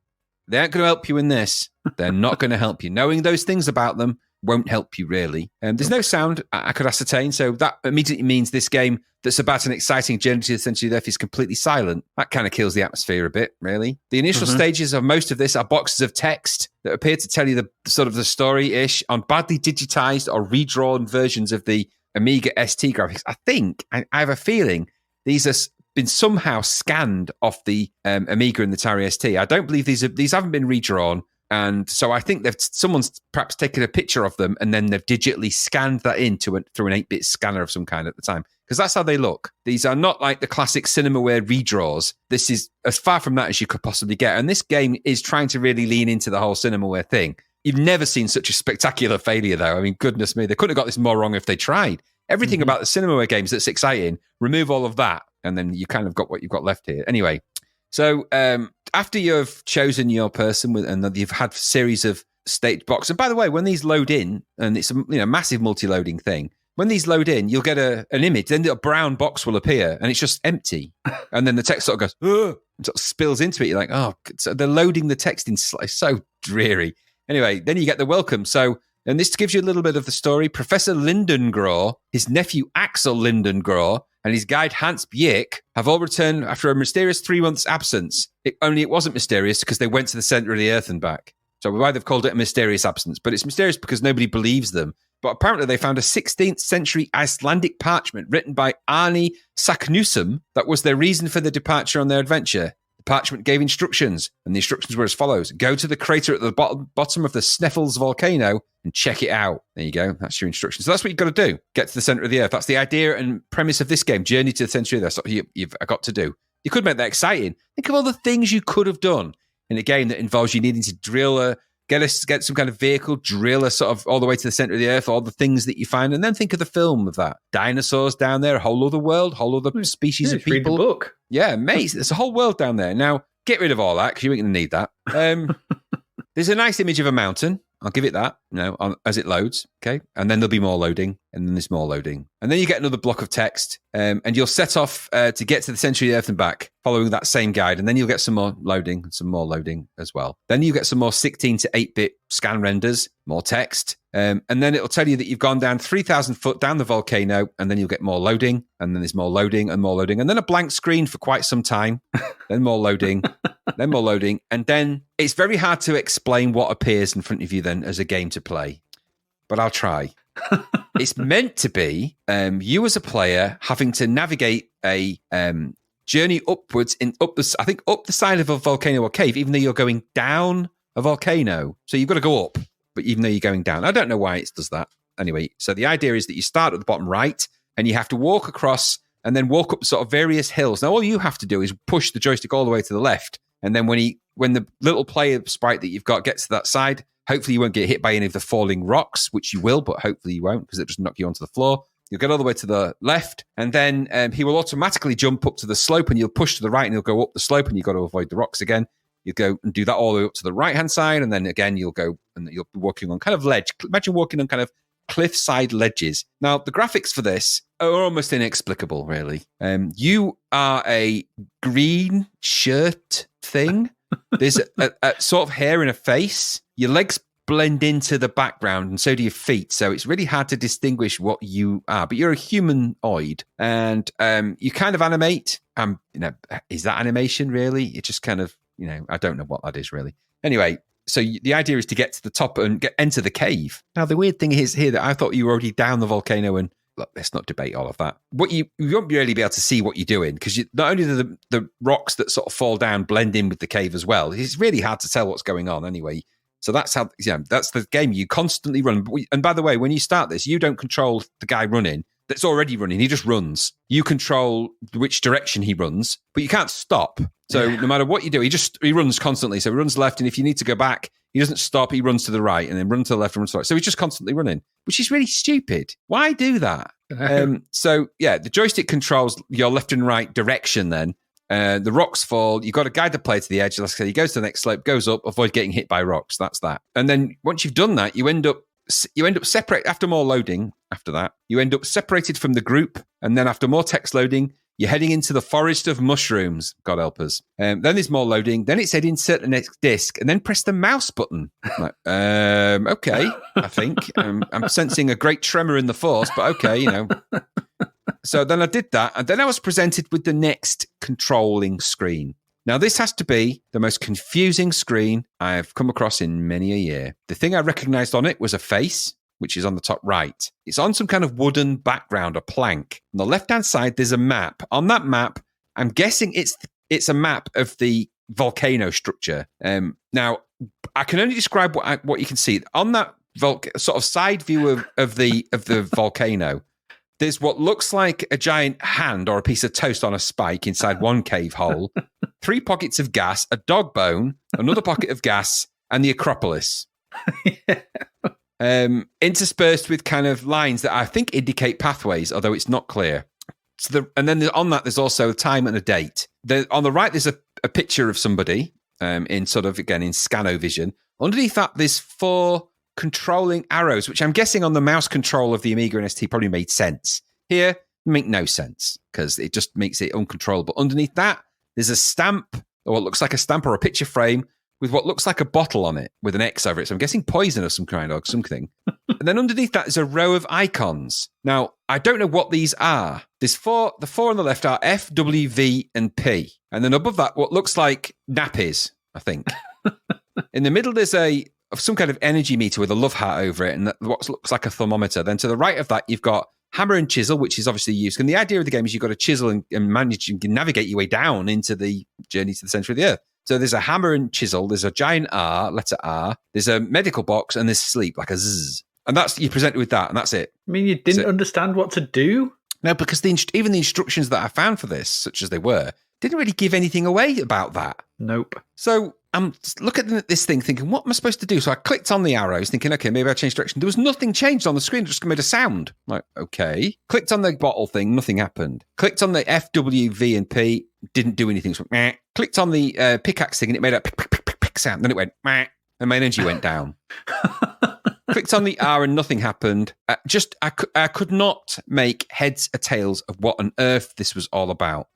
They aren't going to help you in this. They're not going to help you. Knowing those things about them won't help you, really. There's no sound, I could ascertain, so that immediately means this game that's about an exciting journey to the centre of the Earth is completely silent. That kind of kills the atmosphere a bit, really. The initial stages of most of this are boxes of text that appear to tell you the story-ish on badly digitised or redrawn versions of the Amiga ST graphics. I have a feeling these have been somehow scanned off the Amiga and the Atari ST. I don't believe these haven't been redrawn. And so I think someone's perhaps taken a picture of them and then they've digitally scanned that through an 8-bit scanner of some kind at the time. Because that's how they look. These are not like the classic Cinemaware redraws. This is as far from that as you could possibly get. And this game is trying to really lean into the whole Cinemaware thing. You've never seen such a spectacular failure, though. I mean, goodness me, they couldn't have got this more wrong if they tried. Everything about the Cinemaware games that's exciting, remove all of that, and then you kind of got what you've got left here. Anyway, so after you've chosen your person and you've had a series of stage box, and by the way, when these load in, and it's a massive multi-loading thing, when these load in, you'll get an image, then a brown box will appear, and it's just empty. And then the text sort of goes, ugh, and sort of spills into it. You're like, oh, so they're loading the text in, so dreary. Anyway, then you get the welcome. So, and this gives you a little bit of the story. Professor Lindengraw, his nephew Axel Lindengraw, and his guide Hans Bjerk have all returned after a mysterious 3 months absence. Only it wasn't mysterious because they went to the center of the earth and back. So why they've called it a mysterious absence, but it's mysterious because nobody believes them. But apparently they found a 16th century Icelandic parchment written by Arni Saknussemm that was their reason for the departure on their adventure. The parchment gave instructions, and the instructions were as follows. Go to the crater at the bottom of the Sneffels volcano and check it out. There you go. That's your instructions. So that's what you've got to do. Get to the center of the earth. That's the idea and premise of this game. Journey to the center of the earth. That's what you've got to do. You could make that exciting. Think of all the things you could have done in a game that involves you needing to drill get some kind of vehicle, drill a sort of all the way to the center of the earth, all the things that you find, and then think of the film of that. Dinosaurs down there, a whole other world, whole other species of people. Read the book. Yeah, amazing. There's a whole world down there. Now, get rid of all that because you ain't going to need that. There's a nice image of a mountain. I'll give it that, as it loads, okay? And then there'll be more loading, and then there's more loading. And then you get another block of text, and you'll set off to get to the center of the earth and back, following that same guide, and then you'll get some more loading as well. Then you get some more 16 to 8-bit scan renders, more text, and then it'll tell you that you've gone down 3,000 foot down the volcano, and then you'll get more loading, and then there's more loading, and then a blank screen for quite some time, then more loading, then more loading, and then it's very hard to explain what appears in front of you then as a game to play, but I'll try. It's meant to be you as a player having to navigate a journey upwards up the side of a volcano or cave, even though you're going down a volcano. So you've got to go up, but even though you're going down. I don't know why it does that. Anyway, so the idea is that you start at the bottom right, and you have to walk across and then walk up sort of various hills. Now, all you have to do is push the joystick all the way to the left, and then when the little player sprite that you've got gets to that side, hopefully you won't get hit by any of the falling rocks, which you will, but hopefully you won't because it just knock you onto the floor. You'll get all the way to the left, and then he will automatically jump up to the slope, and you'll push to the right, and he'll go up the slope, and you've got to avoid the rocks again. You go and do that all the way up to the right-hand side, and then again you'll go and you'll be walking on kind of ledge. Imagine walking on kind of cliffside ledges. Now, the graphics for this are almost inexplicable, really. You are a green shirt thing. There's a sort of hair in a face. Your legs blend into the background, and so do your feet. So it's really hard to distinguish what you are. But you're a humanoid, and you kind of animate. Is that animation really? It just kind of, I don't know what that is really. Anyway, so the idea is to get to the top and enter the cave. Now, the weird thing is here that I thought you were already down the volcano, and look, let's not debate all of that. What you won't really be able to see what you're doing because not only do the rocks that sort of fall down blend in with the cave as well. It's really hard to tell what's going on anyway. So that's how, that's the game you constantly run. And by the way, when you start this, you don't control the guy running that's already running. He just runs. You control which direction he runs, but you can't stop. So no matter what you do, he runs constantly. So he runs left, and if you need to go back, he doesn't stop. He runs to the right, and then run to the left and run to the right. So he's just constantly running, which is really stupid. Why do that? So the joystick controls your left and right direction then. The rocks fall. You've got to guide the player to the edge. Like I say, he goes to the next slope, goes up, avoid getting hit by rocks. That's that. And then once you've done that, you end up separate after more loading. After that, you end up separated from the group. And then after more text loading, you're heading into the forest of mushrooms. God help us. Then there's more loading. Then it said insert the next disc and then press the mouse button. I'm like, okay, I think. I'm sensing a great tremor in the force, but okay, So then I did that, and then I was presented with the next controlling screen. Now, this has to be the most confusing screen I've come across in many a year. The thing I recognized on it was a face, which is on the top right. It's on some kind of wooden background, a plank. On the left-hand side, there's a map. On that map, I'm guessing it's a map of the volcano structure. Now, I can only describe what you can see. On that sort of side view of the volcano, there's what looks like a giant hand or a piece of toast on a spike inside one cave hole, 3 pockets of gas, a dog bone, another pocket of gas, and the Acropolis. interspersed with kind of lines that I think indicate pathways, although it's not clear. And then on that, there's also a time and a date. On the right, there's a picture of somebody in sort of, again, in scano-vision. Underneath that, there's 4 controlling arrows, which I'm guessing on the mouse control of the Amiga and ST probably made sense. Here, make no sense because it just makes it uncontrollable. Underneath that, there's a stamp, or what looks like a stamp or a picture frame with what looks like a bottle on it with an X over it. So I'm guessing poison of some kind or something. And then underneath that is a row of icons. Now, I don't know what these are. There's 4. The 4 on the left are F, W, V, and P. And then above that, what looks like nappies, I think. In the middle, there's some kind of energy meter with a love heart over it and what looks like a thermometer. Then to the right of that, you've got hammer and chisel, which is obviously used. And the idea of the game is you've got a chisel and manage, you can navigate your way down into the journey to the center of the earth. So there's a hammer and chisel, there's a giant R, letter R, there's a medical box, and there's sleep, like a zzz. And you're presented with that, and that's it. I mean, you didn't understand what to do? No, because even the instructions that I found for this, such as they were, didn't really give anything away about that. Nope. So I'm looking at this thing thinking, what am I supposed to do? So I clicked on the arrows thinking, okay, maybe I'll change direction. There was nothing changed on the screen. It just made a sound. I'm like, okay. Clicked on the bottle thing. Nothing happened. Clicked on the F, W, V, and P. Didn't do anything. So, meh. Clicked on the pickaxe thing and it made a pick, pick, pick, pick, pick sound. Then it went, meh, and my energy went down. Clicked on the R and nothing happened. I could not make heads or tails of what on earth this was all about.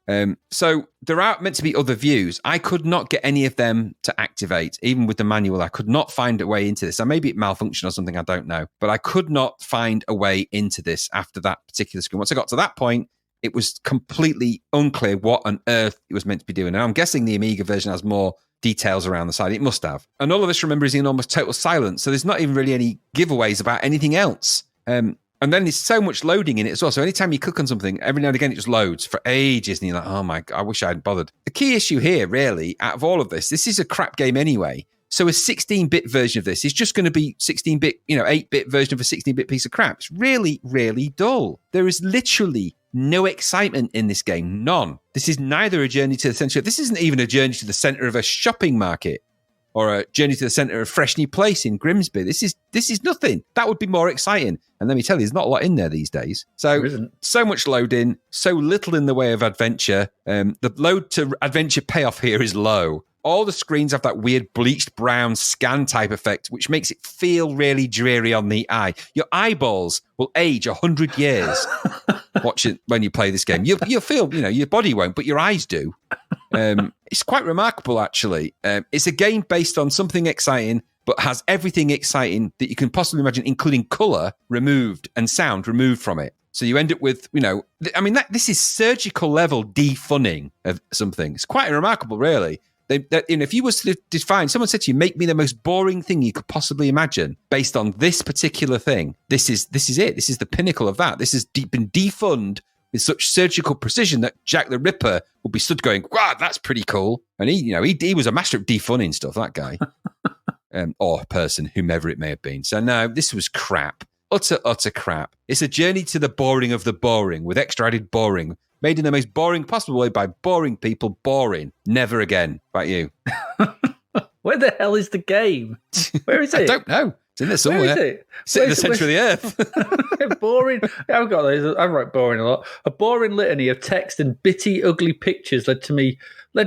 So there are meant to be other views. I could not get any of them to activate, even with the manual. I could not find a way into this. Or maybe it malfunctioned or something, I don't know. But I could not find a way into this after that particular screen. Once I got to that point, it was completely unclear what on earth it was meant to be doing. And I'm guessing the Amiga version has more details around the side. It must have. And all of us remember is in almost total silence. So there's not even really any giveaways about anything else. And then there's so much loading in it as well. So anytime you click on something, every now and again it just loads for ages. And you're like, oh my God, I wish I hadn't bothered. The key issue here, really, out of all of this is a crap game anyway. So a 16-bit version of this is just going to be 16-bit, 8-bit version of a 16-bit piece of crap. It's really, really dull. There is literally no excitement in this game. None. This is neither a journey to the center. This isn't even a journey to the center of a shopping market or a journey to the center of Freshney Place in Grimsby. This is nothing. That would be more exciting. And let me tell you, there's not a lot in there these days. So much loading, so little in the way of adventure. The load to adventure payoff here is low. All the screens have that weird bleached brown scan type effect, which makes it feel really dreary on the eye. Your eyeballs will age 100 years watching when you play this game. You'll feel, your body won't, but your eyes do. It's quite remarkable, actually. It's a game based on something exciting, but has everything exciting that you can possibly imagine, including color removed and sound removed from it. So you end up with, this is surgical level defunning of something. It's quite remarkable, really. If you was to define, someone said to you, make me the most boring thing you could possibly imagine based on this particular thing. This is it. This is the pinnacle of that. This has been defunded with such surgical precision that Jack the Ripper would be stood going, wow, that's pretty cool. And he was a master of defunning stuff, that guy. Or person, whomever it may have been. So no, this was crap. Utter crap. It's a journey to the boring of the boring with extra added boring. Made in the most boring possible way by boring people. Boring. Never again. About you. Where the hell is the game? Where is it? I don't know. It's in there somewhere. Where is it? It's in the centre of the earth. Boring. I've got those. I write boring a lot. A boring litany of text and bitty, ugly pictures led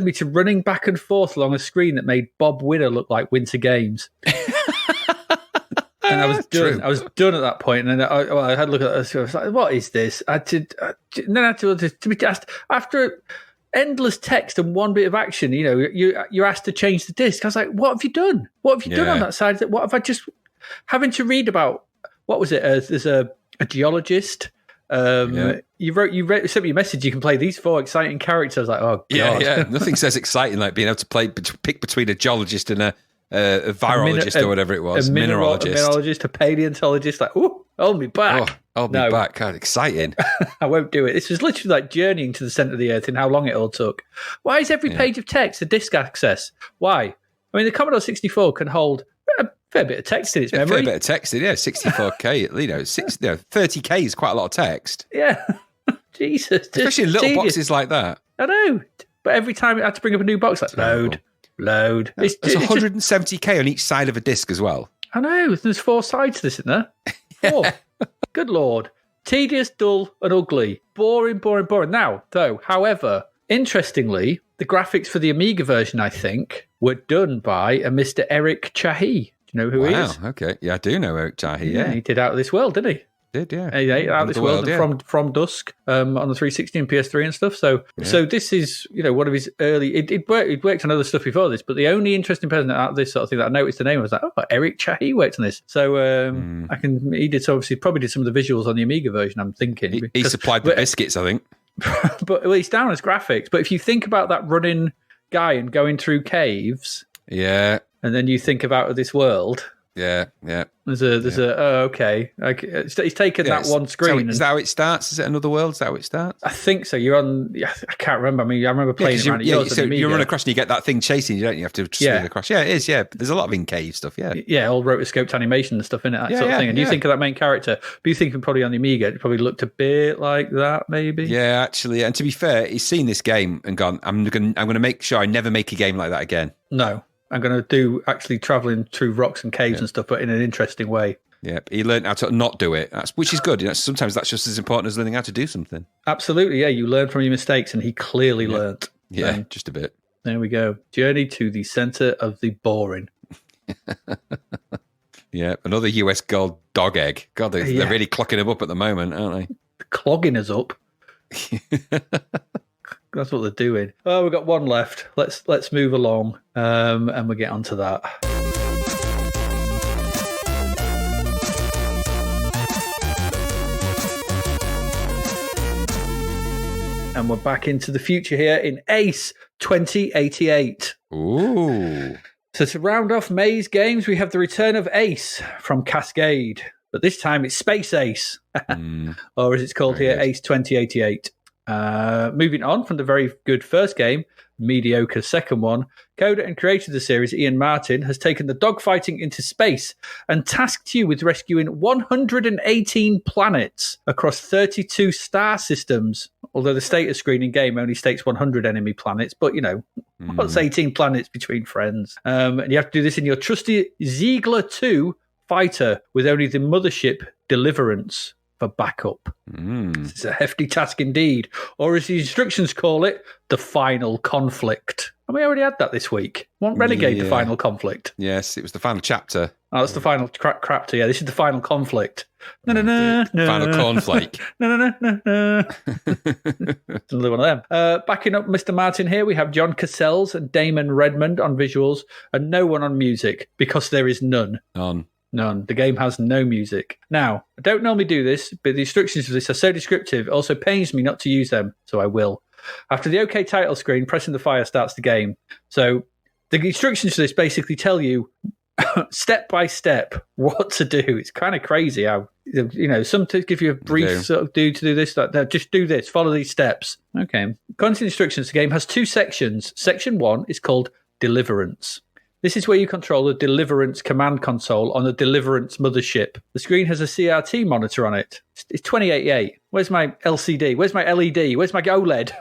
me to running back and forth along a screen that made Bob Winner look like Winter Games. And I was done. I was done at that point. And then I had a look at it. I was like, what is this? And then I had to be asked, after endless text and one bit of action, you're asked to change the disc. I was like, what have you done? What have you done on that side? What have I just... Having to read about, what was it? There's a geologist. You sent me a message. You can play these 4 exciting characters. I was like, oh, God. Yeah. Nothing says exciting like being able to pick between a geologist and a virologist or whatever it was, mineralogist, a paleontologist. Like, ooh, hold me back. Oh, hold me back. God, exciting. I won't do it. This was literally like journeying to the center of the earth and how long it all took. Why is every page of text a disk access? Why? I mean, the Commodore 64 can hold a fair bit of text in its memory. A fair bit of text in, 64K, 30K is quite a lot of text. Yeah. Jesus. Especially in little boxes like that. I know. But every time it had to bring up a new box, like load. There's 170K on each side of a disc as well. I know. There's 4 sides to this, isn't there? 4. Good Lord. Tedious, dull, and ugly. Boring. Now, though, however, interestingly, the graphics for the Amiga version, I think, were done by a Mr. Eric Chahi. Do you know who he is? Wow, okay. Yeah, I do know Eric Chahi, yeah. He did Out of This World, didn't he? Did, yeah. Out of This World and from Dusk on the 360 and PS3 and stuff. So this is, one of his early... It worked on other stuff before this, but the only interesting person out of this sort of thing that I noticed the name was like, Eric Chahi worked on this. So he did, obviously, probably did some of the visuals on the Amiga version, I'm thinking. He supplied the biscuits, I think. But it's down as graphics. But if you think about that running guy and going through caves... Yeah. And then you think of Out of This World... Yeah. There's okay. He's taken that one screen. Is that how it starts? Is it Another World? Is that how it starts? I think so. You're on. I can't remember. I mean, I remember playing it around at yours. So you run across and you get that thing chasing you, don't you? You have to swing across. Yeah, it is. Yeah, but there's a lot of in-cave stuff. Yeah. Yeah, all rotoscoped animation and stuff in it, that sort of thing. And you think of that main character, but you think probably on the Amiga, it probably looked a bit like that, maybe. Yeah, actually. And to be fair, he's seen this game and gone, I'm going to make sure I never make a game like that again. No. I'm going to do actually travelling through rocks and caves and stuff, but in an interesting way. Yeah, he learned how to not do it, which is good. Sometimes that's just as important as learning how to do something. Absolutely, yeah. You learn from your mistakes, and he clearly learnt. Yeah, just a bit. There we go. Journey to the centre of the boring. Yeah, another US gold dog egg. God, they're really clocking him up at the moment, aren't they? Clogging us up. That's what they're doing. Oh, we've got one left. Let's move along, and we'll get onto that. And we're back into the future here in Ace 2088. Ooh. So to round off May's games, we have the return of Ace from Cascade. But this time it's Space Ace. Or as it's called here, Ace 2088. Moving on from the very good first game, mediocre second one, coder and creator of the series, Ian Martin, has taken the dogfighting into space and tasked you with rescuing 118 planets across 32 star systems. Although the status screen in game only states 100 enemy planets, but what's 18 planets between friends? And you have to do this in your trusty Ziegler 2 fighter with only the mothership Deliverance for backup. It's a hefty task indeed, or as the instructions call it, the final conflict. And we already had that this week. Want Renegade the final conflict? Yes, it was the final chapter. Oh, that's the final crapter. Yeah, this is the final conflict. No. Final cornflake. No. It's another one of them. Backing up Mr. Martin here, we have John Cassells and Damon Redmond on visuals, and no one on music, because there is none. None. The game has no music. Now, I don't normally do this, but the instructions for this are so descriptive, it also pains me not to use them, so I will. After the OK title screen, pressing the fire starts the game. So the instructions for this basically tell you step by step what to do. It's kind of crazy how, some to give you a brief sort of to do this, just do this, follow these steps. Okay. According to the instructions, the game has 2 sections. Section 1 is called Deliverance. This is where you control the Deliverance command console on the Deliverance mothership. The screen has a CRT monitor on it. It's 2088. Where's my LCD? Where's my LED? Where's my OLED?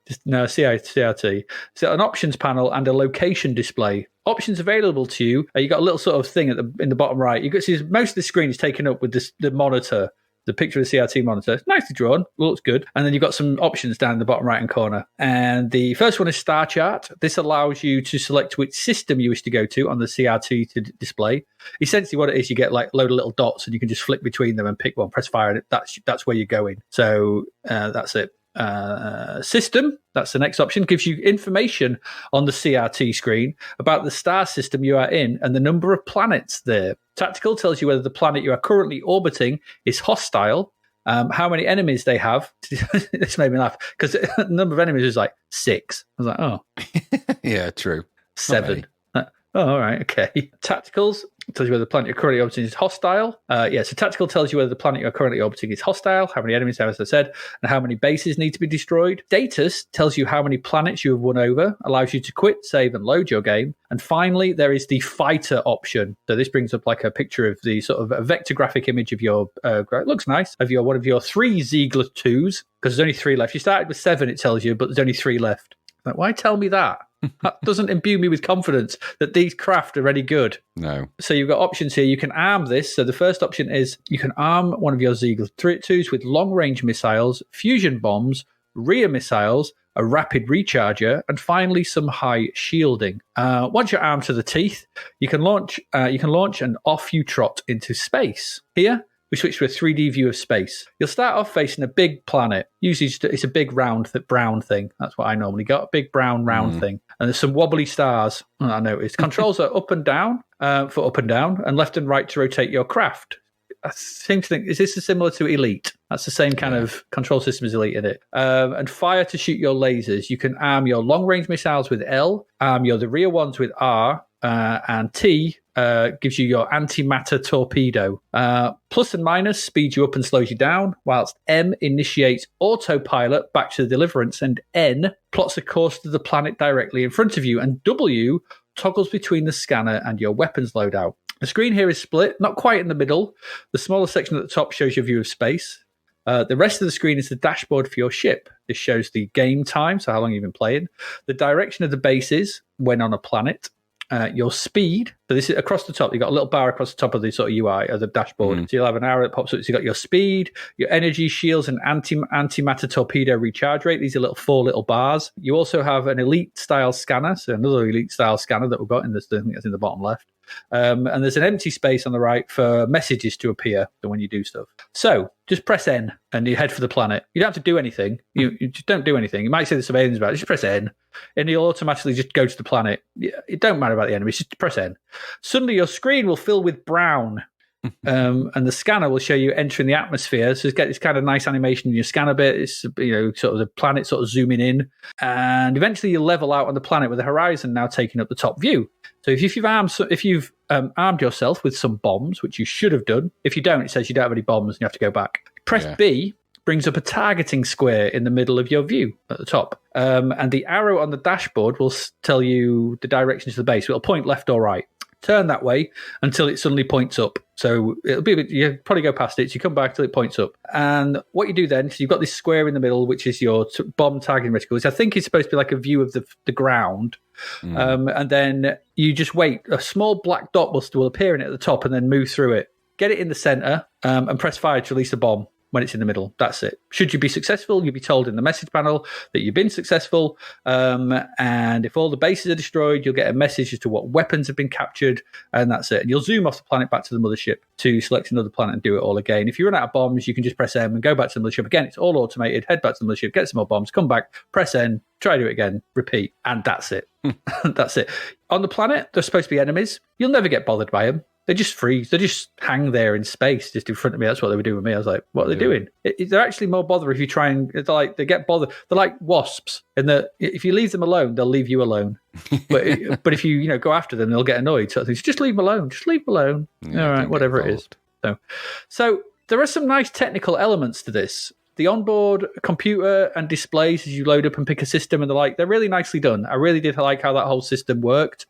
CRT. So an options panel and a location display. Options available to you. You got a little sort of thing in the bottom right. You got see most of the screen is taken up with the monitor. The picture of the CRT monitor. It's nicely drawn, looks good. And then you've got some options down in the bottom right-hand corner. And the first one is Star Chart. This allows you to select which system you wish to go to on the CRT to display. Essentially what it is, you get like a load of little dots and you can just flick between them and pick one, press fire, and that's where you're going. So that's it. System, that's the next option, gives you information on the CRT screen about the star system you are in and the number of planets there. Tactical tells you whether the planet you are currently orbiting is hostile, how many enemies they have. This made me laugh because the number of enemies is like 6. I was like, oh. Yeah, true. 7. All right, okay. Tacticals tells you whether the planet you're currently orbiting is hostile. So Tactical tells you whether the planet you're currently orbiting is hostile, how many enemies, as I said, and how many bases need to be destroyed. Status tells you how many planets you have won over, allows you to quit, save, and load your game. And finally, there is the fighter option. So this brings up like a picture of the sort of a vector graphic image of your, it looks nice, of one of your 3 Ziegler 2s, because there's only 3 left. You started with 7, it tells you, but there's only 3 left. Like, why tell me that? That doesn't imbue me with confidence that these craft are any good. No. So you've got options here. You can arm this. So the first option is you can arm one of your Ziegler 2s with long-range missiles, fusion bombs, rear missiles, a rapid recharger, and finally some high shielding. Once you're armed to the teeth, you can launch and off you trot into space. Here, we switch to a 3D view of space. You'll start off facing a big planet. Usually it's a big round brown thing. That's what I normally got, a big brown round thing. And there's some wobbly stars, I noticed. Controls are up and down, for up and down, and left and right to rotate your craft. I seem to think, is this similar to Elite? That's the same kind of control system as Elite in it. And fire to shoot your lasers. You can arm your long-range missiles with L, arm the rear ones with R, and T gives you your antimatter torpedo. Plus and minus speeds you up and slows you down, whilst M initiates autopilot back to the Deliverance, and N plots a course to the planet directly in front of you, and W toggles between the scanner and your weapons loadout. The screen here is split, not quite in the middle. The smaller section at the top shows your view of space. The rest of the screen is the dashboard for your ship. This shows the game time, so how long you've been playing, the direction of the bases when on a planet, your speed. So this is across the top. You've got a little bar across the top of the sort of UI of the dashboard. So you'll have an arrow that pops up. So you've got your speed, your energy, shields, and antimatter torpedo recharge rate. These are four little bars. You also have an elite style scanner. So another elite style scanner that we've got in this. I think that's in the bottom left. And there's an empty space on the right for messages to appear when you do stuff. So just press N and you head for the planet. You don't have to do anything. You just don't do anything. You might say there's some aliens about it. Just press N and you'll automatically just go to the planet. It don't matter about the enemies. Just press N. Suddenly your screen will fill with brown. And the scanner will show you entering the atmosphere. So it's got this kind of nice animation in your scanner bit. It's, sort of the planet sort of zooming in. And eventually you'll level out on the planet with the horizon now taking up the top view. So if you've armed yourself with some bombs, which you should have done, if you don't, it says you don't have any bombs and you have to go back. Press B brings up a targeting square in the middle of your view at the top. And the arrow on the dashboard will tell you the direction to the base. It'll point left or right. Turn that way until it suddenly points up. So it'll be you probably go past it. So you come back till it points up. And what you do then, so you've got this square in the middle, which is your bomb targeting reticle, which I think is supposed to be like a view of the ground. And then you just wait. A small black dot will appear in it at the top and then move through it. Get it in the center and press fire to release a bomb. When it's in the middle, that's it. Should you be successful, you'll be told in the message panel that you've been successful. And if all the bases are destroyed, you'll get a message as to what weapons have been captured, and that's it. And you'll zoom off the planet back to the mothership to select another planet and do it all again. If you run out of bombs, you can just press M and go back to the mothership. Again, it's all automated. Head back to the mothership, get some more bombs, come back, press N, try to do it again, repeat, and that's it. That's it. On the planet, there's supposed to be enemies. You'll never get bothered by them. They just freeze. They just hang there in space, just in front of me. That's what they were doing with me. I was like, "What are they doing?" They're actually more bother if you try and they get bothered. They're like wasps, and if you leave them alone, they'll leave you alone. But if you go after them, they'll get annoyed. So I think just leave them alone. Just leave them alone. Yeah, all right, whatever it is. So there are some nice technical elements to this. The onboard computer and displays as you load up and pick a system and they're really nicely done. I really did like how that whole system worked.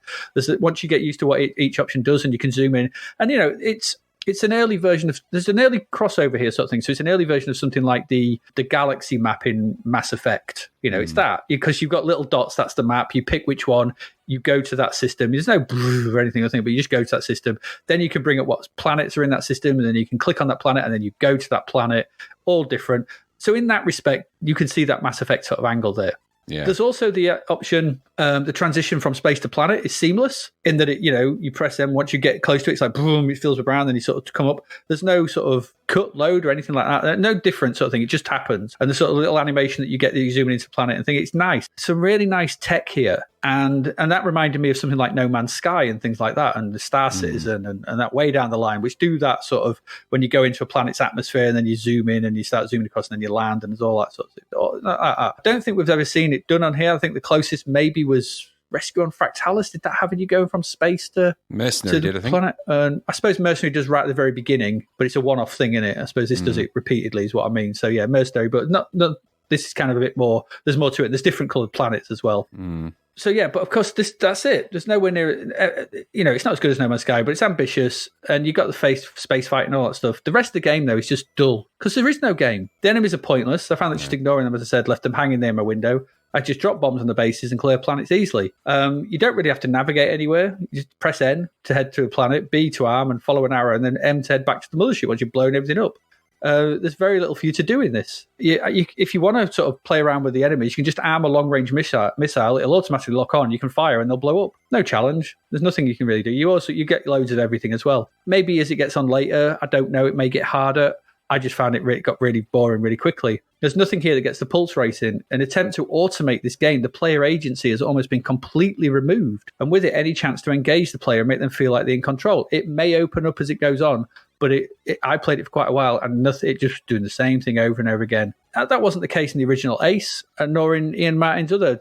Once you get used to what each option does and you can zoom in, and it's an early version of, there's an early crossover here sort of thing. So it's an early version of something like the galaxy map in Mass Effect. It's that, because you've got little dots, that's the map. You pick which one, you go to that system. There's no or anything, but you just go to that system. Then you can bring up what planets are in that system, and then you can click on that planet, and then you go to that planet, all different. So in that respect, you can see that Mass Effect sort of angle there. Yeah. There's also the option, the transition from space to planet is seamless in that you press M, once you get close to it, it's like boom, it fills with brown, then you sort of come up. There's no sort of cut load or anything like that. No different sort of thing. It just happens. And the sort of little animation that you get that you zoom into the planet and think it's nice. Some really nice tech here. And that reminded me of something like No Man's Sky and things like that, and the Star Citizen and that way down the line, which do that sort of when you go into a planet's atmosphere and then you zoom in and you start zooming across and then you land and there's all that sort of thing. I don't think we've ever seen it done on here. I think the closest maybe was Rescue on Fractalis. Did that have you going from space to Mercenary to the did, I think. planet? I suppose Mercenary does right at the very beginning, but it's a one-off thing in it. I suppose this does it repeatedly is what I mean. So yeah, Mercenary, but not this is kind of a bit more, there's more to it. There's different coloured planets as well. So yeah, but of course that's it. There's nowhere near, it's not as good as No Man's Sky, but it's ambitious, and you've got the space fight and all that stuff. The rest of the game though is just dull because there is no game. The enemies are pointless. I found that just ignoring them, as I said, left them hanging there in my window. I just drop bombs on the bases and clear planets easily. You don't really have to navigate anywhere. You just press N to head to a planet, B to arm and follow an arrow, and then M to head back to the mothership once you've blown everything up. There's very little for you to do in this. If you want to sort of play around with the enemies, you can just arm a long-range missile. It'll automatically lock on. You can fire and they'll blow up. No challenge. There's nothing you can really do. You get loads of everything as well. Maybe as it gets on later, I don't know, it may get harder. I just found it got really boring really quickly. There's nothing here that gets the pulse racing. An attempt to automate this game, the player agency has almost been completely removed. And with it, any chance to engage the player and make them feel like they're in control. It may open up as it goes on, but I played it for quite a while and it just doing the same thing over and over again. That wasn't the case in the original Ace, nor in Ian Martin's other,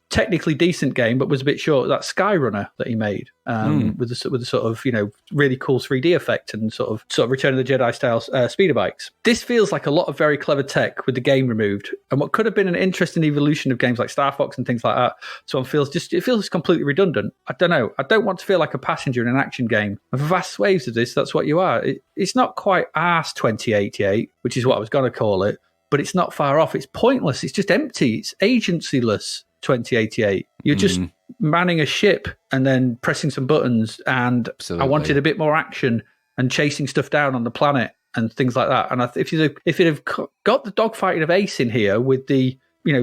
technically decent game, but was a bit short. That Skyrunner that he made with the sort of really cool 3D effect and sort of Return of the Jedi style speeder bikes. This feels like a lot of very clever tech with the game removed, and what could have been an interesting evolution of games like Star Fox and things like that. So it feels completely redundant. I don't know. I don't want to feel like a passenger in an action game. And for vast swathes of this, that's what you are. It's not quite Arse 2088, which is what I was going to call it, but it's not far off. It's pointless. It's just empty. It's agencyless. 2088. You're just manning a ship and then pressing some buttons, and Absolutely. I wanted a bit more action and chasing stuff down on the planet and things like that. And if you'd have got the dogfighting of Ace in here with the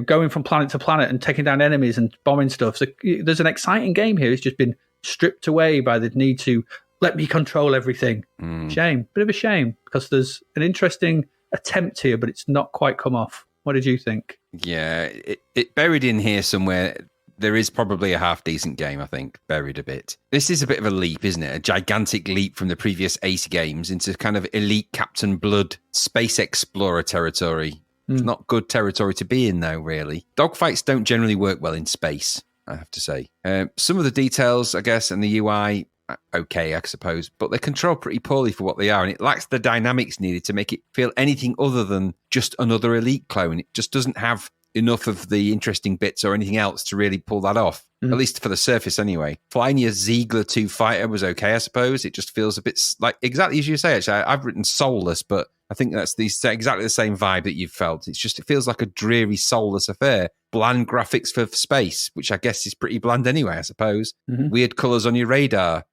going from planet to planet and taking down enemies and bombing stuff, so there's an exciting game here. It's just been stripped away by the need to let me control everything. Shame, bit of a shame, because there's an interesting attempt here, but it's not quite come off. What did you think? Yeah, it buried in here somewhere. There is probably a half-decent game, I think, buried a bit. This is a bit of a leap, isn't it? A gigantic leap from the previous Ace games into kind of elite Captain Blood space explorer territory. It's not good territory to be in, though, really. Dogfights don't generally work well in space, I have to say. Some of the details, I guess, and the UI, okay, I suppose, but they're controlled pretty poorly for what they are, and it lacks the dynamics needed to make it feel anything other than just another Elite clone. It just doesn't have enough of the interesting bits or anything else to really pull that off, at least for the surface anyway. Flying your Ziegler 2 fighter was okay, I suppose. It just feels a bit like, exactly as you say, actually. I've written soulless, but I think that's exactly the same vibe that you've felt. It feels like a dreary, soulless affair. Bland graphics for space, which I guess is pretty bland anyway, I suppose. Weird colours on your radar,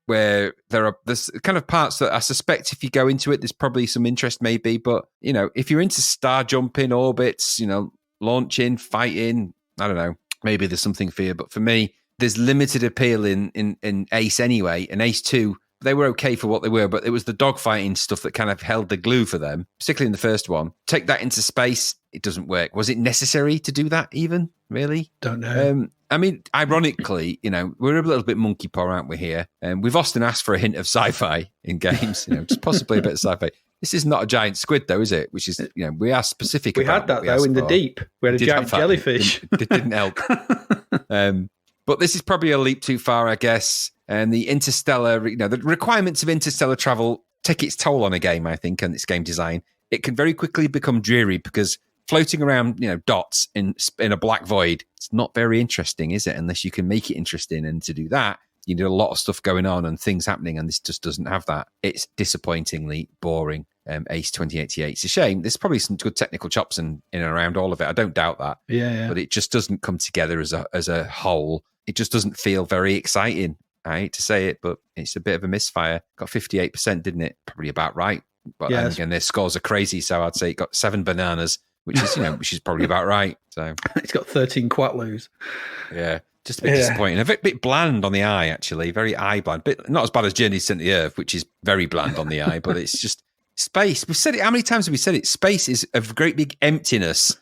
where there's kind of parts that I suspect if you go into it, there's probably some interest maybe, but, if you're into star jumping, orbits, launching, fighting, I don't know, maybe there's something for you. But for me, there's limited appeal in Ace anyway. And Ace 2, they were okay for what they were, but it was the dogfighting stuff that kind of held the glue for them, particularly in the first one. Take that into space, it doesn't work. Was it necessary to do that even, really? Don't know. I mean, ironically, we're a little bit monkey paw, aren't we, here? We've often asked for a hint of sci-fi in games, just possibly a bit of sci-fi. This is not a giant squid, though, is it? Which is, we are specific we about had that, though, in the deep. We had a giant jellyfish. It didn't help. But this is probably a leap too far, I guess. And the interstellar, the requirements of interstellar travel take its toll on a game, I think, and its game design. It can very quickly become dreary because floating around, dots in a black void, it's not very interesting, is it? Unless you can make it interesting. And to do that, you need a lot of stuff going on and things happening, and this just doesn't have that. It's disappointingly boring. Ace 2088. It's a shame. There's probably some good technical chops in and around all of it. I don't doubt that. Yeah. But it just doesn't come together as a whole. It just doesn't feel very exciting. I hate to say it, but it's a bit of a misfire. Got 58%, didn't it? Probably about right. But again, their scores are crazy, so I'd say it got 7 bananas, which is which is probably about right. So it's got 13 Quatloos. Yeah. Just a bit disappointing. A bit bland on the eye, actually. Very eye bland. Not as bad as Journey to the Earth, which is very bland on the eye, but it's just space. We've said it. How many times have we said it? Space is a great big emptiness.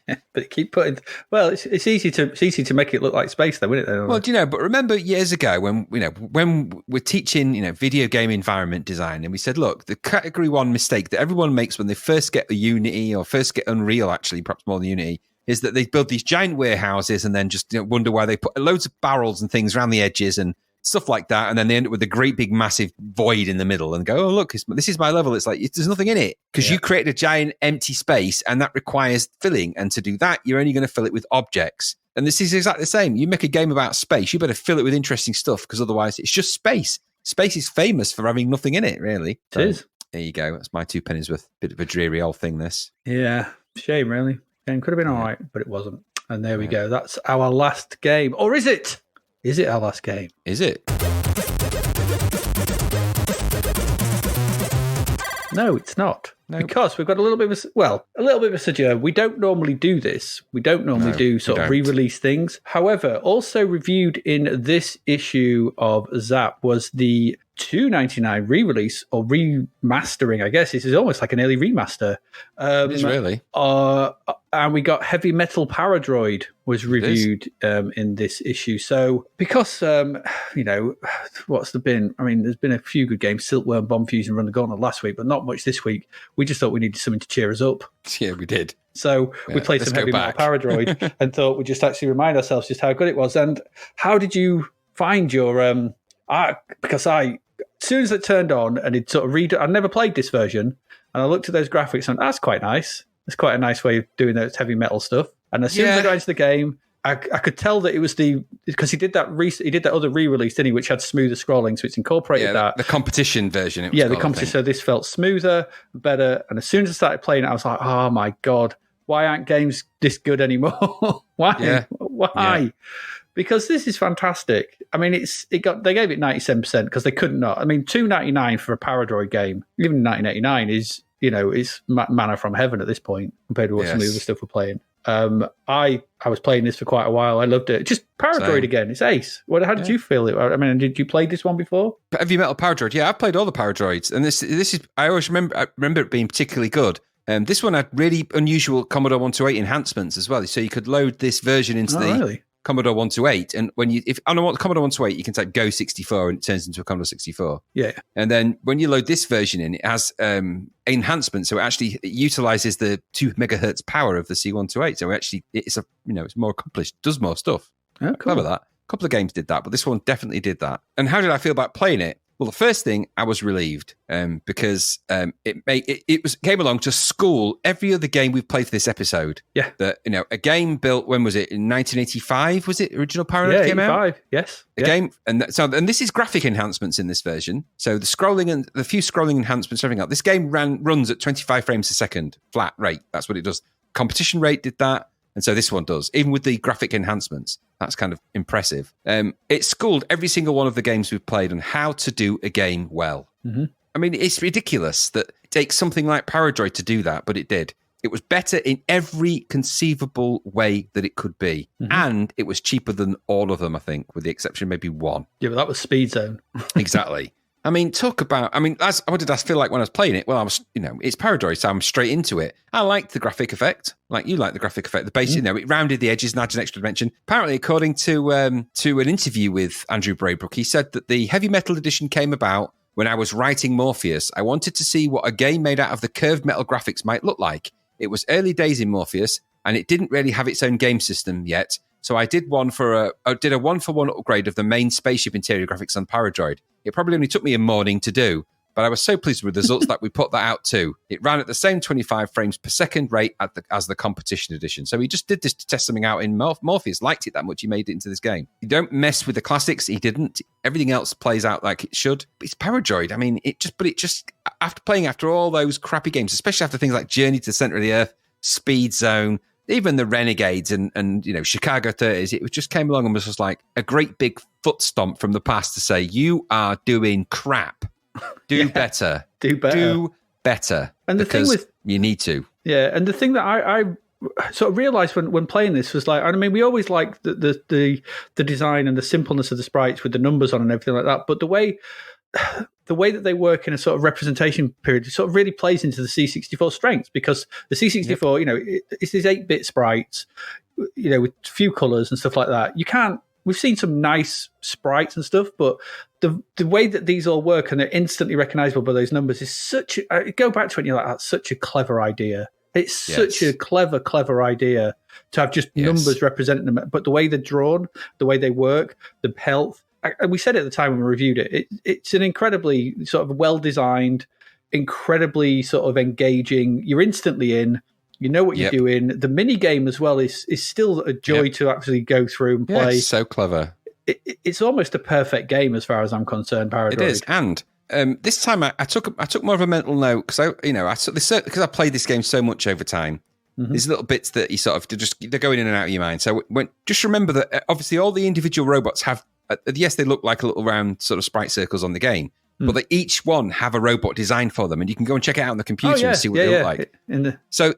Yeah, but keep putting. Well, it's easy to make it look like space, though, isn't it? Well, but remember years ago when we're teaching video game environment design, and we said, look, the category 1 mistake that everyone makes when they first get the Unity or first get Unreal, actually, perhaps more than Unity, is that they build these giant warehouses and then just wonder why they put loads of barrels and things around the edges and stuff like that, and then they end up with a great big massive void in the middle and go, oh, look, this is my level. It's like, there's nothing in it because you created a giant empty space and that requires filling, and to do that, you're only going to fill it with objects. And this is exactly the same. You make a game about space, you better fill it with interesting stuff because otherwise it's just space. Space is famous for having nothing in it, really. It is. There you go. That's my 2 pennies worth. Bit of a dreary old thing, this. Yeah. Shame, really. Game could have been all right, but it wasn't. And there we go. That's our last game. Or is it? Is it our last game? Is it? No, it's not. No. Because we've got a little bit of a sojourn. We don't normally do this. We don't normally do sort of re-release things. However, also reviewed in this issue of Zapped was the $2.99 re-release or remastering, I guess. This is almost like an early remaster. It is really. And we got Heavy Metal Paradroid was reviewed in this issue. So because, what's there been? I mean, there's been a few good games, Silkworm, Bomb Fusion, Run the Gauntlet last week, but not much this week. We just thought we needed something to cheer us up. Yeah, we did. So we played some Heavy Metal Paradroid and thought we'd just actually remind ourselves just how good it was. And how did you find your... as soon as it turned on and it sort of I'd never played this version, and I looked at those graphics and that's quite nice. It's quite a nice way of doing those heavy metal stuff. And as soon as I got into the game, I could tell that it was because he did that other re-release, didn't he, which had smoother scrolling, so it's incorporated that. The competition version. The competition. So this felt smoother, better. And as soon as I started playing it, I was like, oh my God, why aren't games this good anymore? Why? Yeah. Why? Yeah. Because this is fantastic. I mean, they gave it 97% because they couldn't not. I mean, $2.99 for a Paradroid game, even 1989 is, is manna from heaven at this point compared to what some of the other stuff we're playing. I was playing this for quite a while. I loved it. Just Paradroid again. It's ace. How did you feel it? I mean, did you play this one before? Heavy Metal Paradroid. Yeah, I've played all the Paradroids, and this is. I always remember it being particularly good. This one had really unusual Commodore 128 enhancements as well, so you could load this version into the Commodore 128, and if on a Commodore 128, you can type Go 64 and it turns into a Commodore 64. Yeah, and then when you load this version in, it has enhancements, so it utilizes the 2 megahertz power of the C128. So it's more accomplished, does more stuff. Oh, cool. Clever that. A couple of games did that, but this one definitely did that. And how did I feel about playing it? Well, the first thing, I was relieved because it came along to school every other game we've played for this episode. Yeah. That, a game built, when was it? In 1985, was it? Original Paradroid came out? 85, yes. Game, and this is graphic enhancements in this version. So the scrolling and the few scrolling enhancements, everything else. This game runs at 25 frames a second, flat rate. That's what it does. Competition rate did that. And so this one does, even with the graphic enhancements. That's kind of impressive. It schooled every single one of the games we've played on how to do a game well. Mm-hmm. I mean, it's ridiculous that it takes something like Paradroid to do that, but it did. It was better in every conceivable way that it could be. Mm-hmm. And it was cheaper than all of them, I think, with the exception of maybe one. Yeah, but that was Speedzone. Exactly. I mean, what did I feel like when I was playing it? Well, I was, it's Paradroid, so I'm straight into it. I liked the graphic effect. Like you like the graphic effect. The base, it rounded the edges and added an extra dimension. Apparently, according to an interview with Andrew Braybrook, he said that the Heavy Metal edition came about when I was writing Morpheus. I wanted to see what a game made out of the curved metal graphics might look like. It was early days in Morpheus, and it didn't really have its own game system yet. So I did a 1-for-1 upgrade of the main spaceship interior graphics on Paradroid. It probably only took me a morning to do, but I was so pleased with the results that we put that out too. It ran at the same 25 frames per second rate as the competition edition. So he just did this to test something out in Morpheus, liked it that much, he made it into this game. You don't mess with the classics, he didn't. Everything else plays out like it should. But it's Paradroid. I mean, after all those crappy games, especially after things like Journey to the Center of the Earth, Speedzone, even the Renegades and Chicago 30s, it just came along and was just like a great big foot stomp from the past to say, you are doing crap. Do better. Do better. Do better. And the thing with... You need to. Yeah, and the thing that I sort of realised when playing this was like, I mean, we always like the design and the simpleness of the sprites with the numbers on and everything like that, but the way that they work in a sort of representation period sort of really plays into the C64 strengths, because the C64, it's these 8-bit sprites, with few colours and stuff like that. We've seen some nice sprites and stuff, but the way that these all work and they're instantly recognisable by those numbers is go back to it and you're like, that's such a clever idea. It's such a clever idea to have just numbers representing them, but the way they're drawn, the way they work, the health. We said it at the time when we reviewed it. It's an incredibly sort of well-designed, incredibly sort of engaging. You're instantly in. You know what you're doing. The mini game as well is still a joy to actually go through and play. It's so clever. It's almost a perfect game as far as I'm concerned. Paradroid. It is, and this time I took more of a mental note because I played this game so much over time. These little bits that you sort of they're going in and out of your mind. So just remember that obviously all the individual robots have yes, they look like a little round sort of sprite circles on the game, but they each one have a robot designed for them, and you can go and check it out on the computer and see what they look like. So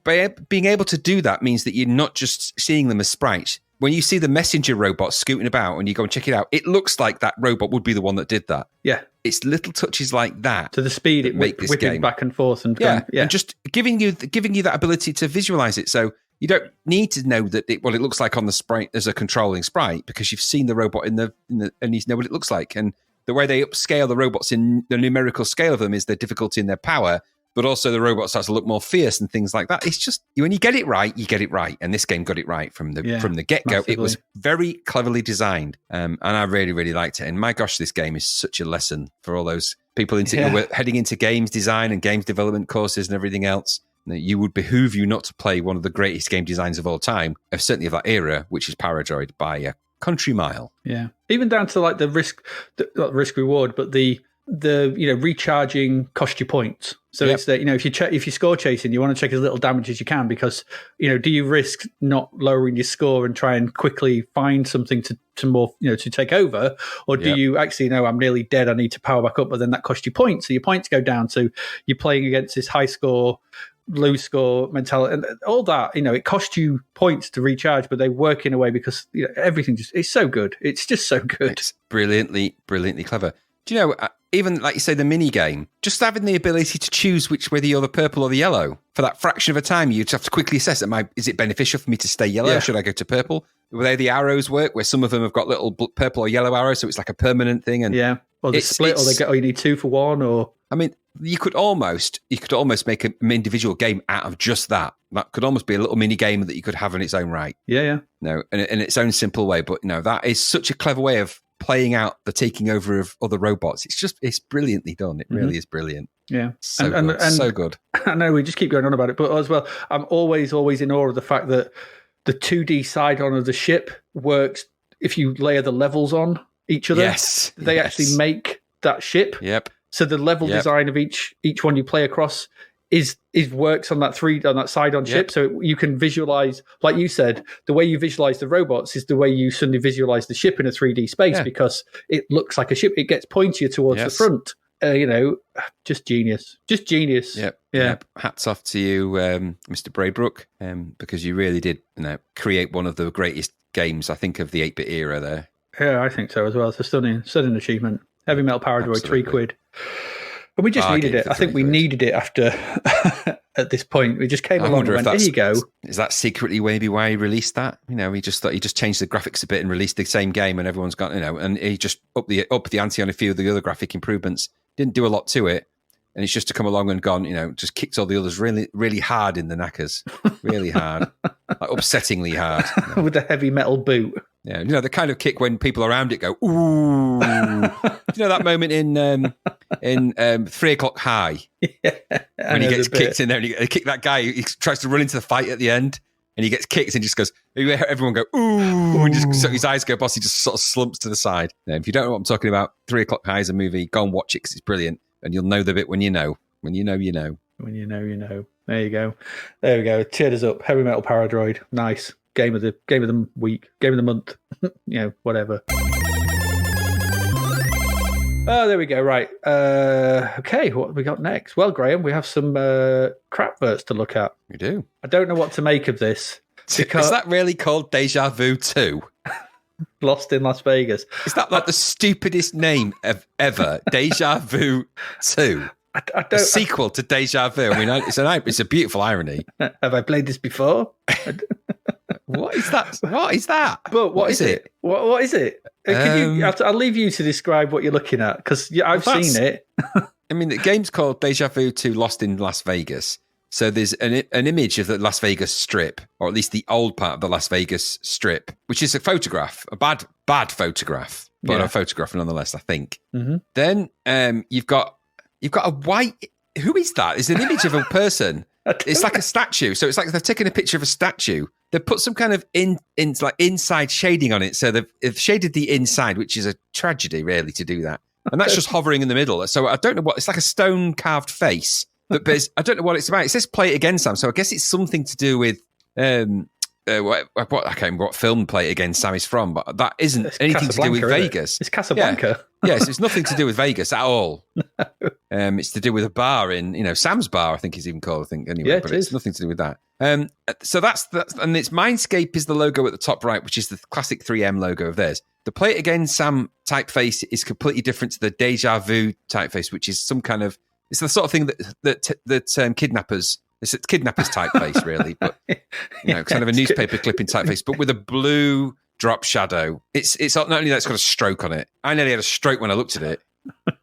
by being able to do that means that you're not just seeing them as sprites. When you see the messenger robot scooting about and you go and check it out, it looks like that robot would be the one that did that. Yeah. It's little touches like that. To the speed it whipping back and forth. And and just giving you that ability to visualize it. So you don't need to know that it looks like on the sprite as a controlling sprite, because you've seen the robot in the and you know what it looks like. And the way they upscale the robots in the numerical scale of them is their difficulty and their power, but also the robot starts to look more fierce and things like that. It's just, when you get it right, you get it right. And this game got it right from the get-go. Massively. It was very cleverly designed. And I really, really liked it. And my gosh, this game is such a lesson for all those people who are heading into games design and games development courses and everything else. You would behoove you not to play one of the greatest game designs of all time, certainly of that era, which is Paradroid by a country mile. Yeah. Even down to like the not risk reward, but the recharging cost you points. So it's that, if you're score chasing, you want to check as little damage as you can, because do you risk not lowering your score and try and quickly find something to more to take over, or do you actually know I'm nearly dead, I need to power back up, but then that costs you points, so your points go down, so you're playing against this high score low score mentality and all that. It costs you points to recharge, but they work in a way because everything it's so good. It's just so good. It's brilliantly clever. Do you know, even like you say, the mini game, just having the ability to choose whether you're the purple or the yellow for that fraction of a time, you just have to quickly assess, is it beneficial for me to stay yellow? Should I go to purple? Where the arrows work, where some of them have got little purple or yellow arrows, so it's like a permanent thing. And or they split, or you need 2 for 1, or I mean, you could almost make an individual game out of just that. That could almost be a little mini game that you could have in its own right. Yeah. No, in its own simple way. But that is such a clever way of playing out the taking over of other robots. It's brilliantly done. It really is brilliant. Yeah. So good. I know we just keep going on about it, but as well, I'm always in awe of the fact that the 2D side on of the ship works if you layer the levels on each other. Yes. They actually make that ship. Yep. So the level design of each one you play across is works on that side on ship. So you can visualize, like you said, the way you visualize the robots is the way you suddenly visualize the ship in a 3D space, because it looks like a ship. It gets pointier towards the front. Just genius. Yep. Hats off to you, Mr. Braybrook, because you really did create one of the greatest games, I think, of the 8-bit era there. Yeah, I think so as well. It's a stunning achievement. Heavy Metal Paradroid, £3. And we just needed it. I think we needed it after, at this point. We just came along and went, here you go. Is that secretly maybe why he released that? He just thought he just changed the graphics a bit and released the same game, and everyone's got, and he just upped the ante on a few of the other graphic improvements. Didn't do a lot to it. And it's just to come along and gone, just kicked all the others really, really hard in the knackers. Really hard. Like upsettingly hard. With a heavy metal boot. Yeah, the kind of kick when people around it go, ooh. That moment in 3 O'Clock High? Yeah. When he gets kicked in there and he kick that guy, he tries to run into the fight at the end and he gets kicked and just goes, everyone go, ooh. And just, so his eyes go boss, he just sort of slumps to the side. Now, if you don't know what I'm talking about, 3 O'Clock High is a movie. Go and watch it because it's brilliant. And you'll know the bit when you know. When you know, you know. When you know, you know. There you go. There we go. Cheered us up. Heavy Metal Paradroid. Nice. Game of the week. Game of the month. Whatever. Oh, there we go. Right. Okay, what have we got next? Well, Graham, we have some crap verts to look at. We do. I don't know what to make of this. Because... Is that really called Deja Vu 2? Lost in Las Vegas. Is that like the stupidest name ever? Deja Vu 2. A sequel to Deja Vu. I mean, it's a beautiful irony. Have I played this before? What is that? What is that? But what is it? What is it? I'll leave you to describe what you're looking at, because I've seen it. I mean, the game's called Deja Vu 2 Lost in Las Vegas. So there's an image of the Las Vegas Strip, or at least the old part of the Las Vegas Strip, which is a photograph, a bad photograph, but a photograph nonetheless, I think. Mm-hmm. Then you've got a white. Who is that? It's an image of a person. It's like a statue. So it's like they've taken a picture of a statue. They've put some kind of inside shading on it. So they've shaded the inside, which is a tragedy, really, to do that. And that's just hovering in the middle. So I don't know what. It's like a stone carved face. But I don't know what it's about. It says play it again, Sam. So I guess it's something to do with what I can't remember what film Play It Again Sam is from, but that isn't It's anything to do with Vegas. It's Casablanca. Yes, it's nothing to do with Vegas at all. No. It's to do with a bar in, Sam's Bar, I think it's even called, anyway. Yeah, but it's nothing to do with that. So that's and it's Mindscape is the logo at the top right, which is the classic 3M logo of theirs. The Play It Again Sam typeface is completely different to the Deja Vu typeface, which is some kind of, it's the sort of thing that kidnappers. It's a kidnapper's typeface, really, but kind of a newspaper clipping typeface, but with a blue drop shadow. It's not only that it's got a stroke on it. I nearly had a stroke when I looked at it.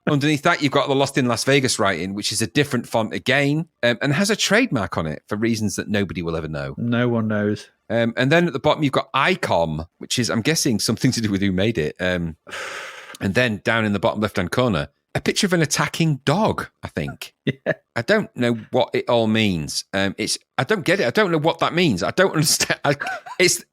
Underneath that, you've got the Lost in Las Vegas writing, which is a different font again, and has a trademark on it for reasons that nobody will ever know. No one knows. And then at the bottom, you've got ICOM, which is, I'm guessing, something to do with who made it. And then down in the bottom left-hand corner, a picture of an attacking dog, I think. Yeah. I don't know what it all means. I don't get it. I don't know what that means. I don't understand. It's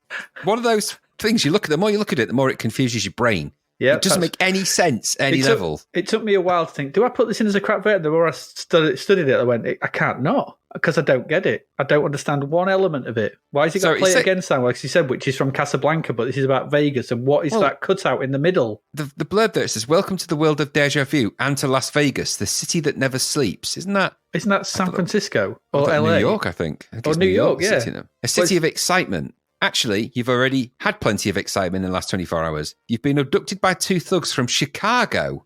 one of those things you look at, the more you look at it, the more it confuses your brain. Yeah, it doesn't make any sense at any level. It took me a while to think, do I put this in as a crap version? The more I studied it, I went, I can't not, because I don't get it. I don't understand one element of it. Why has he got to play it again, Sam, like he said, which is from Casablanca, but this is about Vegas, and what is that cutout in the middle? The blurb there says, welcome to the world of Deja Vu and to Las Vegas, the city that never sleeps. Isn't that San Francisco or LA? New York, I think. Or New York, yeah. A city of excitement. Actually, you've already had plenty of excitement in the last 24 hours. You've been abducted by two thugs from Chicago,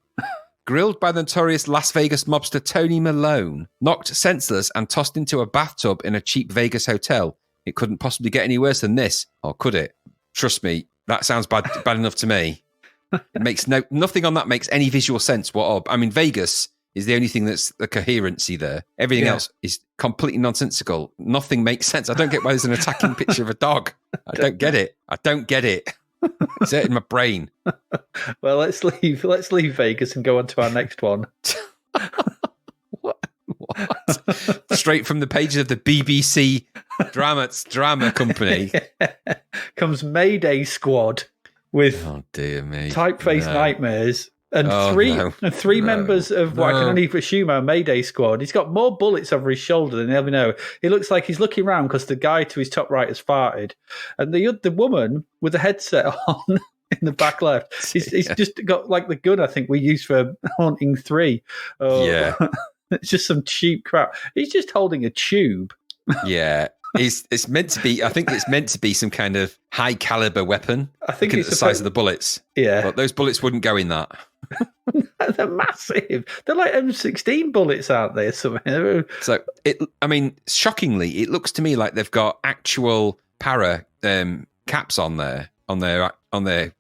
grilled by the notorious Las Vegas mobster Tony Malone, knocked senseless and tossed into a bathtub in a cheap Vegas hotel. It couldn't possibly get any worse than this, or could it? Trust me, that sounds bad enough to me. It makes nothing on that makes any visual sense. I mean, Vegas is the only thing that's the coherency there. Everything else is completely nonsensical. Nothing makes sense. I don't get why there's an attacking picture of a dog. I don't get it. It's in my brain. Well, let's leave Vegas and go on to our next one. What? Straight from the pages of the BBC drama company comes Mayday Squad with dear me, typeface nightmares. And three members of what I can only assume are Mayday Squad. He's got more bullets over his shoulder than you ever know. He looks like he's looking around because the guy to his top right has farted. And the woman with the headset on in the back left, he's just got like the gun I think we use for Haunting 3. Yeah. It's just some cheap crap. He's just holding a tube. Yeah. It's meant to be. I think it's meant to be some kind of high caliber weapon. I think it's the size of the bullets. Yeah, but those bullets wouldn't go in that. They're massive. They're like M16 bullets, aren't they? Or so shockingly, it looks to me like they've got actual para caps on their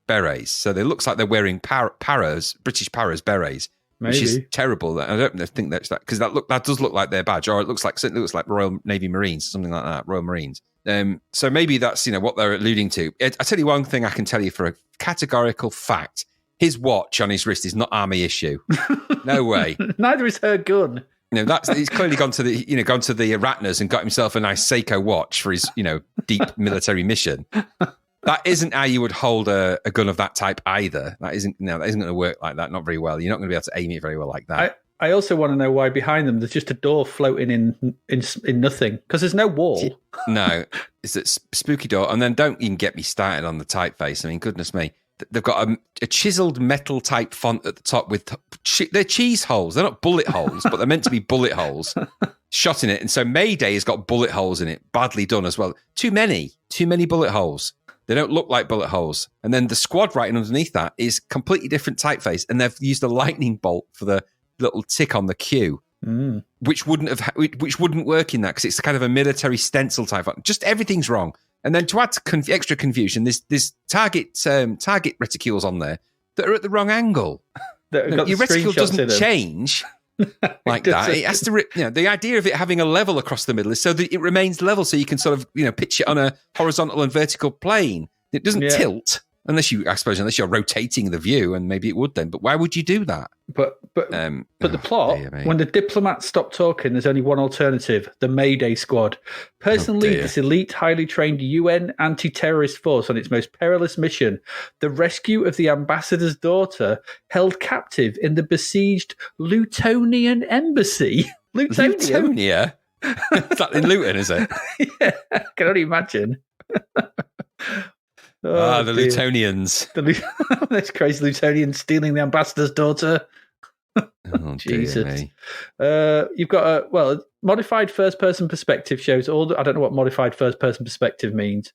berets. So it looks like they're wearing British paras berets. Maybe. Which is terrible. I don't think that's that, because that does look like their badge, or it certainly looks like Royal Navy Marines, something like that, Royal Marines. So maybe that's what they're alluding to. I tell you one thing I can tell you for a categorical fact: his watch on his wrist is not army issue. No way. Neither is her gun. He's clearly gone to the Ratners and got himself a nice Seiko watch for his deep military mission. That isn't how you would hold a gun of that type either. That isn't going to work like that. Not very well. You're not going to be able to aim it very well like that. I also want to know why behind them there's just a door floating in nothing, because there's no wall. No, it's a spooky door. And then don't even get me started on the typeface. I mean, goodness me, they've got a chiseled metal type font at the top with they're cheese holes. They're not bullet holes, but they're meant to be bullet holes shot in it. And so Mayday has got bullet holes in it, badly done as well. Too many bullet holes. They don't look like bullet holes. And then the squad writing underneath that is completely different typeface. And they've used a lightning bolt for the little tick on the Q, which wouldn't work in that, because it's kind of a military stencil type. Just everything's wrong. And then to add to extra confusion, there's target reticules on there that are at the wrong angle. Your reticule doesn't change like that. It has to, the idea of it having a level across the middle is so that it remains level, so you can sort of, pitch it on a horizontal and vertical plane. It doesn't tilt unless you're rotating the view, and maybe it would then. But why would you do that? But the plot, when the diplomats stop talking, there's only one alternative: the Mayday Squad. Person lead this elite, highly trained UN anti-terrorist force on its most perilous mission: the rescue of the ambassador's daughter, held captive in the besieged Lutonian embassy. Lutonium? Lutonia? Is that in Luton, is it? Yeah, I can only imagine. The dear. Lutonians. This crazy Lutonian stealing the ambassador's daughter. Oh, Jesus. dear me. You've got a modified first-person perspective shows all I don't know what modified first-person perspective means.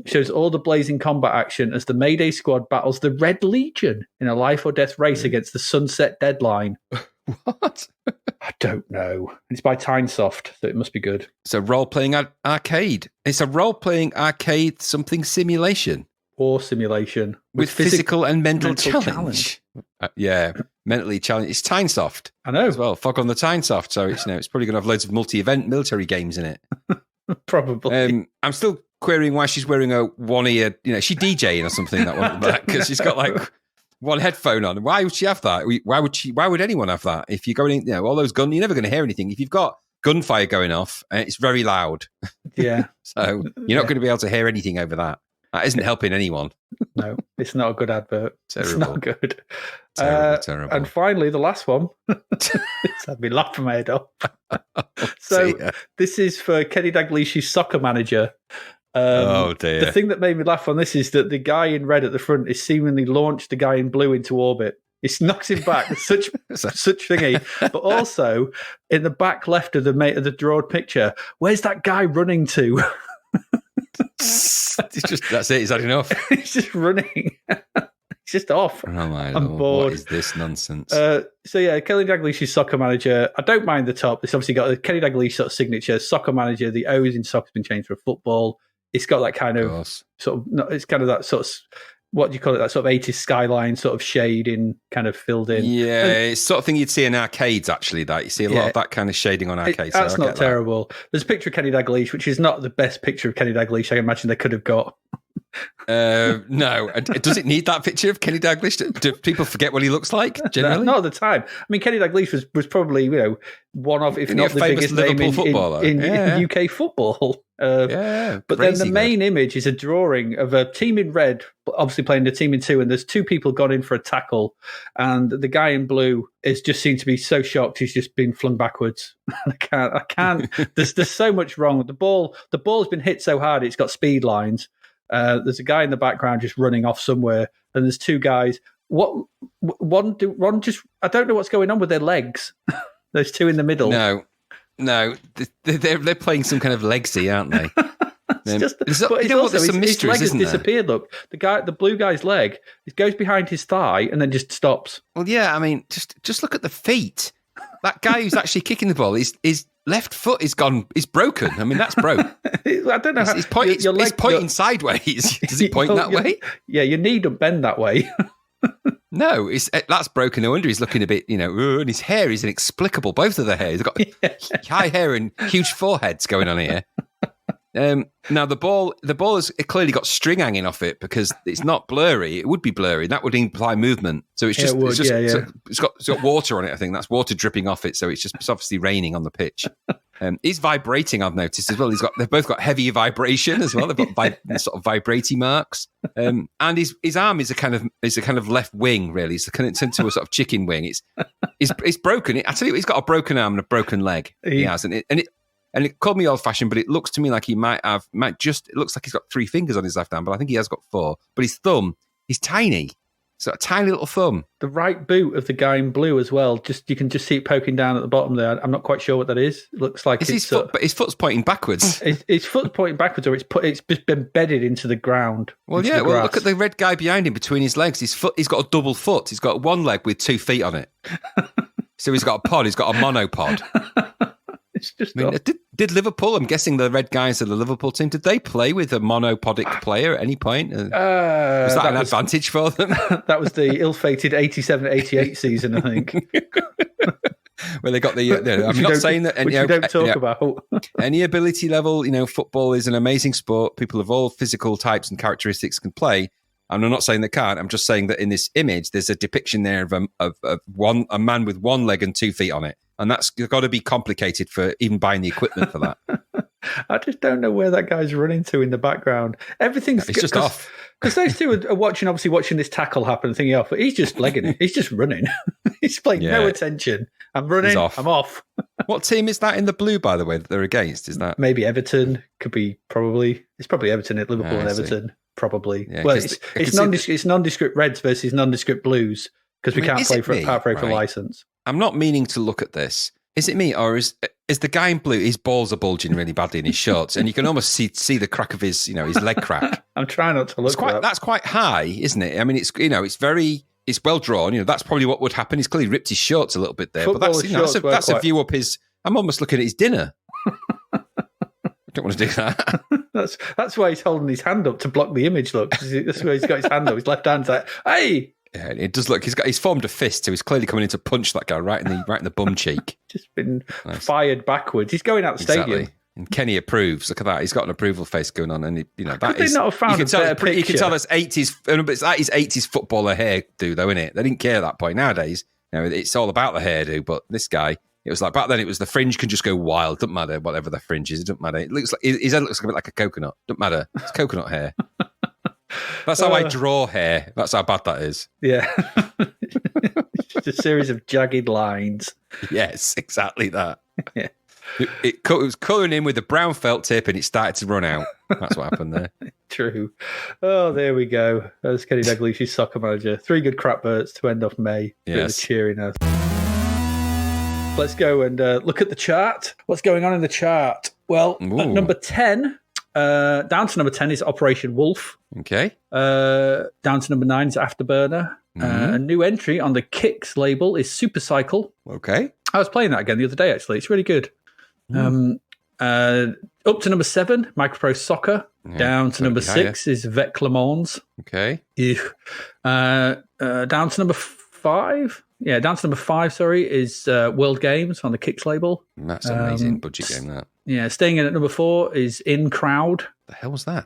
Shows all the blazing combat action as the Mayday squad battles the Red Legion in a life-or-death race against the Sunset Deadline. What? I don't know. It's by Tynesoft, so it must be good. It's a role-playing arcade. It's a role-playing arcade something simulation. War simulation. With physical and mental challenge. Mentally challenged. It's Tynesoft. I know. As well. Fog on the Tynesoft. So it's probably going to have loads of multi-event military games in it. Probably. I'm still querying why she's wearing a one-ear, is she DJing or something that one back? Because she's got like one headphone on. Why would she have that? Why would anyone have that? If you're going in, all those guns, you're never going to hear anything. If you've got gunfire going off, it's very loud. Yeah. So you're not going to be able to hear anything over that. That isn't helping anyone. No, it's not a good advert. Terrible. It's not good. Terrible. And finally, the last one. It's had me laughing my head off. So this is for Kenny Dalglish's Soccer Manager. Oh dear. The thing that made me laugh on this is that the guy in red at the front is seemingly launched the guy in blue into orbit. It knocks him back. such thingy. But also, in the back left of the drawn picture, where's that guy running to? That's it. Is that enough? He's just running. He's just off. Oh my I'm Lord. bored. What is this nonsense? Kenny Dalglish's Soccer Manager. I don't mind the top. It's obviously got the Kenny Dalglish sort of signature. Soccer Manager. The O's in soccer's been changed for football. It's got that kind of sort of. No, it's kind of that sort of. What do you call it? That sort of 80s skyline sort of shading kind of filled in. Yeah, it's sort of thing you'd see in arcades, actually. That you see a lot of that kind of shading on arcades. That's not terrible. There's a picture of Kenny Dalglish, which is not the best picture of Kenny Dalglish I imagine they could have got. No. Does it need that picture of Kenny Dalglish? Do people forget what he looks like, generally? Not at the time. I mean, Kenny Dalglish was probably, one of, if not the biggest Liverpool name footballer in UK football. But then the main image is a drawing of a team in red, obviously playing the team in two, and there's two people gone in for a tackle, and the guy in blue is just seemed to be so shocked he's just been flung backwards. I can't. There's so much wrong. The ball's been hit so hard it's got speed lines. There's a guy in the background just running off somewhere, and there's two guys. One just I don't know what's going on with their legs. There's two in the middle. No, they're playing some kind of legsy, aren't they? There's some mysteries, his leg has disappeared. Look, the blue guy's leg, it goes behind his thigh and then just stops. Well, yeah, I mean, just look at the feet. That guy who's actually kicking the ball, his left foot is broken. I mean, that's broke. I don't know. He's pointing sideways. Does he point that way? Yeah, your knee don't bend that way. No, that's broken. No wonder he's looking a bit, and his hair is inexplicable. Both of the hair. He's got high hair and huge foreheads going on here. Now the ball has clearly got string hanging off it because it's not blurry. It would be blurry. That would imply movement. So it's just, it's got water on it. I think that's water dripping off it. So it's obviously raining on the pitch. He's vibrating. I've noticed as well. They've both got heavy vibration as well. They've got sort of vibrating marks. And his arm is a kind of left wing. Really, it's into a sort of chicken wing. It's broken. I tell you, he's got a broken arm and a broken leg. He has, and it called me old-fashioned, but it looks to me like he it looks like he's got 3 fingers on his left arm, but I think he has got 4. But his thumb, he's tiny. He's got a tiny little thumb. The right boot of the guy in blue as well, you can just see it poking down at the bottom there. I'm not quite sure what that is. It looks like his foot, but his foot's pointing backwards. His foot's pointing backwards, or it's just been bedded into the ground. Well, yeah, look at the red guy behind him between his legs. He's got a double foot. He's got one leg with 2 feet on it. So he's got a pod. He's got a monopod. Did Liverpool? I'm guessing the red guys of the Liverpool team. Did they play with a monopodic player at any point? Was that an advantage for them? That was the ill-fated 87-88 season, I think. Where they got the. I'm not saying that. Which we don't talk about. Any ability level, football is an amazing sport. People of all physical types and characteristics can play. And I'm not saying they can't. I'm just saying that in this image, there's a depiction there of a man with 1 leg and 2 feet on it. And that's got to be complicated for even buying the equipment for that. I just don't know where that guy's running to in the background. Everything's It's just off. Because those two are watching this tackle happen and thinking, oh, but he's just legging it. He's just running. He's paying no attention. I'm running. I'm off. What team is that in the blue, by the way, that they're against? Is that maybe Everton? Could be probably. It's probably Everton at Liverpool and Everton. Probably. Yeah, well, it's nondescript Reds versus nondescript Blues because we can't play for license. I'm not meaning to look at this. Is it me, or is the guy in blue? His balls are bulging really badly in his shorts, and you can almost see the crack of his leg crack. I'm trying not to look. That's quite high, isn't it? I mean, it's well drawn. That's probably what would happen. He's clearly ripped his shorts a little bit there, but that's a view up his. I'm almost looking at his dinner. I don't want to do that. That's why he's holding his hand up to block the image. Look, that's where he's got his hand up. His left hand's like, hey. Yeah, it does look. He's formed a fist, so he's clearly coming in to punch that guy right in the bum cheek. Just been fired backwards. He's going out the stadium. And Kenny approves. Look at that. He's got an approval face going on, and that is. They not have found you can tell that's 80s. It's that is 80s footballer hairdo, though, isn't it? They didn't care at that point. Nowadays, it's all about the hairdo. But this guy, it was like back then. It was the fringe can just go wild. Doesn't matter whatever the fringe is. It doesn't matter. It looks like his head looks a bit like a coconut. Doesn't matter. It's coconut hair. That's how I draw hair. That's how bad that is. Yeah. It's just a series of jagged lines. Yes, exactly that. Yeah. It was colouring in with the brown felt tip and it started to run out. That's what happened there. True. Oh, there we go. That's Kenny Dalglish's soccer manager. 3 good crapberts to end off May. Yes. Bit of cheeriness. Let's go and look at the chart. What's going on in the chart? Well, at number 10... down to number 10 is Operation Wolf. Okay. Down to number 9 is Afterburner. A new entry on the Kicks label is Supercycle. Okay. I was playing that again the other day, actually. It's really good. Up to number 7, Micropro Soccer. Yeah, down to number 6 is Vet Le Mans. Okay. Down to number 5. Yeah, down to number 5, sorry, is World Games on the Kicks label. That's an amazing budget game, that. Yeah, staying in at number 4 is In Crowd. The hell was that?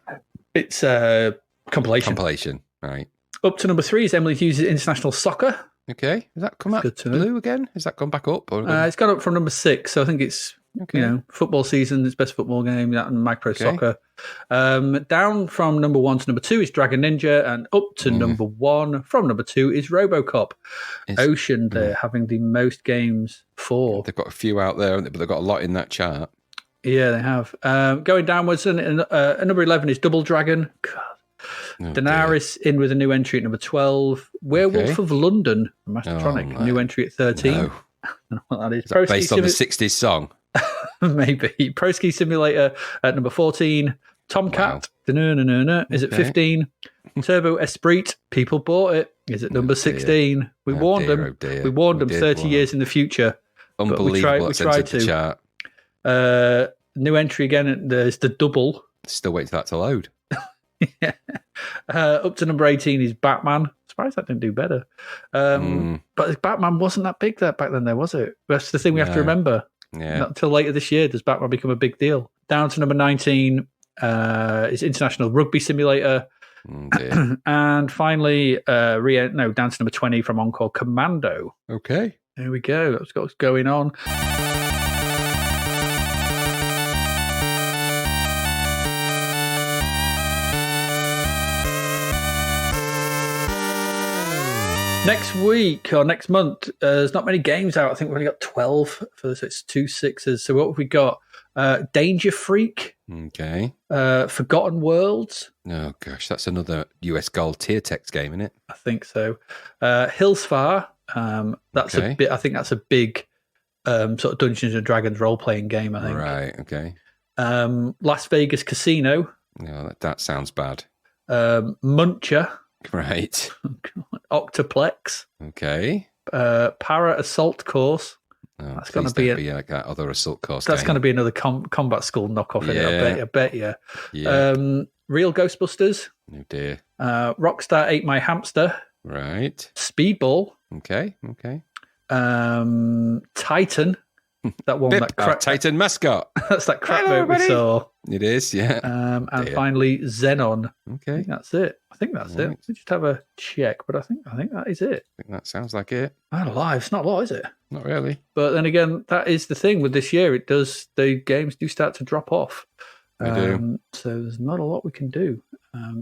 It's a compilation. Compilation, right. Up to number 3 is Emily Hughes' International Soccer. Okay. Has that come up blue again? Has that gone back up? Or it's gone up from number 6, so I think it's, football season, it's best football game, that and Micro Soccer. Down from number 1 to number 2 is Dragon Ninja, and up to number 1 from number 2 is RoboCop. Ocean, they're having the most games for. They've got a few out there, but they've got a lot in that chart. Yeah, they have. Going downwards, and number 11 is Double Dragon. God. Daenerys in with a new entry at number 12. Werewolf of London, Mastertronic, new entry at 13. No. I don't know what that is. Is that based on the 60s song? Maybe. Pro Ski Simulator at number 14. Tomcat, is at 15. Turbo Esprit, people bought it, is at number 16. We warned them. We warned them 30 years in the future. Unbelievable. We tried to. Chart. New entry again, there's the Double. Still waiting for that to load. Yeah. Up to number 18 is Batman. Surprised that didn't do better. But Batman wasn't that big back then, there was it? That's the thing we have to remember. Yeah. Not until later this year does Batman become a big deal. Down to number 19 is International Rugby Simulator. And finally, down to number 20 from Encore Commando. Okay. There we go. That's what's going on. Next week or next month, there's not many games out. I think we've only got 12 for this. It's 2 6s. So what have we got? Danger Freak. Okay. Forgotten Worlds. Oh gosh, that's another US Gold tier text game, isn't it? I think so. Hillsfar. That's a bit. I think that's a big sort of Dungeons and Dragons role playing game. I think. Right. Okay. Las Vegas Casino. No, that sounds bad. Muncher. Right. Octoplex. Okay. Para Assault Course. Oh, that's going to be like that other assault course. That's going to be another combat school knockoff. Yeah. I bet you. Yeah. Real Ghostbusters. Oh dear. Rockstar Ate My Hamster. Right. Speedball. Okay. Titan. That one, Pip, that our crap. Titan mascot. That's that crap Hello, boat we buddy. saw. It is, yeah. And finally, Xenon. I Okay. think that's it. Right. We just have a check, but I think that is it. I think that sounds like it. Man alive, it's not a lot, is it? Not really. But then again, that is the thing with this year. The games do start to drop off. They do. So there's not a lot we can do.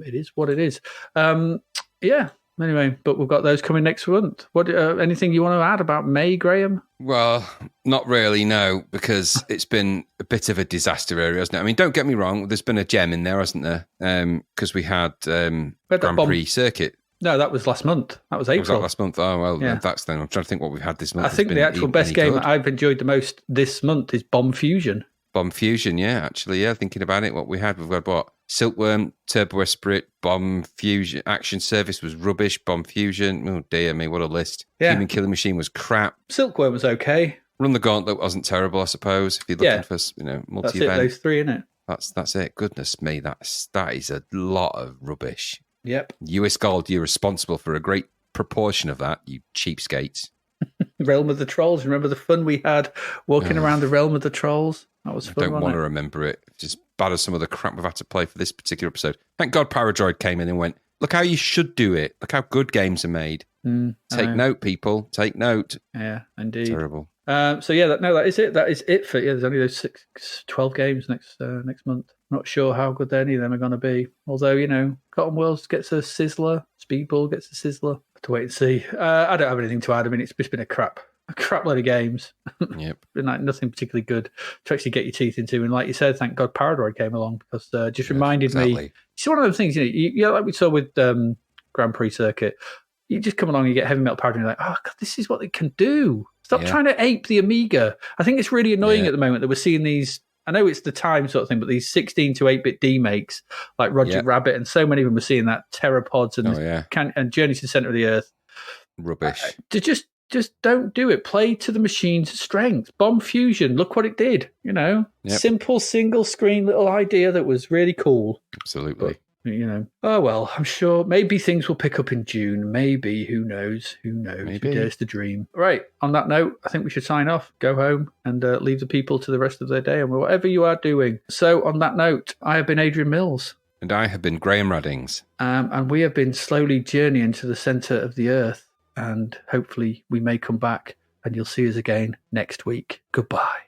It is what it is. Yeah. Anyway, but we've got those coming next month. What? Anything you want to add about May, Graham? Well, not really, no, because it's been a bit of a disaster area, hasn't it? I mean, don't get me wrong. There's been a gem in there, hasn't there? Because we had Grand Prix Circuit. No, that was last month. That was April. Was that last month? Oh, well, Yeah. that's then. I'm trying to think what we've had this month. I think the actual best game that I've enjoyed the most this month is Bomb Fusion. Bomb Fusion, yeah, actually, yeah. Thinking about it, we've had what? Silkworm, Turbo Esprit, Bomb Fusion, Action Service was rubbish, Bomb Fusion, oh dear me, what a list. Yeah. Human Killing Machine was crap. Silkworm was okay. Run the Gauntlet wasn't terrible, I suppose, if you're looking for, multi-event. That's it, those three, innit? That's it. Goodness me, that is a lot of rubbish. Yep. US Gold, you're responsible for a great proportion of that, you cheapskates. Realm of the Trolls. Remember the fun we had walking around the Realm of the Trolls? That was fun. I don't want to remember it. It's as bad as some of the crap we've had to play for this particular episode. Thank God Paradroid came in and went, look how you should do it. Look how good games are made. Take note, people. Take note. Yeah, indeed. Terrible. So yeah, that is it. That is it for there's only those 12 games next month. Not sure how good any of them are going to be. Although Cotton Worlds gets a sizzler, Speedball gets a sizzler. Have to wait and see. I don't have anything to add. I mean, it's just been a crap load of games. Yep. Been like nothing particularly good to actually get your teeth into. And like you said, thank God Paradroid came along because just reminded me. It's one of those things, like we saw with Grand Prix Circuit. You just come along, you get Heavy Metal Paradroid, and you're like, oh God, this is what they can do. Stop trying to ape the Amiga. I think it's really annoying at the moment that we're seeing these. I know it's the time sort of thing, but these 16 to 8-bit D-makes like Roger Rabbit, and so many of them we're seeing that Pteropods and Journey to the Center of the Earth. Rubbish. To just don't do it. Play to the machine's strength. Bomb Fusion, look what it did. Simple single screen little idea that was really cool. Absolutely. But, oh well, I'm sure maybe things will pick up in June. Maybe, who knows? Maybe. Who dares to dream? Right, on that note, I think we should sign off, go home, and leave the people to the rest of their day and whatever you are doing. So on that note, I have been Adrian Mills. And I have been Graham Raddings. And we have been slowly journeying to the centre of the earth. And hopefully we may come back and you'll see us again next week. Goodbye.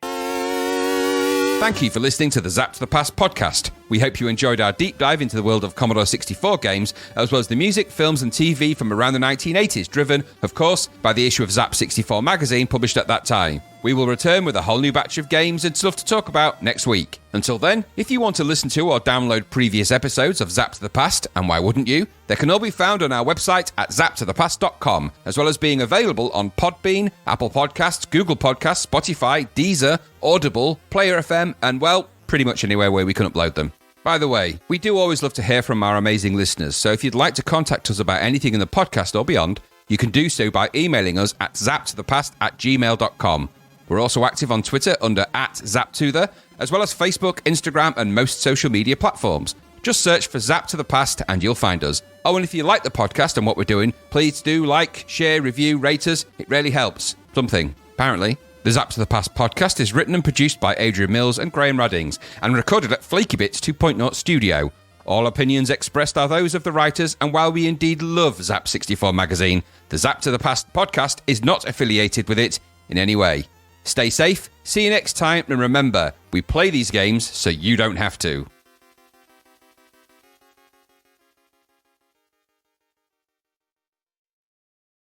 Thank you for listening to the Zapped to the Past podcast. We hope you enjoyed our deep dive into the world of Commodore 64 games, as well as the music, films and TV from around the 1980s, driven, of course, by the issue of Zap 64 magazine published at that time. We will return with a whole new batch of games and stuff to talk about next week. Until then, if you want to listen to or download previous episodes of Zapped to the Past, and why wouldn't you, they can all be found on our website at zappedtothepast.com, as well as being available on Podbean, Apple Podcasts, Google Podcasts, Spotify, Deezer, Audible, Player FM, and, well, pretty much anywhere where we can upload them. By the way, we do always love to hear from our amazing listeners, so if you'd like to contact us about anything in the podcast or beyond, you can do so by emailing us at zappedtothepast@gmail.com. We're also active on Twitter under @ZapTother, as well as Facebook, Instagram, and most social media platforms. Just search for Zap to the Past and you'll find us. Oh, and if you like the podcast and what we're doing, please do like, share, review, rate us. It really helps. Something, apparently. The Zap to the Past podcast is written and produced by Adrian Mills and Graham Raddings and recorded at Flaky Bits 2.0 Studio. All opinions expressed are those of the writers, and while we indeed love Zap 64 magazine, the Zap to the Past podcast is not affiliated with it in any way. Stay safe, see you next time, and remember, we play these games so you don't have to.